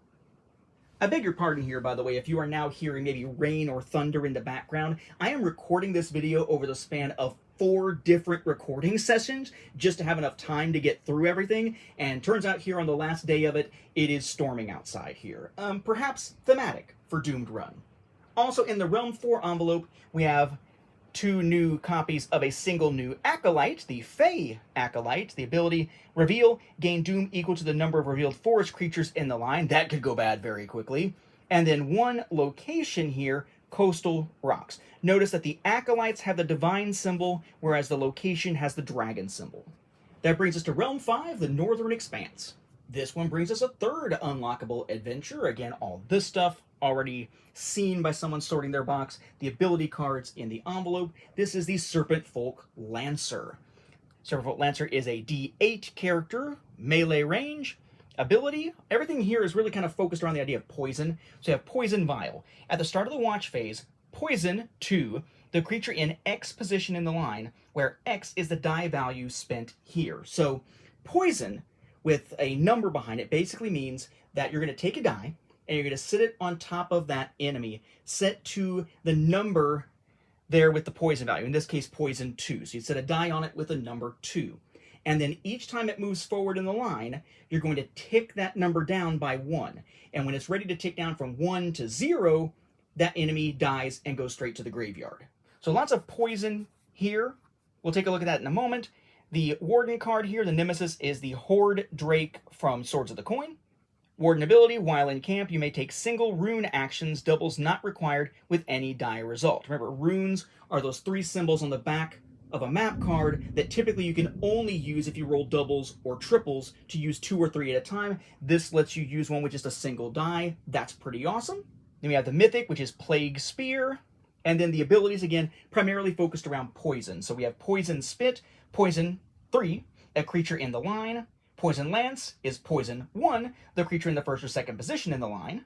I beg your pardon here, by the way, if you are now hearing maybe rain or thunder in the background. I am recording this video over the span of 4 different recording sessions just to have enough time to get through everything, and turns out here on the last day of it, it is storming outside here. Perhaps thematic for Doomed Run. Also in the Realm 4 envelope, we have 2 new copies of a single new Acolyte, the Fey Acolyte. The ability, Reveal, gain Doom equal to the number of revealed forest creatures in the line. That could go bad very quickly. And then 1 location here, Coastal Rocks. Notice that the Acolytes have the Divine symbol, whereas the location has the Dragon symbol. That brings us to Realm 5, the Northern Expanse. This one brings us a 3rd unlockable adventure. Again, all this stuff already seen by someone sorting their box. The ability cards in the envelope. This is the Serpent Folk Lancer. Serpent Folk Lancer is a D8 character, melee range, ability. Everything here is really kind of focused around the idea of poison. So you have Poison Vial. At the start of the watch phase, poison 2 the creature in X position in the line, where X is the die value spent here. So poison with a number behind it basically means that you're going to take a die and you're going to sit it on top of that enemy, set to the number there with the poison value, in this case poison 2. So you set a die on it with a number 2. And then each time it moves forward in the line, you're going to tick that number down by 1. And when it's ready to tick down from 1 to 0, that enemy dies and goes straight to the graveyard. So lots of poison here. We'll take a look at that in a moment. The Warden card here, the Nemesis, is the Horde Drake from Swords of the Coin. Warden ability, while in camp, you may take single rune actions, doubles not required with any die result. Remember, runes are those 3 symbols on the back of a map card that typically you can only use if you roll doubles or triples to use 2 or 3 at a time. This lets you use one with just a single die. That's pretty awesome. Then we have the Mythic, which is Plague Spear. And then the abilities, again, primarily focused around poison. So we have Poison Spit, Poison 3, a creature in the line. Poison Lance is Poison 1, the creature in the first or second position in the line.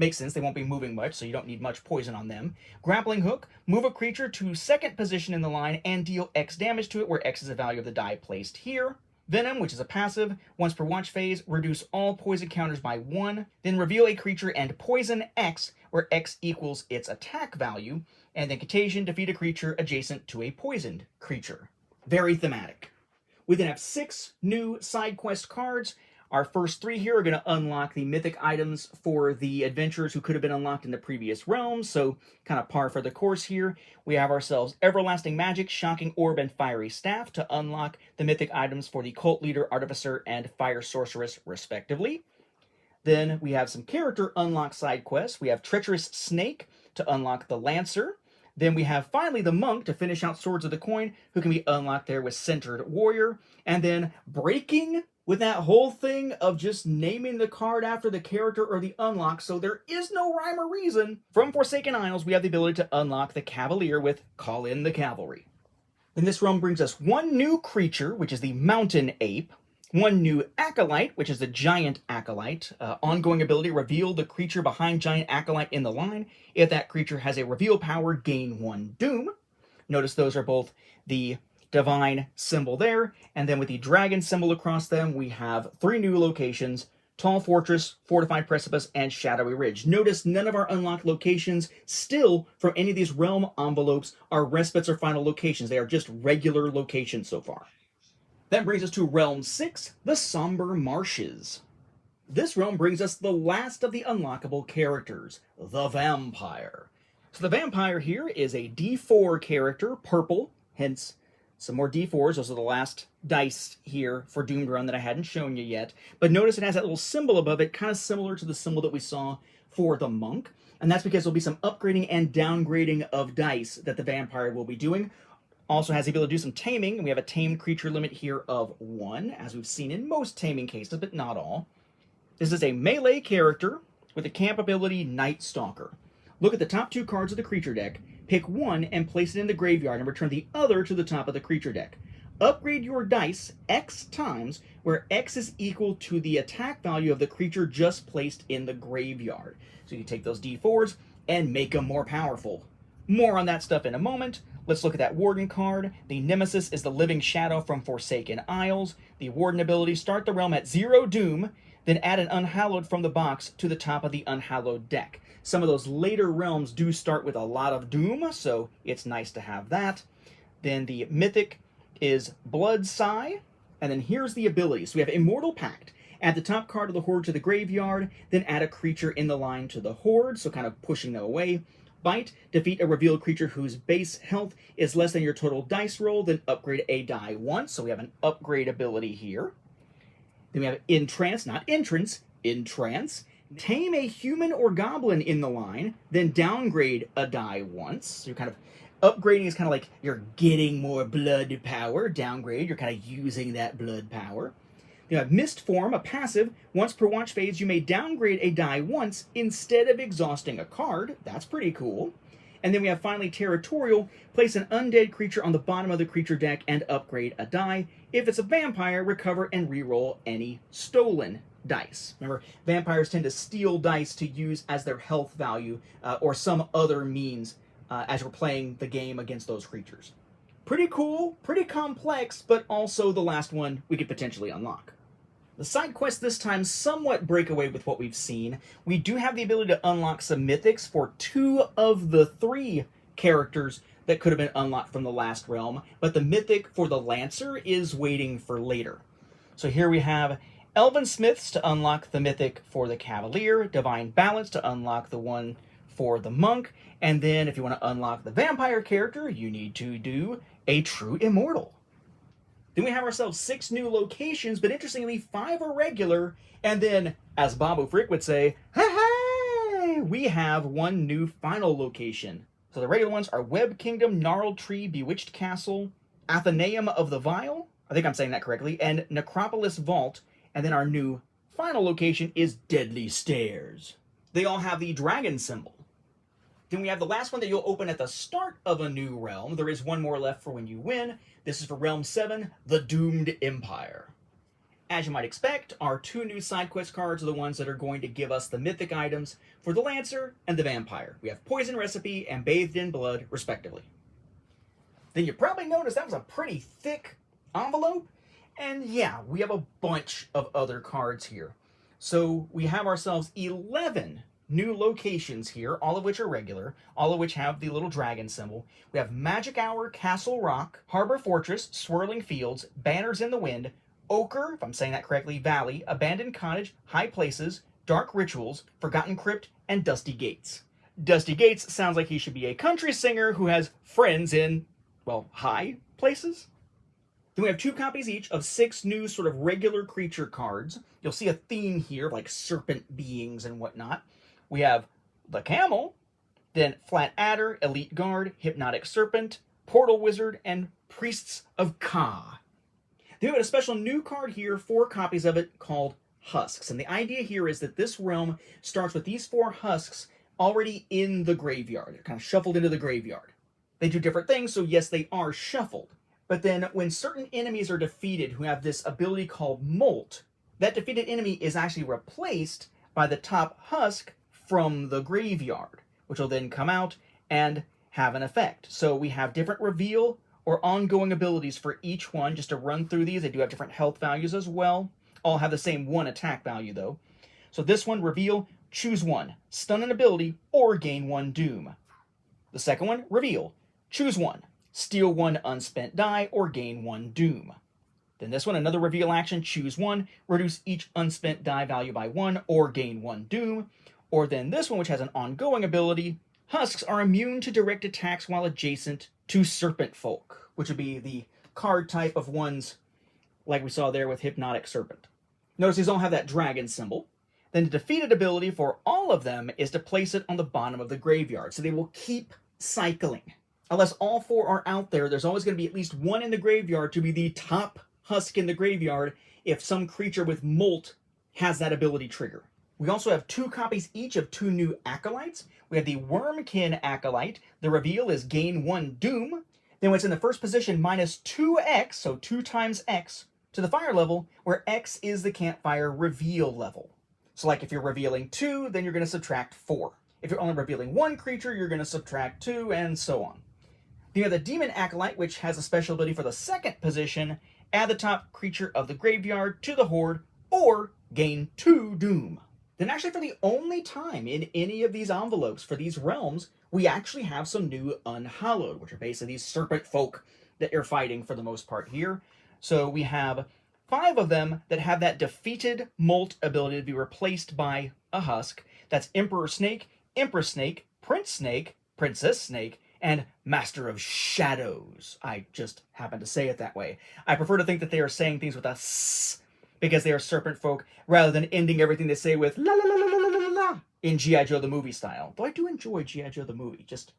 Makes sense, they won't be moving much, so you don't need much poison on them. Grappling Hook, move a creature to second position in the line and deal X damage to it, where X is the value of the die placed here. Venom, which is a passive, once per watch phase, reduce all poison counters by 1, then reveal a creature and poison X, where X equals its attack value, and then Contagion, defeat a creature adjacent to a poisoned creature. Very thematic. We then have 6 new side quest cards. Our first 3 here are going to unlock the mythic items for the adventurers who could have been unlocked in the previous realms, so kind of par for the course here. We have ourselves Everlasting Magic, Shocking Orb, and Fiery Staff to unlock the mythic items for the Cult Leader, Artificer, and Fire Sorceress, respectively. Then we have some character unlock side quests. We have Treacherous Snake to unlock the Lancer. Then we have finally the Monk to finish out Swords of the Coin, who can be unlocked there with Centered Warrior. And then breaking with that whole thing of just naming the card after the character or the unlock, so there is no rhyme or reason. From Forsaken Isles, we have the ability to unlock the Cavalier with Call in the Cavalry. Then this realm brings us 1 new creature, which is the Mountain Ape, 1 new Acolyte, which is the Giant Acolyte. Ongoing ability, reveal the creature behind Giant Acolyte in the line. If that creature has a reveal power, gain 1 Doom. Notice those are both the divine symbol there, and then with the dragon symbol across them, we have 3 new locations: Tall Fortress, Fortified Precipice, and Shadowy Ridge. Notice none of our unlocked locations still from any of these realm envelopes are respites or final locations. They are just regular locations so far. That brings us to Realm 6, the Somber Marshes. This realm brings us the last of the unlockable characters, the Vampire. So the Vampire here is a D4 character, purple, hence some more D4s. Those are the last dice here for Doomed Run that I hadn't shown you yet. But notice it has that little symbol above it, kind of similar to the symbol that we saw for the Monk. And that's because there'll be some upgrading and downgrading of dice that the Vampire will be doing. Also has the ability to do some taming, and we have a tamed creature limit here of 1, as we've seen in most taming cases, but not all. This is a melee character with the camp ability Night Stalker. Look at the top 2 cards of the creature deck, pick 1 and place it in the graveyard, and return the other to the top of the creature deck. Upgrade your dice X times, where X is equal to the attack value of the creature just placed in the graveyard. So you take those D4s and make them more powerful. More on that stuff in a moment. Let's look at that Warden card. The Nemesis is the Living Shadow from Forsaken Isles. The Warden ability, start the realm at 0 Doom, then add an Unhallowed from the box to the top of the Unhallowed deck. Some of those later realms do start with a lot of Doom, so it's nice to have that. Then the Mythic is Blood Sigh, and then here's the abilities. So we have Immortal Pact. Add the top card of the Horde to the graveyard, then add a creature in the line to the Horde, so kind of pushing them away. Bite, defeat a revealed creature whose base health is less than your total dice roll, then upgrade a die once. So we have an upgrade ability here. Then we have Entrance, not Entrance, Entrance. Tame a human or goblin in the line, then downgrade a die once. So you're kind of upgrading is kind of like you're getting more blood power. Downgrade, you're kind of using that blood power. You have Mist Form, a passive. Once per watch phase, you may downgrade a die once instead of exhausting a card. That's pretty cool. And then we have finally Territorial. Place an undead creature on the bottom of the creature deck and upgrade a die. If it's a vampire, recover and reroll any stolen dice. Remember, vampires tend to steal dice to use as their health value or some other means as you're playing the game against those creatures. Pretty cool, pretty complex, but also the last one we could potentially unlock. The side quests this time somewhat break away with what we've seen. We do have the ability to unlock some mythics for 2 of the 3 characters that could have been unlocked from the last realm, but the mythic for the Lancer is waiting for later. So here we have Elven Smiths to unlock the mythic for the Cavalier, Divine Balance to unlock the one for the Monk, and then if you want to unlock the Vampire character, you need to do a True Immortal. Then we have ourselves 6 new locations, but interestingly, 5 are regular, and then, as Babu Frick would say, hey, we have 1 new final location. So the regular ones are Web Kingdom, Gnarled Tree, Bewitched Castle, Athenaeum of the Vile, I think I'm saying that correctly, and Necropolis Vault, and then our new final location is Deadly Stairs. They all have the dragon symbol. Then we have the last one that you'll open at the start of a new realm. There is 1 more left for when you win. This is for Realm 7, the Doomed Empire. as you might expect, our 2 new side quest cards are the ones that are going to give us the mythic items for the Lancer and the Vampire. We have Poison Recipe and Bathed in Blood, respectively. Then you probably noticed that was a pretty thick envelope. And yeah, we have a bunch of other cards here. So we have ourselves 11 new locations here, all of which are regular, all of which have the little dragon symbol. We have Magic Hour, Castle Rock, Harbor Fortress, Swirling Fields, Banners in the Wind, Ochre, if I'm saying that correctly, Valley, Abandoned Cottage, High Places, Dark Rituals, Forgotten Crypt, and Dusty Gates. Dusty Gates sounds like he should be a country singer who has friends in, well, high places? Then we have 2 copies each of 6 new sort of regular creature cards. You'll see a theme here, like serpent beings and whatnot. We have the Camel, then Flat Adder, Elite Guard, Hypnotic Serpent, Portal Wizard, and Priests of Ka. Then we have a special new card here, 4 copies of it, called Husks. And the idea here is that this realm starts with these 4 husks already in the graveyard. They're kind of shuffled into the graveyard. They do different things, so yes, they are shuffled. But then when certain enemies are defeated who have this ability called Molt, that defeated enemy is actually replaced by the top husk from the graveyard, which will then come out and have an effect. So we have different reveal or ongoing abilities for each one. Just to run through these, they do have different health values as well. All have the same 1 attack value though. So this one, reveal, choose 1, stun an ability, or gain 1 doom. The second one, reveal, choose 1, steal 1 unspent die, or gain 1 doom. Then this one, another reveal action, choose 1, reduce each unspent die value by 1, or gain 1 doom. Or then this one, which has an ongoing ability, husks are immune to direct attacks while adjacent to Serpent Folk, which would be the card type of ones like we saw there with Hypnotic Serpent. Notice these all have that dragon symbol. Then the defeated ability for all of them is to place it on the bottom of the graveyard, so they will keep cycling. Unless all 4 are out there, there's always going to be at least 1 in the graveyard to be the top husk in the graveyard if some creature with Molt has that ability trigger. We also have 2 copies each of 2 new Acolytes. We have the Wormkin Acolyte. The reveal is gain 1 doom. Then when it's in the first position, minus 2x, so 2 times x, to the fire level, where x is the campfire reveal level. So like if you're revealing 2, then you're going to subtract 4. If you're only revealing 1 creature, you're going to subtract 2, and so on. Then you have the Demon Acolyte, which has a special ability for the second position. Add the top creature of the graveyard to the horde, or gain 2 doom. Then actually for the only time in any of these envelopes for these realms, we actually have some new Unhallowed, which are basically these serpent folk that you're fighting for the most part here. So we have 5 of them that have that defeated Molt ability to be replaced by a husk. That's Emperor Snake, Empress Snake, Prince Snake, Princess Snake, and Master of Shadows. I just happen to say it that way. I prefer to think that they are saying things with a s, because they are serpent folk, rather than ending everything they say with la la la la la la la la in G.I. Joe the movie style. Though I do enjoy G.I. Joe the movie, just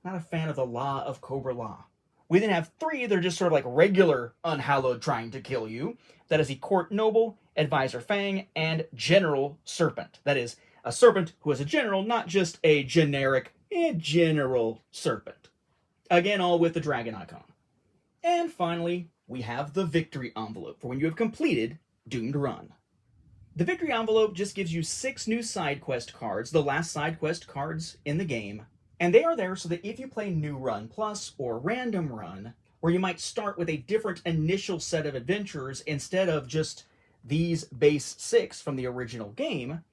not a fan of the law of Cobra Law. We then have 3 that are just sort of like regular Unhallowed trying to kill you. That is the Court Noble, Advisor Fang, and General Serpent. That is, a serpent who is a general, not just a generic, general serpent. Again, all with the dragon icon. And finally, we have the Victory Envelope, for when you have completed Doomed Run. The Victory Envelope just gives you 6 new side quest cards, the last side quest cards in the game, and they are there so that if you play New Run Plus or Random Run, where you might start with a different initial set of adventures instead of just these base 6 from the original game,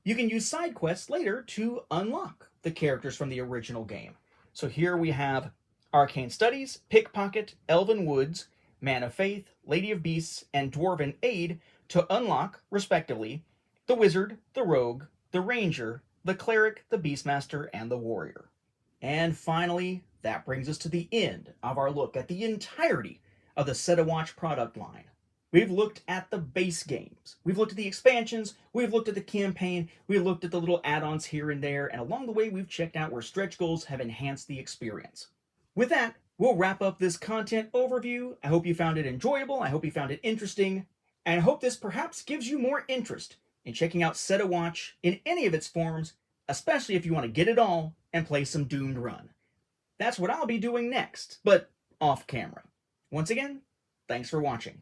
you can use side quests later to unlock the characters from the original game. So here we have Arcane Studies, Pickpocket, Elven Woods, Man of Faith, Lady of Beasts, and Dwarven Aid to unlock, respectively, the Wizard, the Rogue, the Ranger, the Cleric, the Beastmaster, and the Warrior. And finally, that brings us to the end of our look at the entirety of the Set A Watch product line. We've looked at the base games, we've looked at the expansions, we've looked at the campaign, we've looked at the little add-ons here and there, and along the way we've checked out where stretch goals have enhanced the experience. With that, we'll wrap up this content overview. I hope you found it enjoyable, I hope you found it interesting, and I hope this perhaps gives you more interest in checking out Set A Watch in any of its forms, especially if you want to get it all and play some Doomed Run. That's what I'll be doing next, but off camera. Once again, thanks for watching.